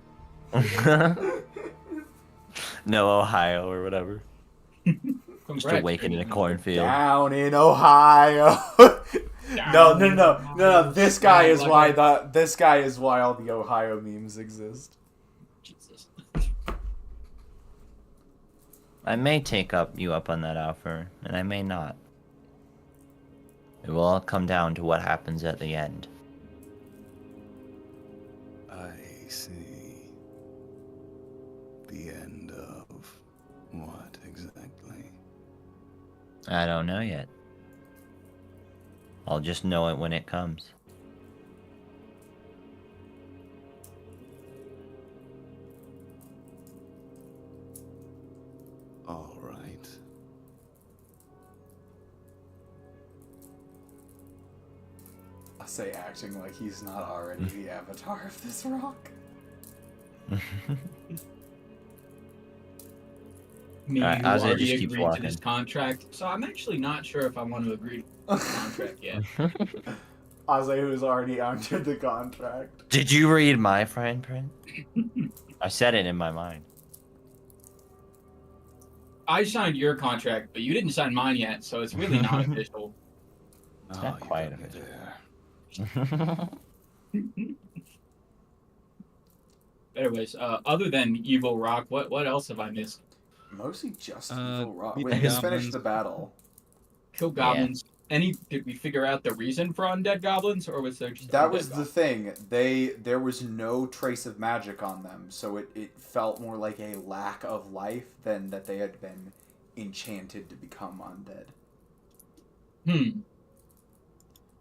No, Ohio or whatever. Just awaken in a cornfield. Down in Ohio. No. This guy is why all the Ohio memes exist. Jesus. I may take you up on that offer, and I may not. It will all come down to what happens at the end. I see. The end of what exactly? I don't know yet. I'll just know it when it comes. All right. I say acting like he's not already the avatar of this rock. Me, Alright, who Ozzy already just keeps agreed to walking. this contract, so I'm actually not sure if I want to agree to this contract yet. Aze, who's already entered the contract. Did you read my fine print? I said it in my mind. I signed your contract, but you didn't sign mine yet, so it's really not official. It's not you quite got me official. there. Anyways, other than Evil Rock, what else have I missed? Mostly just Evil Rock. meet Wait, the just goblins. finished the battle. Kill goblins. Did we figure out the reason for undead goblins, or was there just That undead was the goblins? thing. There was no trace of magic on them, so it felt more like a lack of life than that they had been enchanted to become undead.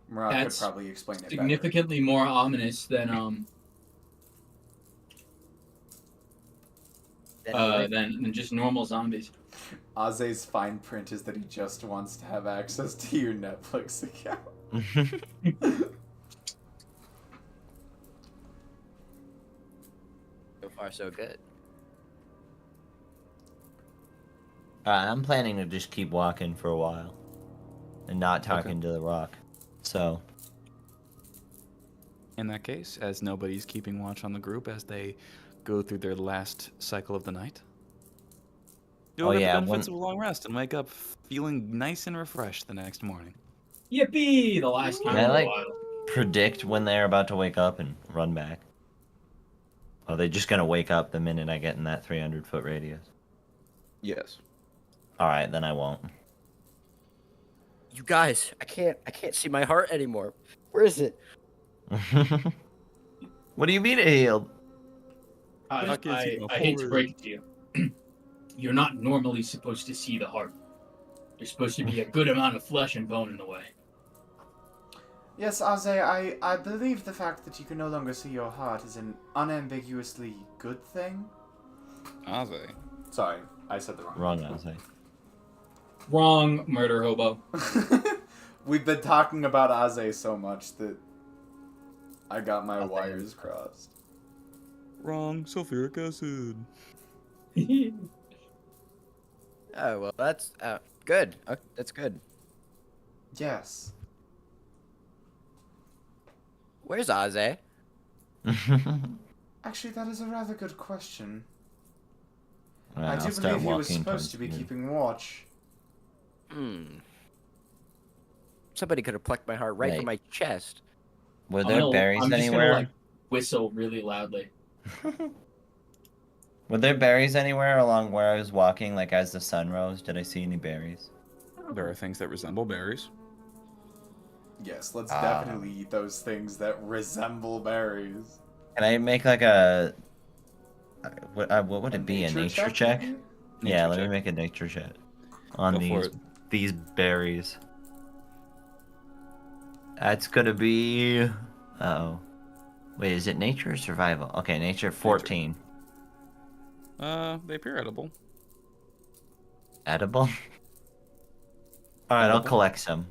Murat could That's probably explain it better. significantly more ominous than just normal zombies. Aze's fine print is that he just wants to have access to your Netflix account. So far, so good. I'm planning to just keep walking for a while. And not talking to the rock. So. In that case, as nobody's keeping watch on the group as they go through their last cycle of the night, you'll get the benefits of a long rest and wake up feeling nice and refreshed the next morning. Yippee! The last time in a while. Predict when they're about to wake up and run back. Are they just gonna wake up the minute I get in that 300-foot radius? Yes. Alright, then I won't. You guys, I can't see my heart anymore. Where is it? What do you mean it healed? I hate to break it to you. You're not normally supposed to see the heart. There's supposed to be a good amount of flesh and bone in the way. Yes, Aze, I believe the fact that you can no longer see your heart is an unambiguously good thing. Aze. Sorry, I said the wrong Wrong, I was like. Wrong, murder hobo. We've been talking about Aze so much that I got my wires crossed. Wrong. Sulfuric acid. Oh, well, that's good. That's good. Yes. Where's Aze? Actually, that is a rather good question. Well, I I'll do start believe he was walking supposed to be towards you. keeping watch. Somebody could have plucked my heart right from my chest. Were there berries I'm just anywhere? gonna, whistle really loudly. Were there berries anywhere along where I was walking, like as the sun rose? Did I see any berries? There are things that resemble berries. Yes, let's definitely eat those things that resemble berries. Can I make like a what would it be? A nature nature check, check? maybe? Yeah, Nature let me check. make a nature check on Go for it. these berries. That's gonna be. Oh, wait, is it nature or survival? Okay, nature 14. They appear edible. Edible. All right, I'll Edible. collect some.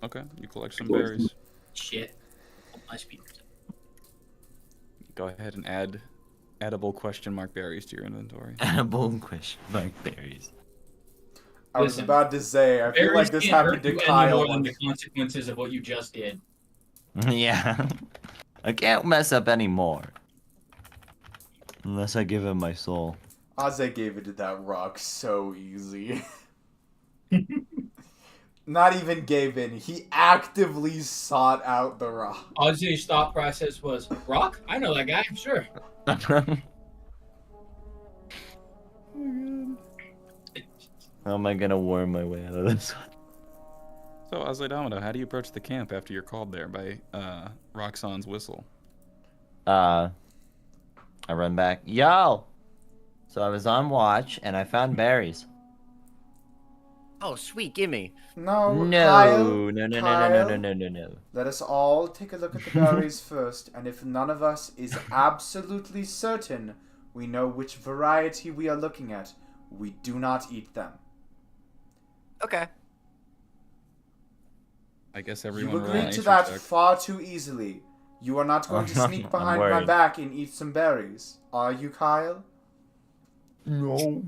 Okay, you collect some berries. Shit. My speakers. Go ahead and add edible question mark berries to your inventory. Edible question mark berries. I was Listen, about to say, I feel Berries like this can't happened hurt to you any Kyle more than once. the consequences of what you just did. Yeah, I can't mess up anymore unless I give him my soul. Aze gave it to that rock so easy. Not even gave in. He actively sought out the rock. Ozzy's thought process was, Rock? I know that guy, sure. How am I gonna worm my way out of this one? So, Azledomino, how do you approach the camp after you're called there by Roxanne's whistle? I run back. Yo! So I was on watch and I found berries. Oh, sweet, gimme. No, No, Kyle, no. let us all take a look at the berries first, and if none of us is absolutely certain we know which variety we are looking at, we do not eat them. Okay. I guess You everyone roll a agreed to nature that check. far too easily. You are not going to sneak I'm behind my worried. back and eat some berries. Are you, Kyle? No.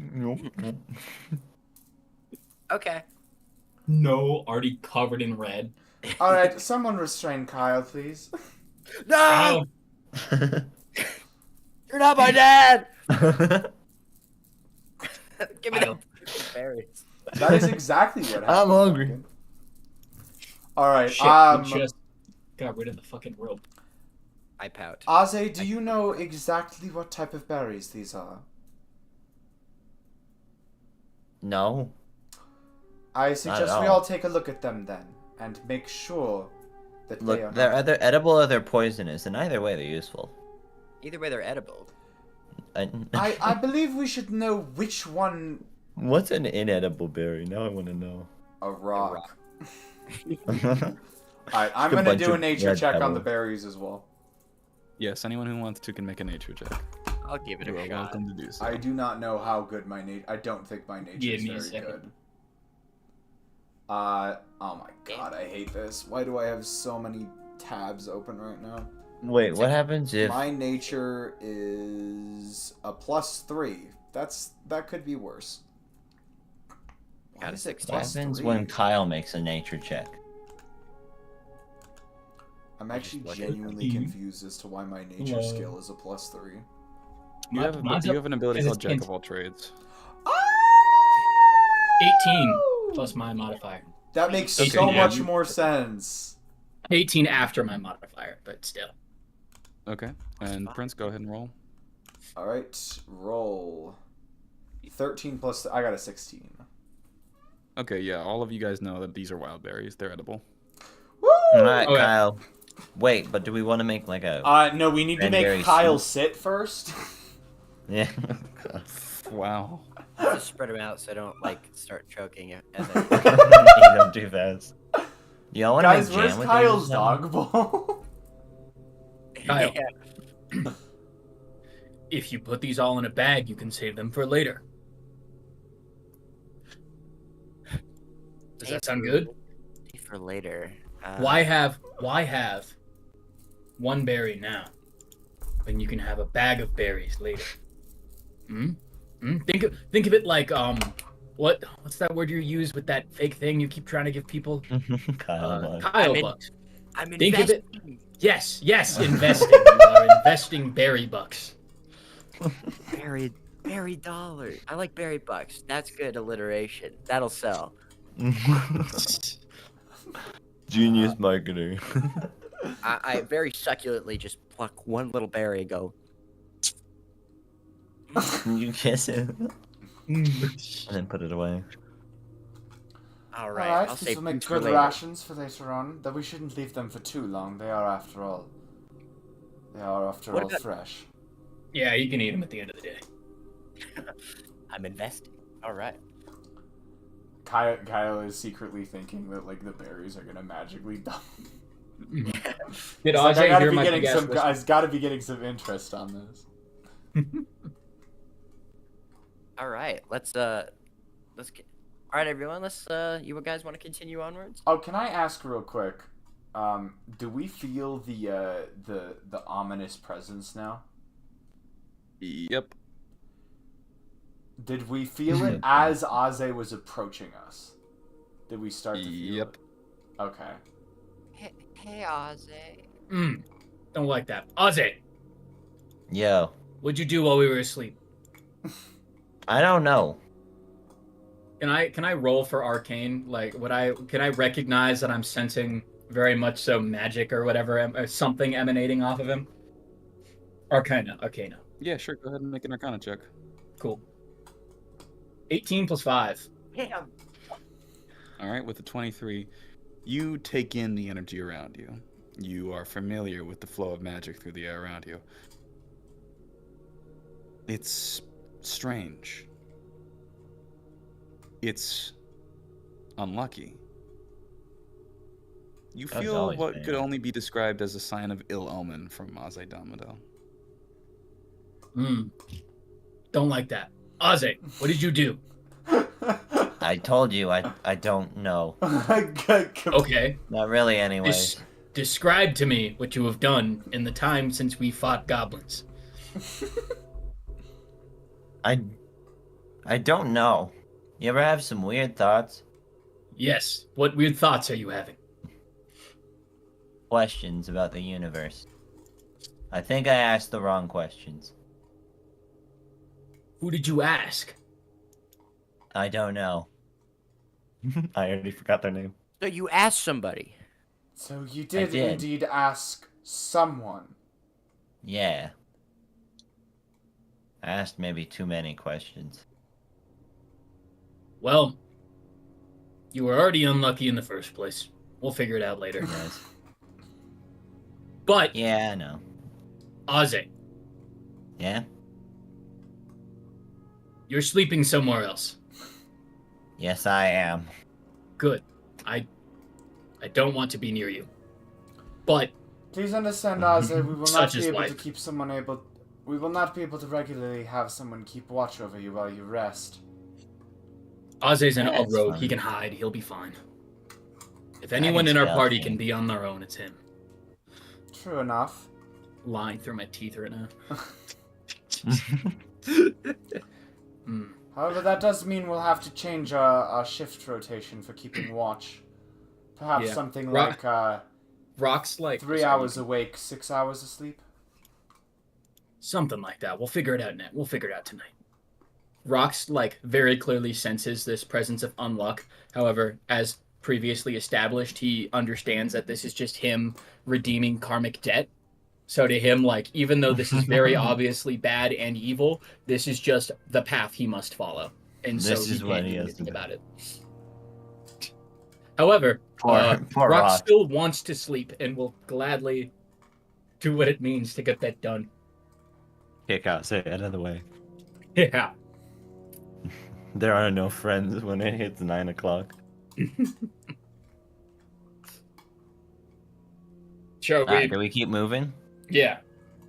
Okay. No, already covered in red. Alright, someone restrain Kyle, please. No! Oh, You're not my dad! Give me Kyle. the berries. That is exactly what happened. I'm hungry. Duncan. Alright, Shit, we just got rid of the fucking rope. I pout. Aze, do you know exactly what type of berries these are? No. I at suggest we all. all take a look at them then, and make sure that they are Look, they're not... either edible or they're poisonous, and either way they're useful. Either way, they're edible. I believe we should know which one... What's an inedible berry? Now I want to know. A rock. rock. Alright, I'm Just a gonna bunch do a of nature red check on the pebbles. berries as well. Yes, anyone who wants to can make a nature check. I'll give it You a are shot. welcome to do so. I do not know how good my nature... I don't think my nature Give is me a very second. good. Oh my god, I hate this. Why do I have so many tabs open right now? Wait, what happens if... My nature is a +3. That could be worse. Why Got a is it 16. What happens +3? when Kyle makes a nature check? I'm actually Just look at genuinely them. confused as to why my nature Hello. skill is a +3. You have, Mine's you up have an ability as called it's Jack int. of all trades. 18 plus my modifier. That makes Okay, so yeah, much you- more sense. 18 after my modifier, but still. Okay, and Prince, go ahead and roll. Alright, roll. 13 plus... I got a 16. Okay, yeah, all of you guys know that these are wild berries. They're edible. Woo! Alright, Okay. Kyle. Wait, but do we want to make like a... No, we need to Cranberry make Kyle soup. sit first. Yeah. Wow. Just spread them out so I don't, like, start choking. And then... Eat them too fast. Y'all want to Guys, make where's jam with Kyle's these or dog something? bowl? Kyle. Yeah. If you put these all in a bag, you can save them for later. Does that sound good? For later. Why have one berry now when you can have a bag of berries later? Think of it like what's that word you use with that fake thing you keep trying to give people? Kyle, what? Kyle I'm in- bucks. I'm Think of it. investing. Yes, investing. You are investing berry bucks. Berry dollars. I like berry bucks. That's good alliteration. That'll sell. Genius marketer. I very succulently just pluck one little berry and go, You kiss it and then put it away. All right. Alright, I'll these say will make food for good later. rations for later on. Though we shouldn't leave them for too long. They are, after all, What about- fresh. Yeah, you can eat them at the end of the day. I'm investing. All right. Kyle is secretly thinking that like the berries are gonna magically dump. Did He's like, Ajay hear my big ass whistle? I've got to be getting some interest on this. All right. Let's get. All right, everyone. Let's. You guys want to continue onwards? Oh, can I ask real quick? Do we feel the ominous presence now? Yep. Did we feel it as Aze was approaching us? Did we start to feel Yep. it? Okay. Hey, Ozzy. Don't like that. Ozzy, Yo, what'd you do while we were asleep? I don't know. Can I roll for arcane? Like, can I recognize that I'm sensing very much so magic or whatever, or something emanating off of him? Arcana. Yeah, sure. Go ahead and make an Arcana check. Cool. 18 plus 5. Damn. All right, with the 23, you take in the energy around you. You are familiar with the flow of magic through the air around you. It's strange. It's unlucky. You That's feel always what bad. could only be described as a sign of ill omen from Maze Damado. Don't like that. Ozzy, what did you do? I told you I don't know. Okay. Not really anyways. Describe to me what you have done in the time since we fought goblins. I don't know. You ever have some weird thoughts? Yes. What weird thoughts are you having? Questions about the universe. I think I asked the wrong questions. Who did you ask? I don't know. I already forgot their name. So you asked somebody. So you did did. indeed ask someone. Yeah. I asked maybe too many questions. Well, you were already unlucky in the first place. We'll figure it out later. Yes. But, Yeah, I know. Ozzy, Yeah? you're sleeping somewhere else. Yes, I am. Good. I don't want to be near you. But Please understand, Aze, we will not Such be is able to life. keep someone able. We will not be able to regularly have someone keep watch over you while you rest. Ozzy's in a That's rogue. fine. He can hide. He'll be fine. If anyone can in our spell party thing. can be on their own, it's him. True enough. Lying through my teeth right now. However, that does mean we'll have to change our shift rotation for keeping watch. Perhaps Yeah. something Ro- like Rock's like 3 hours awake, 6 hours asleep. Something like that. We'll figure it out now. We'll figure it out tonight. Rox, like, very clearly senses this presence of unluck. However, as previously established, he understands that this is just him redeeming karmic debt. So to him, like, even though this is very obviously bad and evil, this is just the path he must follow. And so This he is what can't he do has to anything do. about it. However, Poor Rox Rock. still wants to sleep and will gladly do what it means to get that done. Kick out, say out of the way. Yeah. There are no friends when it hits 9 o'clock. Shall we? Do we keep moving? Yeah.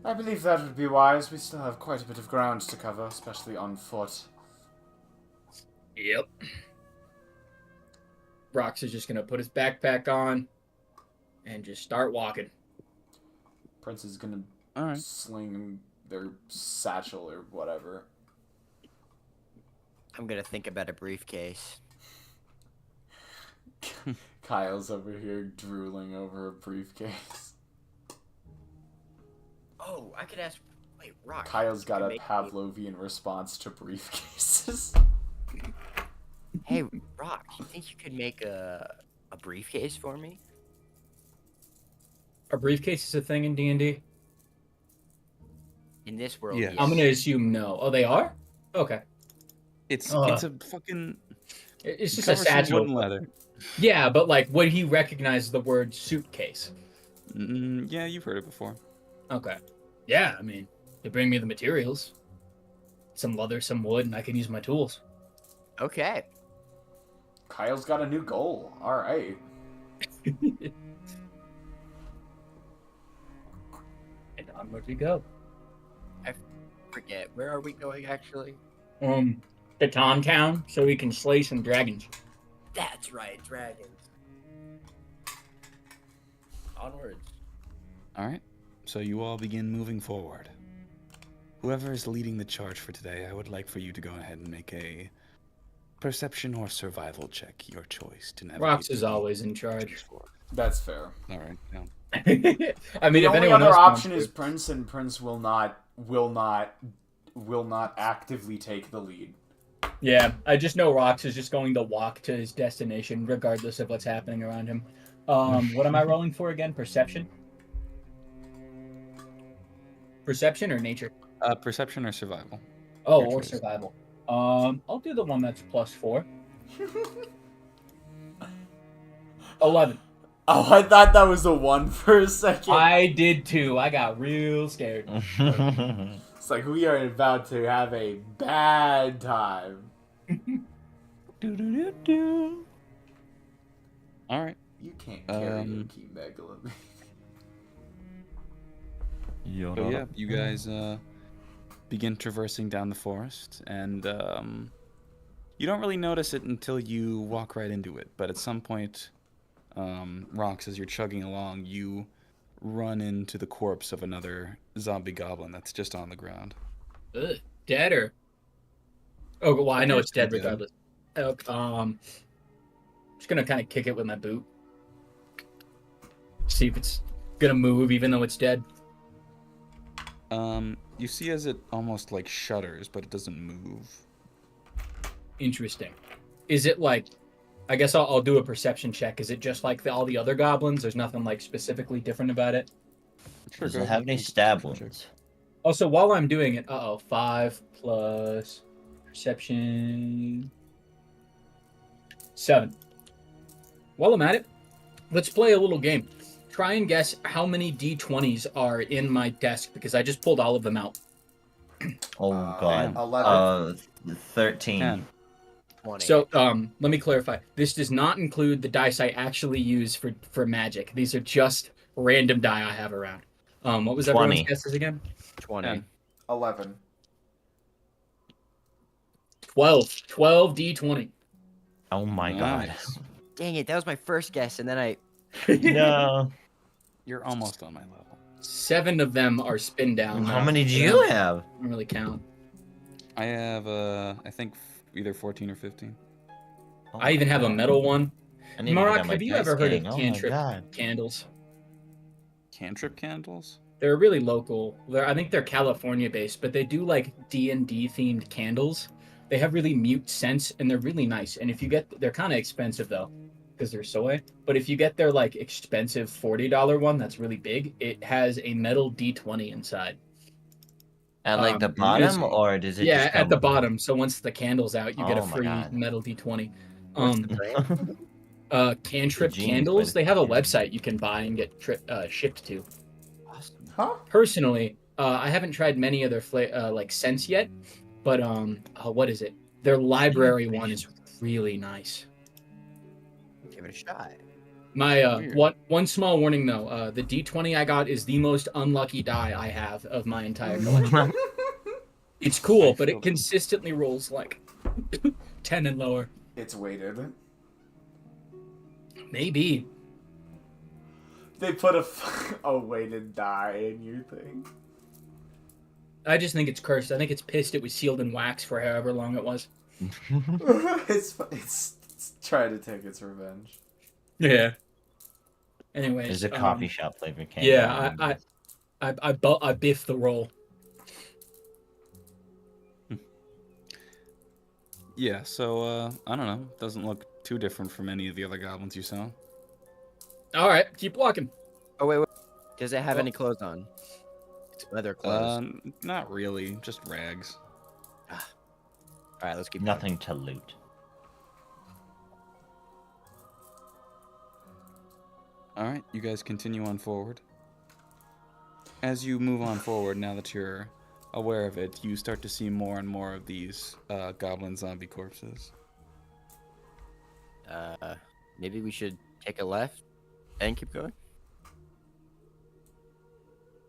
I believe that would be wise. We still have quite a bit of ground to cover, especially on foot. Yep. Rox is just gonna put his backpack on and just start walking. Prince is gonna All right. sling their satchel or whatever. I'm gonna think about a briefcase. Kyle's over here drooling over a briefcase. Oh, I could ask. Wait, Rock. Kyle's got a Make- Pavlovian response to briefcases. Hey, Rock. You think you could make a briefcase for me? Are briefcases a thing in D&D? In this world, Yes. yes. I'm gonna assume no. Oh, they are? Okay. It's Ugh. it's a fucking It's just a Cover some satchel. wooden leather. Yeah, but like, would he recognize the word suitcase? Yeah, you've heard it before. Okay. Yeah, I mean, they bring me the materials. Some leather, some wood, and I can use my tools. Okay. Kyle's got a new goal. All right. And onward we go. Forget. Where are we going, actually? To Tont Town, so we can slay some dragons. That's right, dragons. Onwards. All right. So you all begin moving forward. Whoever is leading the charge for today, I would like for you to go ahead and make a perception or survival check, your choice, to navigate. Rox is through always in charge. That's fair. All right. Yeah. I mean, The if only anyone other else option wants is to. Prince, and Prince will not actively take the lead. Yeah, I just know Rox is just going to walk to his destination, regardless of what's happening around him. What am I rolling for again? Perception? Perception or nature? Perception or survival. Oh, Your or choice. survival. I'll do the one that's +4. 11. Oh, I thought that was a 1 for a second. I did too. I got real scared. It's like we are about to have a bad time. All right. You can't karaoke megalomania. So yeah, you guys begin traversing down the forest, and you don't really notice it until you walk right into it. But at some point, Rox, as you're chugging along, you run into the corpse of another zombie goblin that's just on the ground. Ugh, dead or? Oh, well, I know it's dead Dead. regardless. Just gonna kind of kick it with my boot. See if it's gonna move, even though it's dead. You see as it almost like shudders, but it doesn't move. Interesting. Is it like? I guess I'll do a perception check. Is it just like all the other goblins? There's nothing like specifically different about it. Sure, Does go it ahead, have any make a stab perception check. wounds? Also, while I'm doing it, 5 plus perception 7. While I'm at it, let's play a little game. Try and guess how many d20s are in my desk because I just pulled all of them out. Oh god. 11. 13. 10. 20. So, let me clarify. This does not include the dice I actually use for magic. These are just random die I have around. What was 20. everyone's guesses again? 20. 10. 11. 12. 12 d20. Oh my Nice. Dang it, that was my first guess, and then I... god. No. You're almost on my level. 7 of them are spin down. How many do you have? I don't really count. I have, I think either 14 or 15. Oh I even my have a God. metal one. I need to get Mark, on my have you dice ever heard of game. Oh my cantrip God. candles? Cantrip candles? They're really local. I think they're California based, but they do like D&D themed candles. They have really mute scents and they're really nice. And if you get, they're kind of expensive though, because they're soy. But if you get their like expensive $40 one that's really big, it has a metal D20 inside. At like the it is- bottom, or does it? Yeah, just at come the with- bottom. So once the candle's out, you get a Oh my free God. metal D20. What's the brand? Cantrip jeans, candles. but- They have a website you can buy and get shipped to. Awesome. Huh? Personally, I haven't tried many of their like scents yet, but what is it? Their library one is really nice. Give it a shot. My Weird. one small warning though, the D20 I got is the most unlucky die I have of my entire collection. It's cool, but it consistently rolls like 10 and lower. It's weighted. Maybe. They put a weighted die in your thing. I just think it's cursed. I think it's pissed it was sealed in wax for however long it was. It's trying to take its revenge. Yeah. Anyways. There's a coffee shop flavor candle. Yeah, I biff the roll. Yeah, so, I don't know. Doesn't look too different from any of the other goblins you saw. All right, keep walking. Oh, wait. Does it have Oh. any clothes on? It's leather clothes. Not really, just rags. All right, let's keep going. Nothing to loot. All right, you guys continue on forward. As you move on forward, now that you're aware of it, you start to see more and more of these goblin zombie corpses. Maybe we should take a left and keep going.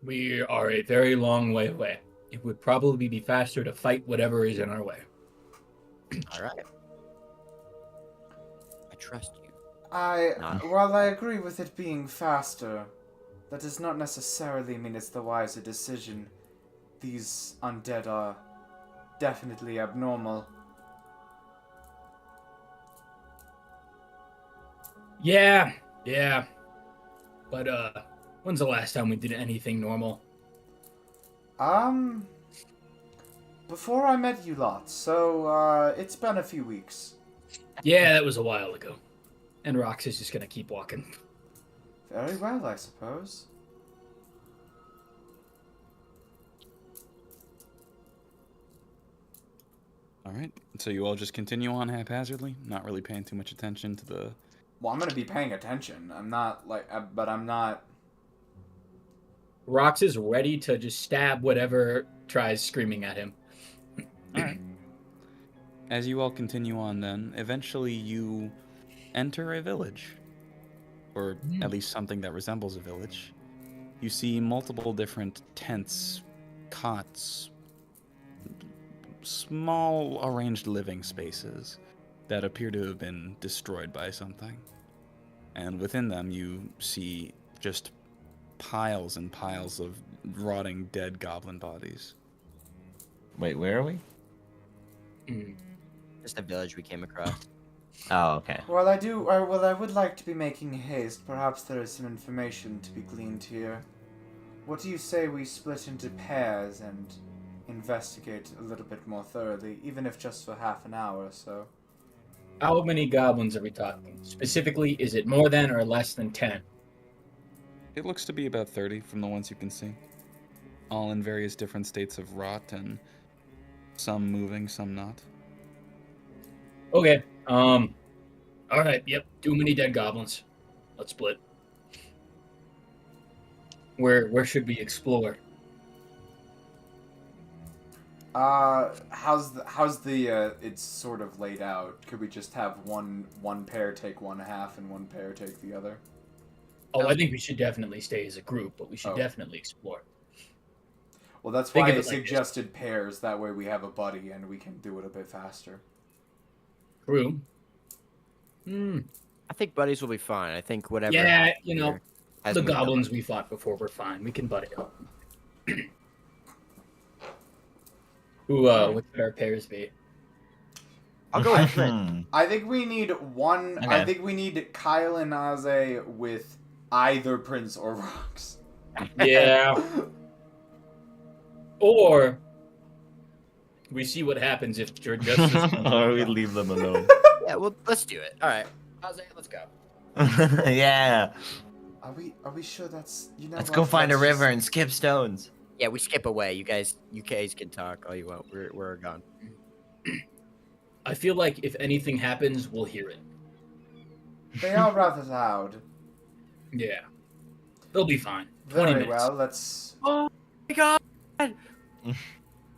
We are a very long way away. It would probably be faster to fight whatever is in our way. All right. I trust you. While I agree with it being faster, that does not necessarily mean it's the wiser decision. These undead are definitely abnormal. Yeah. But, when's the last time we did anything normal? Before I met you lot, so, it's been a few weeks. Yeah, that was a while ago. And Rox is just gonna keep walking. Very well, I suppose. All right, so you all just continue on haphazardly, not really paying too much attention to the... Well, I'm gonna be paying attention. I'm not, but I'm not... Rox is ready to just stab whatever tries screaming at him. All right. As you all continue on then, eventually you enter a village. Or at least something that resembles a village. You see multiple different tents, cots, small arranged living spaces that appear to have been destroyed by something. And within them you see just piles and piles of rotting dead goblin bodies. Wait, where are we? Just a village we came across. Oh, okay. Well, I would like to be making haste. Perhaps there is some information to be gleaned here. What do you say we split into pairs and investigate a little bit more thoroughly, even if just for half an hour or so? How many goblins are we talking? Specifically, is it more than or less than 10? It looks to be about 30 from the ones you can see. All in various different states of rot and some moving, some not. Okay, alright, yep, too many dead goblins. Let's split. Where should we explore? How's the it's sort of laid out? Could we just have one pair take one half and one pair take the other? Oh, I think we should definitely stay as a group, but we should Oh. definitely explore. Well, that's Think why of I it like suggested pairs. That way we have a buddy and we can do it a bit faster. True. I think buddies will be fine. I think whatever. Yeah, you know, has the moved on. goblins we fought before were fine. We can buddy up. What should our pairs be? I'll go with it. I think we need one. I Okay. think we need Kyle and Naze with either Prince or Rox. Yeah. Or we see what happens if Justice. Or we leave them alone. Yeah, well, let's do it. All right, Jose, let's go. Yeah. Are we sure that's Let's what, go find a that's river just- and skip stones. Yeah, we skip away. You guys can talk all you want. We're gone. I feel like if anything happens, we'll hear it. They are rather loud. Yeah. They'll be fine. 20 Very minutes. well. Let's. Oh my god!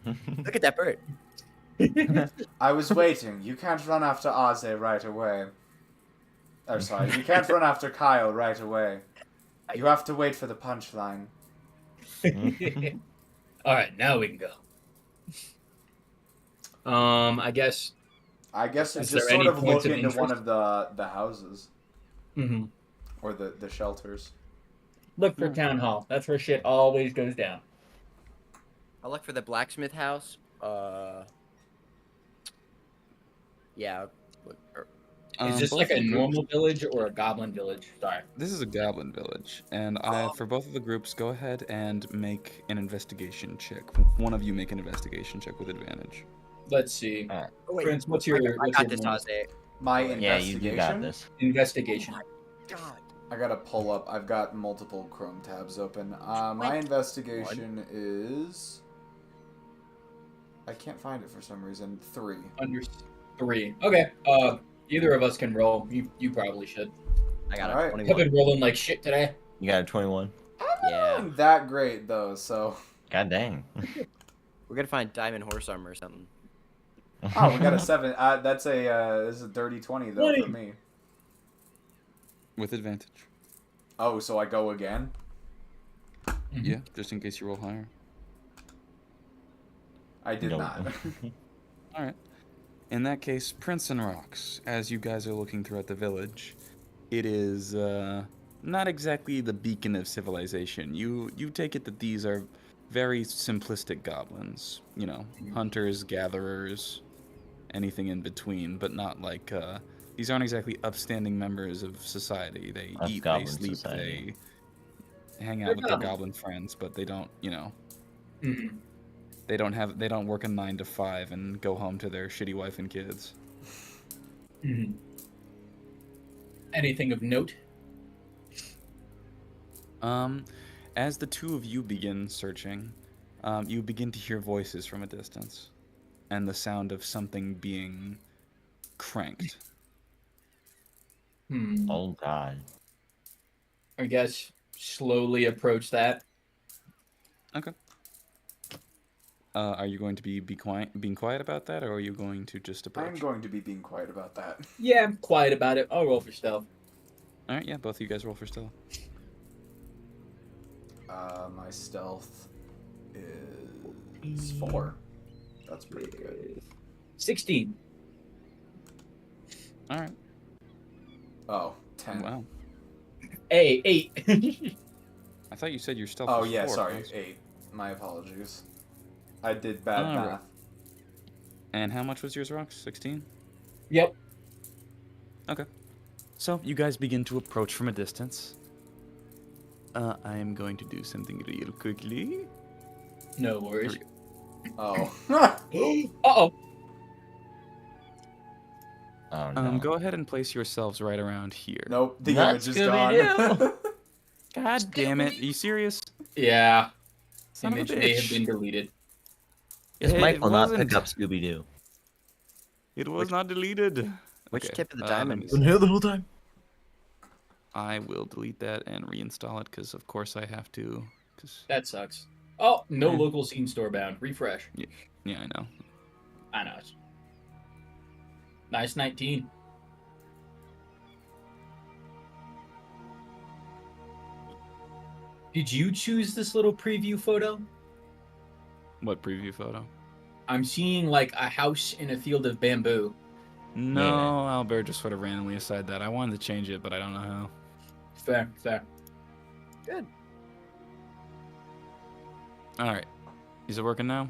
Look at that bird. I was waiting. You can't run after Aze right away. Oh, sorry. You can't run after Kyle right away. You have to wait for the punchline. All right, now we can go. I guess. I guess Is it's just there sort any of points look of into one interest? of the houses Mm-hmm. or the shelters. Look for town hall. That's where shit always goes down. I'll look for the blacksmith house. Yeah. Is this Both like a the groups- normal village or a goblin village? Sorry. This is a goblin village, and for both of the groups, go ahead and make an investigation check. One of you make an investigation check with advantage. Let's see. Oh, wait. Prince, what's your, I what's got your this, bonus? Jose. My Yeah, investigation. you got this. Investigation. God. I gotta pull up. I've got multiple Chrome tabs open. My What? investigation is. I can't find it for some reason. 3. Under 3. Okay. Either of us can roll. You probably should. I got Alright. a I've 21. been rolling like shit today. You got a 21. Yeah. Not that great though, so. God dang. We're gonna find diamond horse armor or something. Oh, we got a 7. That's a this is a dirty 20 though for me. With advantage. Oh, so I go again? Yeah, just in case you roll higher. I did No. not. All right. In that case, Prince and Rocks, as you guys are looking throughout the village, it is not exactly the beacon of civilization. You take it that these are very simplistic goblins. You know, hunters, gatherers, anything in between, but not like these aren't exactly upstanding members of society. They Of eat, they goblin sleep, society. they hang out They're with their goblins. goblin friends, but they don't, you know, Mhm. they don't work a 9 to 5 and go home to their shitty wife and kids. Mhm. Anything of note? As the two of you begin searching, you begin to hear voices from a distance, and the sound of something being cranked. Oh god. I guess slowly approach that. Okay. Are you going to be being quiet about that, or are you going to just approach? I'm going to be being quiet about that. Yeah, I'm quiet about it. I'll roll for stealth. All right, yeah, both of you guys roll for stealth. My stealth is 4. That's pretty good. 16. All right. Oh, 10. Wow. Hey, 8. I thought you said your stealth Oh was yeah, 4. sorry, 8. My apologies. I did bad Alright. math. And how much was yours, Rox? 16? Yep. Okay. So you guys begin to approach from a distance. I am going to do something real quickly. No worries. Oh. Uh-oh. Oh no. Go ahead and place yourselves right around here. Nope, the Not image is Scooby-Doo. gone. God damn it! Are you serious? Yeah. Son of a Image may have bitch. been deleted. This Hey, mic it will not wasn't. pick up Scooby Doo. It was not deleted. Which Okay, tip of the let diamond me is see. it? the whole time. I will delete that and reinstall it because, of course, I have to. Cause That sucks. Oh, no Yeah. local scene store bound. Refresh. yeah, I know. I know. Nice 19. Did you choose this little preview photo? What preview photo? I'm seeing like a house in a field of bamboo. No, Albert just sort of randomly decided that. I wanted to change it, but I don't know how. Fair, fair. Good. All right, is it working now?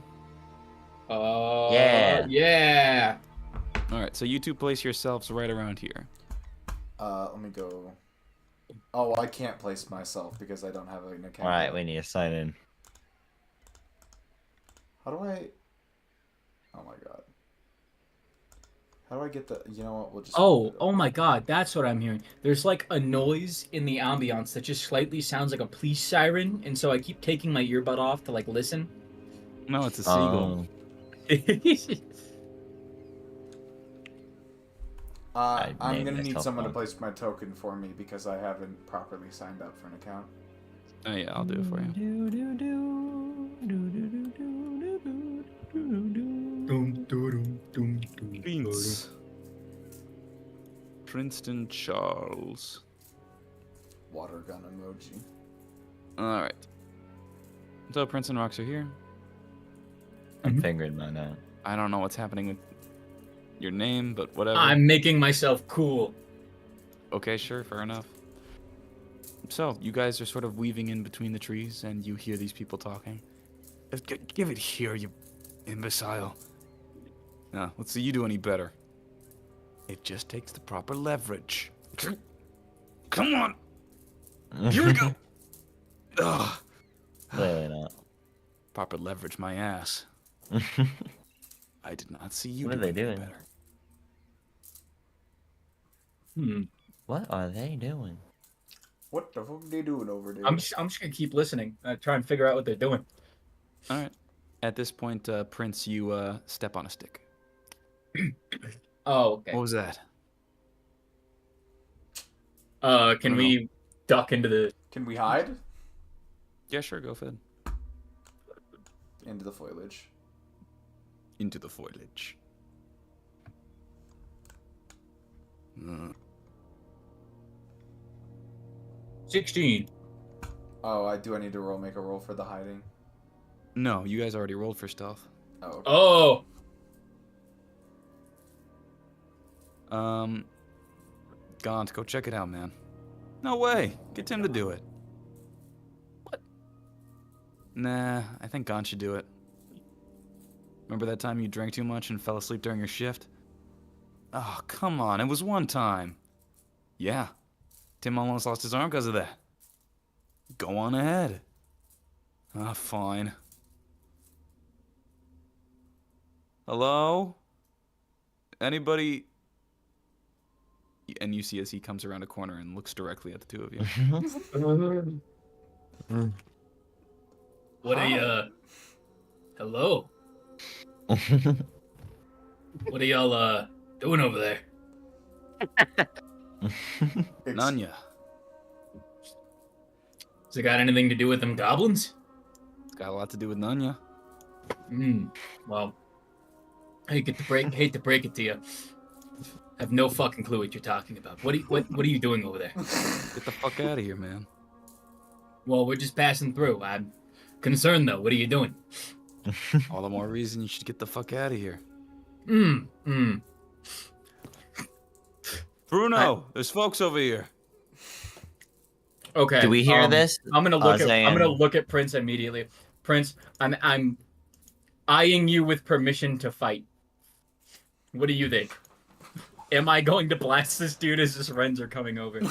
Yeah. Yeah. All right, so you two place yourselves right around here. Let me go. Oh, I can't place myself because I don't have an account. Alright, we need to sign in. How do I? Oh my god. How do I get the? You know what? We'll just. Oh my god, that's what I'm hearing. There's like a noise in the ambiance that just slightly sounds like a police siren, and so I keep taking my earbud off to like listen. No, it's a seagull. I'd I'm name gonna need myself someone to one. place my token for me because I haven't properly signed up for an account. Oh yeah, I'll do it for you. Prince. Princeton Charles. Water gun emoji. All right. So Prince and Rocks are here. I'm figuring mine out. I don't know what's happening with your name, but whatever. I'm making myself cool. Okay, sure, fair enough. So, you guys are sort of weaving in between the trees, and you hear these people talking. Give it here, you imbecile. Now, let's see you do any better. It just takes the proper leverage. Come on! Here we go! Ugh. Clearly not. Proper leverage my ass. I did not see you What are do they anything doing? better. What are they doing? What the fuck they doing over there? I'm just gonna keep listening. Try and figure out what they're doing. All right. At this point, Prince, you step on a stick. Oh, okay. What was that? Can we duck into the... Can we hide? Yeah, sure, go ahead. Into the foliage. Into the foliage. 16. Oh, I need to make a roll for the hiding. No, you guys already rolled for stealth. Oh. Oh! Gaunt, go check it out, man. No way. Get Tim to do it. What? Nah, I think Gaunt should do it. Remember that time you drank too much and fell asleep during your shift? Oh, come on. It was one time. Yeah. Tim almost lost his arm because of that. Go on ahead. Ah, fine. Hello? Anybody? And you see as he comes around a corner and looks directly at the two of you. What hello? What are y'all, doing over there? Nanya. Has it got anything to do with them goblins? It's got a lot to do with Nanya. Well, I hate to break it to you. I have no fucking clue what you're talking about. What are you doing over there? Get the fuck out of here, man. Well, we're just passing through. I'm concerned though. What are you doing? All the more reason you should get the fuck out of here. Bruno, there's folks over here. Okay. Do we hear this? I'm gonna look at Prince immediately. Prince, I'm eyeing you with permission to fight. What do you think? Am I going to blast this dude as his friends are coming over?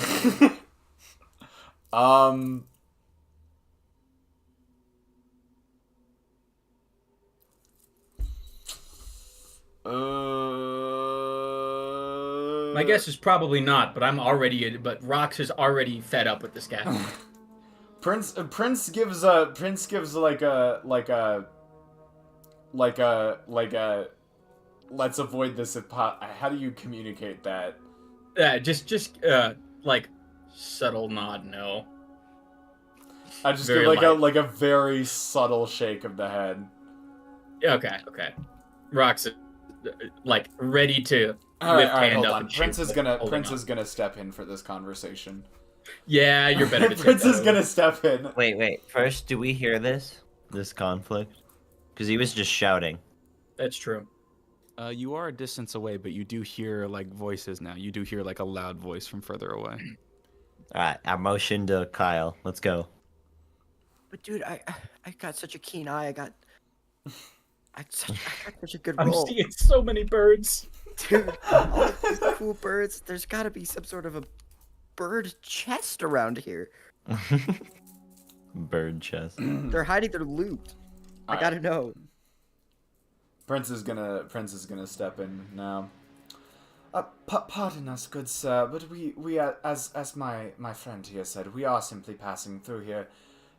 My guess is probably not, but but Rox is already fed up with this guy. Prince gives like a let's avoid this. How do you communicate that? Just like subtle nod, no. I just Very give like a very subtle shake of the head. Okay. Rox is like ready to all right, hand hold up. on. And Prince is on. gonna step in for this conversation. Yeah, you're better to Prince take is that gonna over. step in. Wait. First, do we hear this conflict? Because he was just shouting. That's true. You are a distance away, but you do hear like voices now. You do hear like a loud voice from further away. All right, I motioned to Kyle. Let's go. But dude, I got such a keen eye. I got such a good I'm roll. seeing so many birds. Dude, all these cool birds. There's got to be some sort of a bird chest around here. Bird chest. They're hiding their loot. I gotta know. Prince is gonna step in now. Pardon us, good sir, but we are, as my friend here said, we are simply passing through here.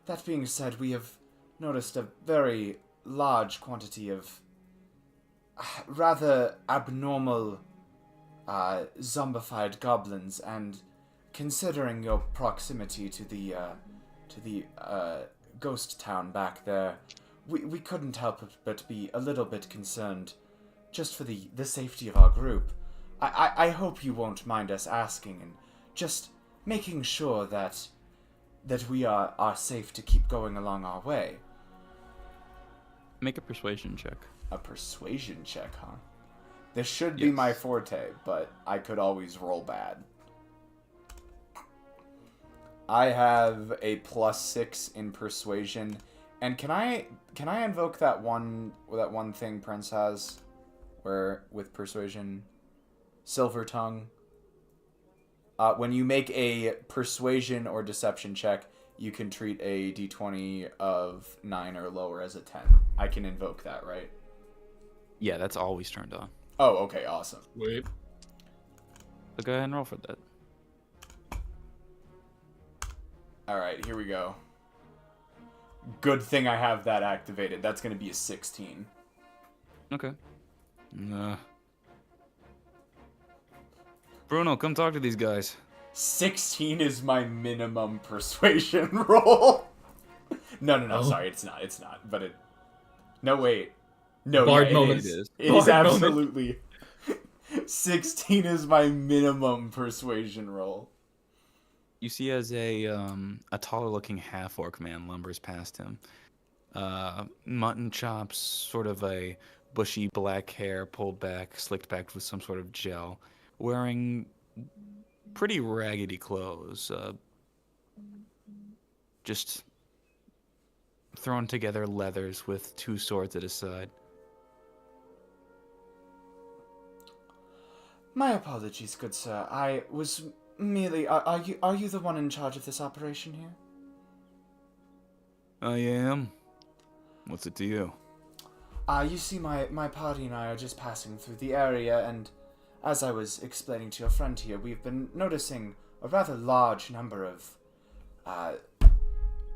That being said, we have noticed a very large quantity of rather abnormal zombified goblins, and considering your proximity to the ghost town back there, we couldn't help but be a little bit concerned just for the safety of our group. I hope you won't mind us asking and just making sure that we are safe to keep going along our way. Make a persuasion check. A persuasion check, huh? This should be my forte, but I could always roll bad. I have a +6 in persuasion, and can I invoke that one thing Prince has, where with persuasion, Silver Tongue. When you make a persuasion or deception check, you can treat a d20 of 9 or lower as a 10. I can invoke that, right? Yeah, that's always turned on. Oh, okay, awesome. Wait. So go ahead and roll for that. Alright, here we go. Good thing I have that activated. That's going to be a 16. Okay. Bruno, come talk to these guys. 16 is my minimum persuasion roll. No, Oh. sorry, it's not. But it. No, wait. No, Bard yeah, moment. it is. It is. It is Bard moment. absolutely. 16 is my minimum persuasion roll. You see as a taller-looking half-orc man lumbers past him. Mutton chops, sort of a bushy black hair pulled back, slicked back with some sort of gel, wearing pretty raggedy clothes. Just thrown together leathers with 2 swords at his side. My apologies, good sir. I was merely. Are you the one in charge of this operation here? I am. What's it to you? You see, my party and I are just passing through the area, and as I was explaining to your friend here, we've been noticing a rather large number of,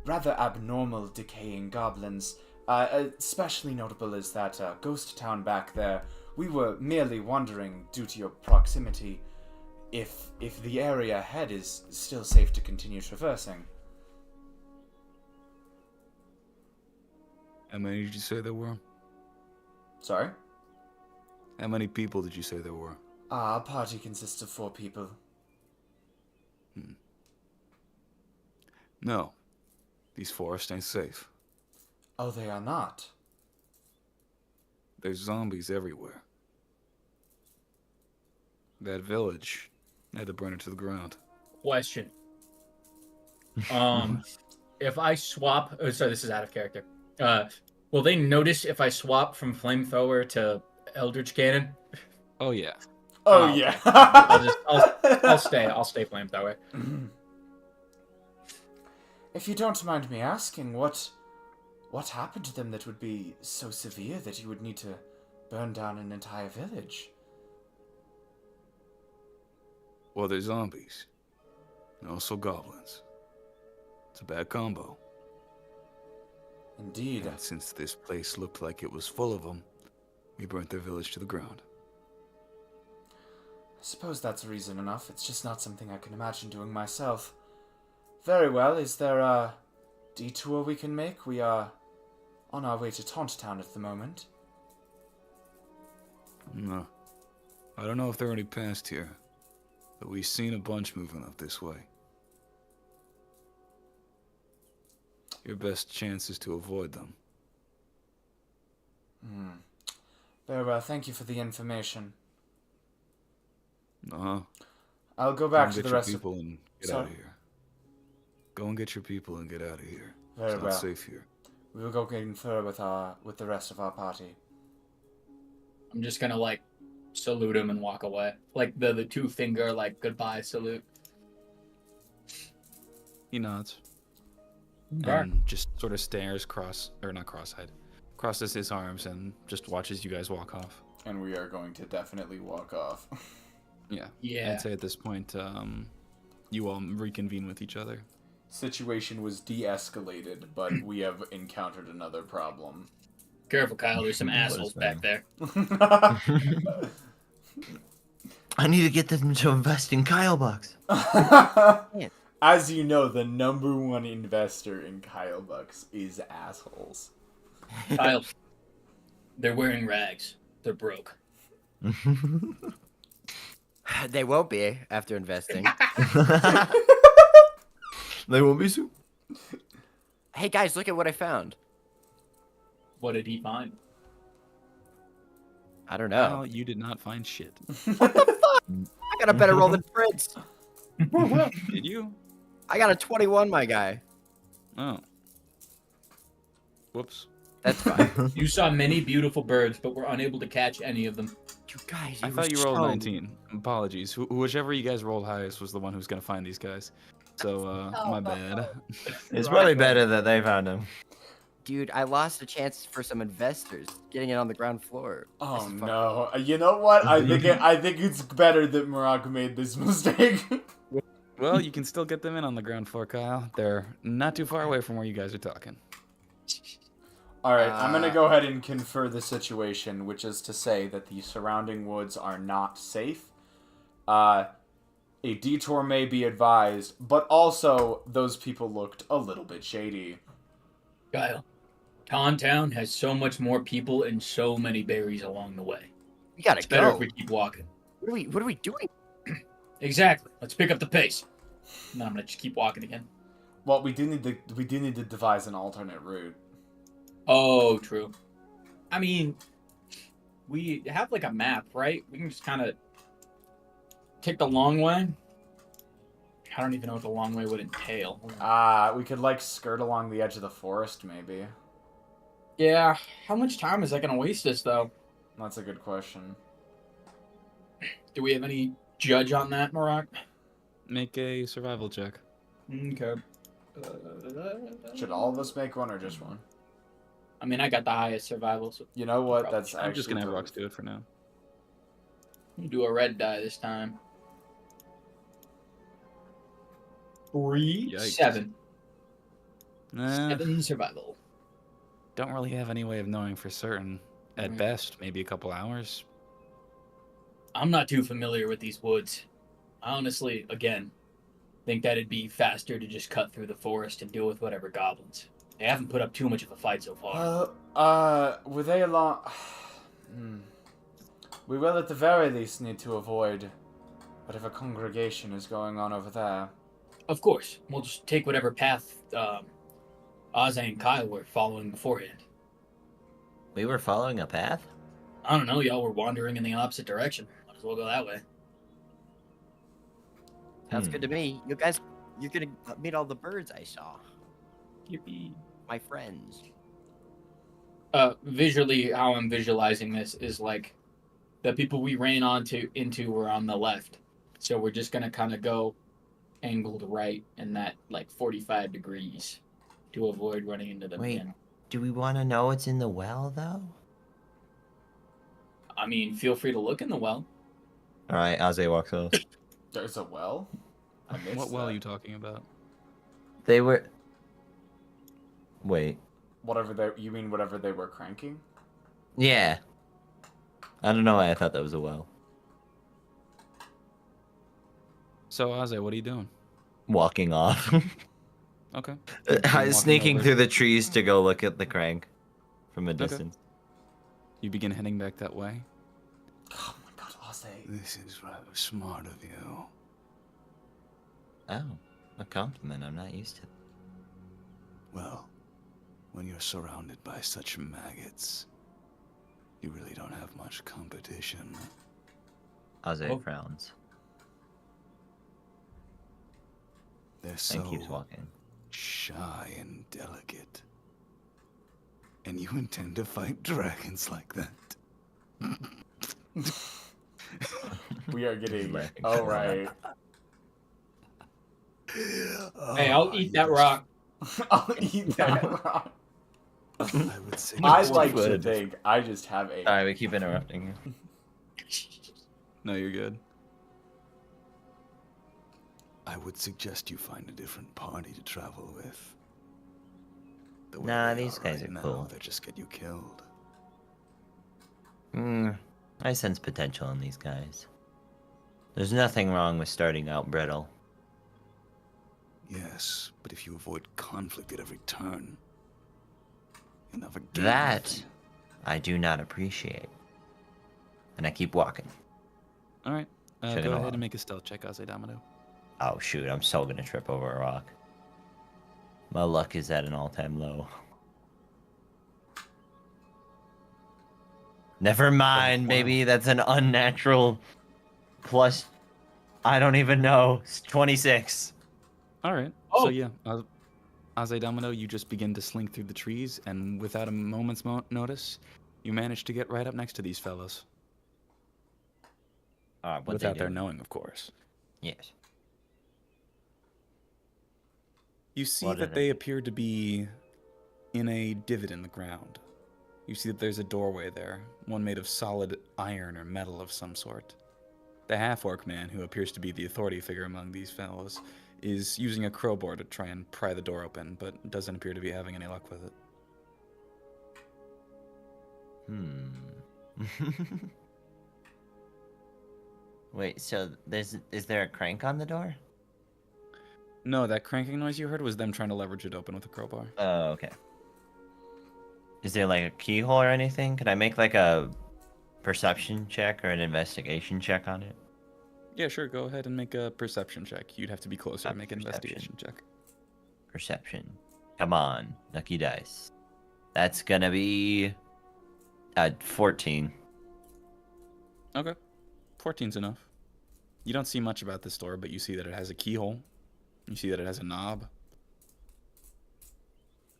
rather abnormal decaying goblins. Especially notable is that ghost town back there. We were merely wondering, due to your proximity, if the area ahead is still safe to continue traversing. How many did you say there were? Sorry? How many people did you say there were? Our party consists of 4 people. No. These forests ain't safe. Oh, they are not. There's zombies everywhere. That village had to burn it to the ground. Question. If I swap, oh, sorry, this is out of character. Will they notice if I swap from flamethrower to eldritch cannon? Oh yeah. Oh, Oh, yeah. I'll stay flamethrower. If you don't mind me asking, what happened to them that would be so severe that you would need to burn down an entire village? Well, they're zombies. And also goblins. It's a bad combo. Indeed. And since this place looked like it was full of them, we burnt their village to the ground. I suppose that's reason enough. It's just not something I can imagine doing myself. Very well. Is there a detour we can make? We are on our way to Tont Town at the moment. No. I don't know if they're already past here, but we've seen a bunch moving up this way. Your best chance is to avoid them. Very well. Thank you for the information. Uh-huh. I'll go back to Get the your rest of... people and get out of here. Go and get your people and get out of here. Very It's well. not safe here. We will go confer with the rest of our party. I'm just gonna like salute him and walk away, like the 2-finger like goodbye salute. He nods. Alright. And just sort of stares crosses his arms and just watches you guys walk off. And we are going to definitely walk off. Yeah. Yeah. I'd say at this point, you all reconvene with each other. Situation was de-escalated, but we have encountered another problem. Careful, Kyle. There's some What is assholes that? back there. I need to get them to invest in Kyle Bucks. As you know, the #1 investor in Kyle Bucks is assholes. Kyle, they're wearing rags. They're broke. They won't be after investing. They won't be soon. Hey guys, look at what I found. What did he find? I don't know. Oh, you did not find shit. I got a better roll than Prince. Did you? I got a 21, my guy. Oh. Whoops. That's fine. You saw many beautiful birds, but were unable to catch any of them. You guys, I thought you rolled 19. Apologies. Whichever you guys rolled highest was the one who's gonna find these guys. So, my bad. It's probably better that they found him. Dude, I lost a chance for some investors getting it on the ground floor. Oh This is fucking- no! You know what? I think it's better that Morocco made this mistake. Well, you can still get them in on the ground floor, Kyle. They're not too far away from where you guys are talking. All right, I'm gonna go ahead and confer the situation, which is to say that the surrounding woods are not safe. A detour may be advised, but also those people looked a little bit shady. Kyle, Tont Town has so much more people and so many berries along the way. We gotta It's better go. if we keep walking. What are we doing? Exactly. Let's pick up the pace. And then I'm gonna just keep walking again. Well, we do need to devise an alternate route. Oh, true. I mean, we have like a map, right? We can just kind of take the long way. I don't even know what the long way would entail. We could like skirt along the edge of the forest, maybe. Yeah. How much time is that gonna waste us, though? That's a good question. Do we have any judge on that, Marak? Make a survival check. Okay. Should all of us make one or just one? I mean, I got the highest survival, so You know what? Probably. That's I'm just gonna have totally- Rux do it for now. we'll do a red die this time. 3, Yikes. 7. Nah, 7 survival. don't really have any way of knowing for certain. At best, maybe a couple hours. I'm not too familiar with these woods. I honestly, again, think that it'd be faster to just cut through the forest and deal with whatever goblins. They haven't put up too much of a fight so far. Were they along? We will at the very least need to avoid whatever congregation is going on over there. Of course, we'll just take whatever path Ozzy and Kyle were following beforehand. We were following a path? I don't know, y'all were wandering in the opposite direction. Might as well go that way. Sounds good to me. You guys, you're gonna meet all the birds I saw. Yippee. My friends. Visually, how I'm visualizing this is like the people we ran into were on the left. So we're just gonna kind of go angled right in that like 45 degrees to avoid running into them Wait. again. Do we want to know what's in the well, though? I mean, feel free to look in the well. All right, Aze walks off. There's a well? I missed What well that. are you talking about? They were. Wait. You mean whatever they were cranking? Yeah. I don't know why I thought that was a well. So, Aze, what are you doing? Walking off. Okay. Sneaking over. through the trees to go look at the crank from a distance. You begin heading back that way. Oh my god, Ozzy. This is rather smart of you. Oh, a compliment. I'm not used to it. Well, when you're surrounded by such maggots, you really don't have much competition. Aze Oh. frowns They're so and keeps walking. shy and delicate. And you intend to fight dragons like that? We are getting. Laughing Oh, so right. Hey, I'll eat that rock. I'll eat that rock. I would say I Just like to would. think I just have a. Sorry, we keep interrupting you. No, you're good. I would suggest you find a different party to travel with. The way Nah, they these guys right are now, cool. They'll just get you killed. I sense potential in these guys. There's nothing wrong with starting out brittle. Yes, but if you avoid conflict at every turn, you'll never gain That anything. I do not appreciate. And I keep walking. All right. Checking Go it ahead out. and make a stealth check, Aze Domino. Oh shoot, I'm so gonna trip over a rock. My luck is at an all-time low. Never mind, baby. That's an unnatural plus. I don't even know. It's 26. All right. Oh. So yeah, Aze Domino, you just begin to slink through the trees, and without a moment's notice, you manage to get right up next to these fellows. What Without they their do? knowing, of course. Yes. You see What are that they appear to be in a divot in the ground. You see that there's a doorway there, one made of solid iron or metal of some sort. The half-orc man, who appears to be the authority figure among these fellows, is using a crowbar to try and pry the door open, but doesn't appear to be having any luck with it. Wait, so is there a crank on the door? No, that cranking noise you heard was them trying to leverage it open with a crowbar. Oh, okay. Is there like a keyhole or anything? Could I make like a perception check or an investigation check on it? Yeah, sure. Go ahead and make a perception check. You'd have to be closer to make an Perception. investigation check. Perception. Come on, lucky dice. That's gonna be at 14. Okay. 14's enough. You don't see much about this door, but you see that it has a keyhole. You see that it has a knob.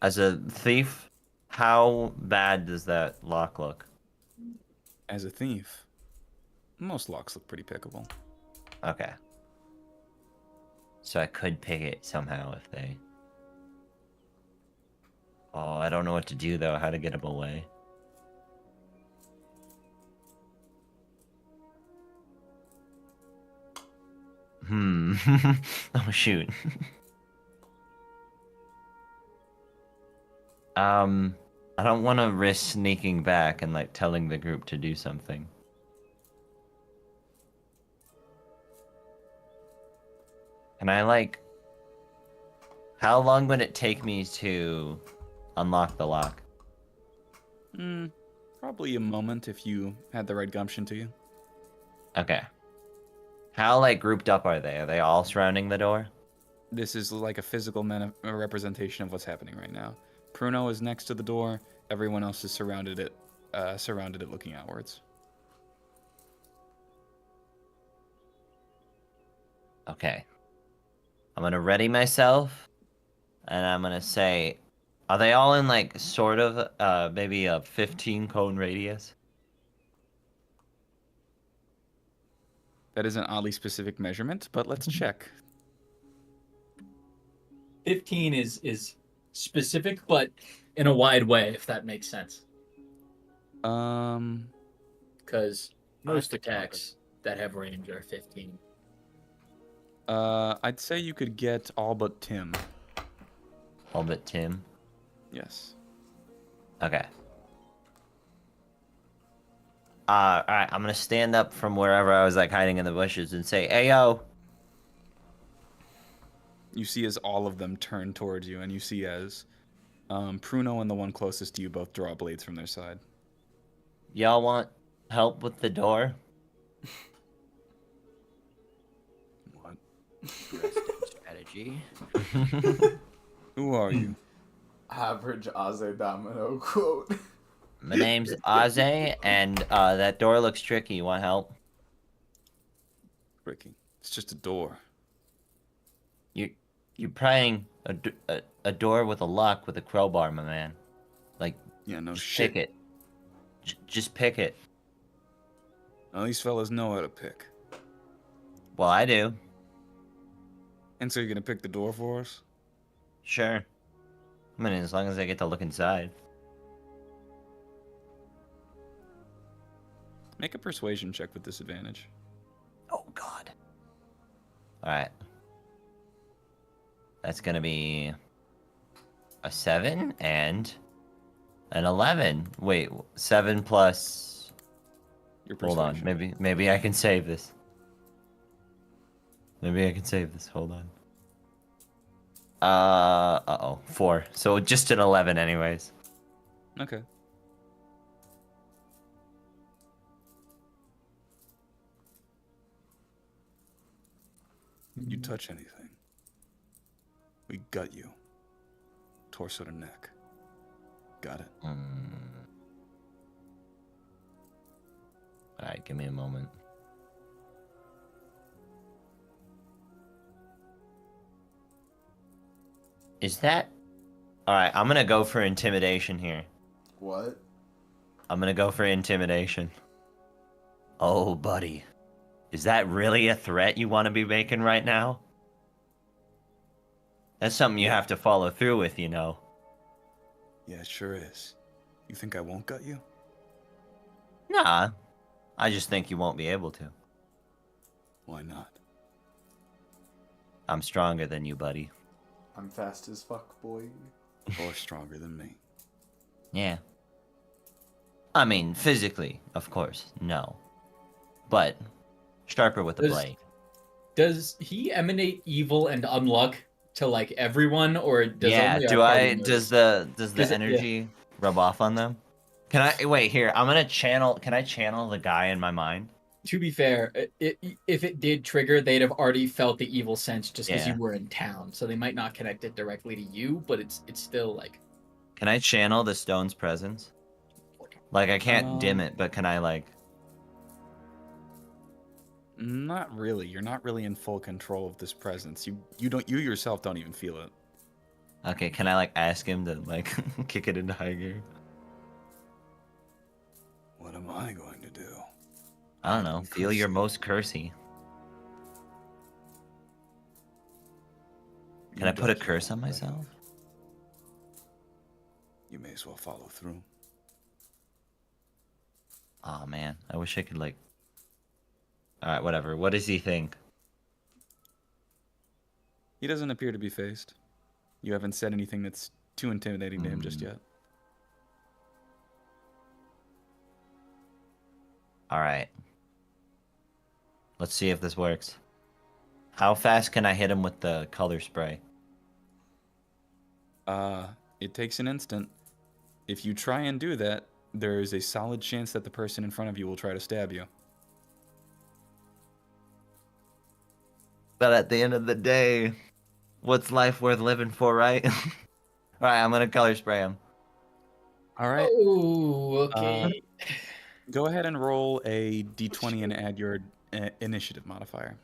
As a thief, how bad does that lock look? As a thief, most locks look pretty pickable. Okay. So I could pick it somehow if they... Oh, I don't know what to do though, how to get them away. Oh shoot. I don't want to risk sneaking back and like telling the group to do something. Can I like... How long would it take me to unlock the lock? Probably a moment if you had the right gumption to you. Okay. How like grouped up are they? Are they all surrounding the door? This is like a physical representation of what's happening right now. Pruno is next to the door. Everyone else is surrounded it looking outwards. Okay. I'm gonna ready myself, and I'm gonna say, are they all in like sort of maybe a 15 cone radius? That is an oddly specific measurement, but let's check. 15 is specific, but in a wide way, if that makes sense. Because most attacks that have range are 15. I'd say you could get all but Tim. All but Tim? Yes. Okay. Alright, I'm gonna stand up from wherever I was like hiding in the bushes and say, "Hey yo!" You see as all of them turn towards you, and you see as Pruno and the one closest to you both draw blades from their side. Y'all want help with the door? What? Strategy. Who are you? Average Aze Domino quote. My name's Aze, and that door looks tricky. Want help? Ricky. It's just a door. You're prying a door with a lock with a crowbar, my man. Like, Yeah, no just shit. pick it. Just pick it. Now, these fellas know how to pick. Well, I do. And so you're gonna pick the door for us? Sure. I mean, as long as I get to look inside. Make a persuasion check with disadvantage. Oh, God. Alright. That's gonna be a 7 and an 11. Wait, 7 plus... Your Hold on, persuasion. maybe I can save this. Maybe I can save this, hold on. Uh-oh, 4. So just an 11 anyways. Okay. You touch anything, we gut you. Torso to neck. Got it? Alright, give me a moment. Is that... Alright, I'm gonna go for intimidation here. What? I'm gonna go for intimidation. Oh, buddy. Is that really a threat you want to be making right now? That's something you have to follow through with, you know. Yeah, it sure is. You think I won't gut you? Nah. I just think you won't be able to. Why not? I'm stronger than you, buddy. I'm fast as fuck, boy. Or stronger than me. Yeah. I mean, physically, of course, no. But Sharper with the Does- blade. Does he emanate evil and unluck to like everyone, or does Yeah. only Do our party I? members? Does the Yeah. energy rub off on them? Can I wait here? I'm gonna channel. Can I channel the guy in my mind? To be fair, if it did trigger, they'd have already felt the evil sense just because Yeah. you were in town, so they might not connect it directly to you, but it's still like. Can I channel the stone's presence? Like I can't dim it, but can I like? Not really. You're not really in full control of this presence. You yourself don't even feel it. Okay, can I like ask him to like kick it into high gear? What am I going to do? I don't know. Feel your most cursy. Can I put a curse on myself? You may as well follow through. Oh man, I wish I could like. All right, whatever. What does he think? He doesn't appear to be phased. You haven't said anything that's too intimidating to him just yet. All right. Let's see if this works. How fast can I hit him with the color spray? It takes an instant. If you try and do that, there is a solid chance that the person in front of you will try to stab you. But at the end of the day, what's life worth living for, right? All right, I'm gonna color spray him. All right. Oh, okay. Go ahead and roll a d20 and add your initiative modifier.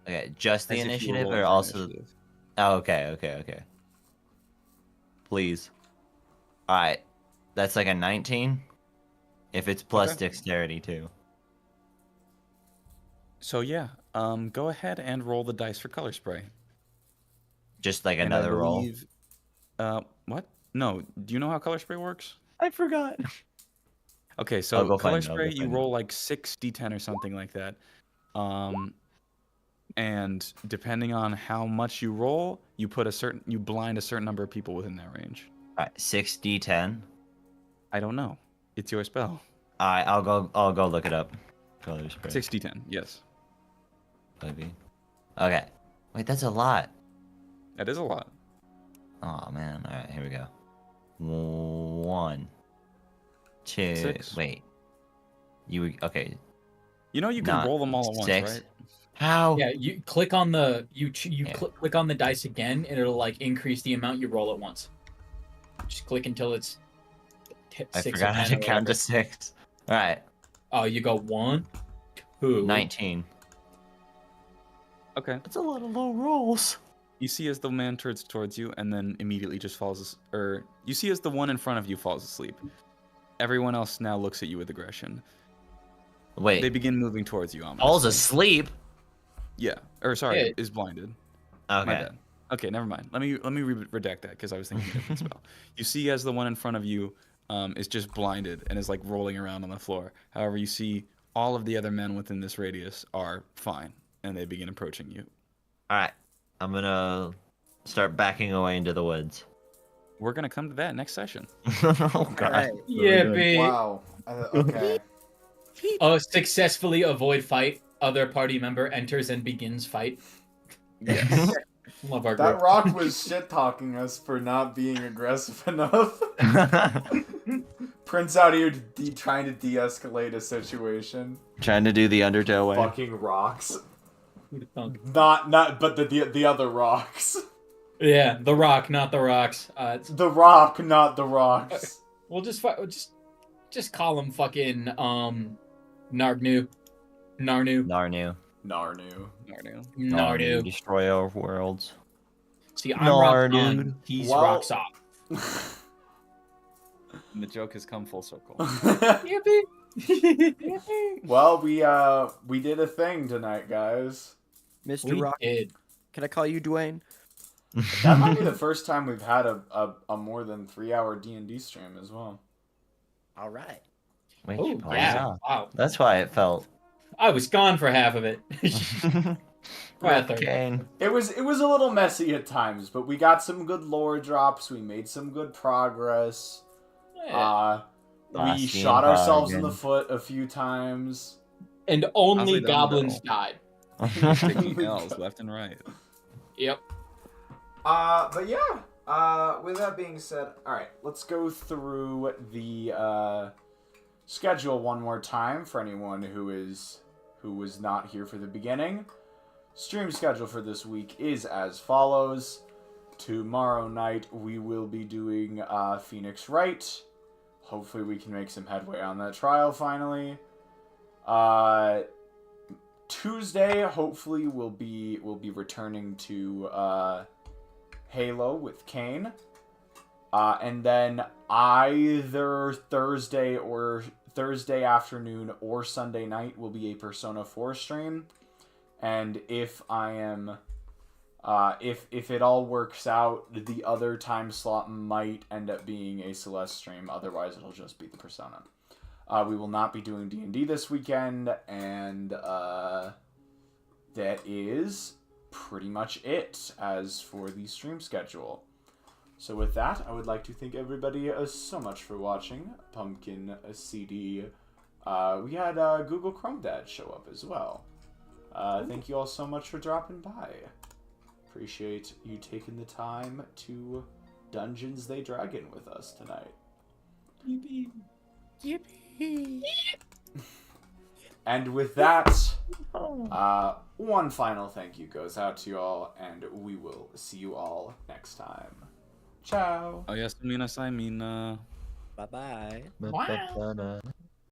Okay, just the As if you were initiative rolling or for also? initiative. Oh, okay. Please. All right, that's like a 19. If it's plus Okay. dexterity too. So yeah, go ahead and roll the dice for color spray. Just like And I another roll. believe- what? No. Do you know how color spray works? I forgot. Okay, I'll so go color find it, I'll spray, go you find it. roll like 6d10 or something like that. And depending on how much you roll, you blind a certain number of people within that range. All right, 6d10. I don't know. It's your spell. All right, I'll go look it up. Color spray. 6d10, yes. Maybe. Okay. Wait, that's a lot. That is a lot. Oh man. All right, here we go. 1, 2. 6. Wait. Okay? You know you can Not roll them all at once, 6. right? How? Yeah, you click on the Yeah. click on the dice again, and it'll like increase the amount you roll at once. Just click until it's I 6 forgot or how 10 to or count to whatever. 6. All right. Oh, you go 1, 2. 19. Okay. That's a lot of low rolls. You see as the man turns towards you and then immediately just you see as the one in front of you falls asleep. Everyone else now looks at you with aggression. Wait. They begin moving towards you. All's ominously. asleep. Yeah. Or sorry, Yeah. is blinded. Okay. My bad. Okay, never mind. Let me redact that because I was thinking of a different spell. You see as the one in front of you is just blinded and is like rolling around on the floor. However, you see all of the other men within this radius are fine and they begin approaching you. All right. I'm gonna start backing away into the woods. We're gonna come to that next session. Oh god. Alright. Yeah, babe. Wow. Okay. Successfully avoid fight. Other party member enters and begins fight. Yes. Love our That group. rock was shit talking us for not being aggressive enough. Prince out here trying to de-escalate a situation. Trying to do the Undertale way. Fucking rocks. Who'd have thunk? But the other rocks. Yeah, the rock, not the rocks. The rock, not the rocks. We'll just call him fucking Nargnu. Narnu. Narnu. Narnu. Destroy our worlds. See, I'm rock Narnu. on. He's Well- rock soft. And the joke has come full circle. Yippee! Well, we did a thing tonight, guys. Mr. We Rock, did. can I call you Dwayne? That might be the first time we've had a more than 3-hour D&D stream as well. All right. Wait, Oh, wow. yeah. Wow. That's why it felt. I was gone for half of it. Probably a third. Kane. It was a little messy at times, but we got some good lore drops. We made some good progress. Yeah. We Lasky shot and ourselves in Hagen. the foot a few times. and only Ozzy goblins Dumbo. died. Taking L's left and right. Yep. But yeah. With that being said, all right, let's go through the schedule one more time for anyone who was not here for the beginning. Stream schedule for this week is as follows. Tomorrow night we will be doing Phoenix Wright. Hopefully we can make some headway on that trial finally. Tuesday, hopefully we'll be returning to Halo with Kane. And then either Thursday afternoon or Sunday night will be a Persona 4 stream. And if I am if it all works out, the other time slot might end up being a Celeste stream. Otherwise, it'll just be the Persona. We will not be doing D&D this weekend, and that is pretty much it as for the stream schedule. So with that, I would like to thank everybody so much for watching. Pumpkin, CD. We had Google Chrome Dad show up as well. Thank you all so much for dropping by. Appreciate you taking the time to Dungeons They Dragon with us tonight. Yippee. Yippee. And with that, one final thank you goes out to you all, and we will see you all next time. Ciao. Oh yes, Mina Simina. Bye bye. Wow.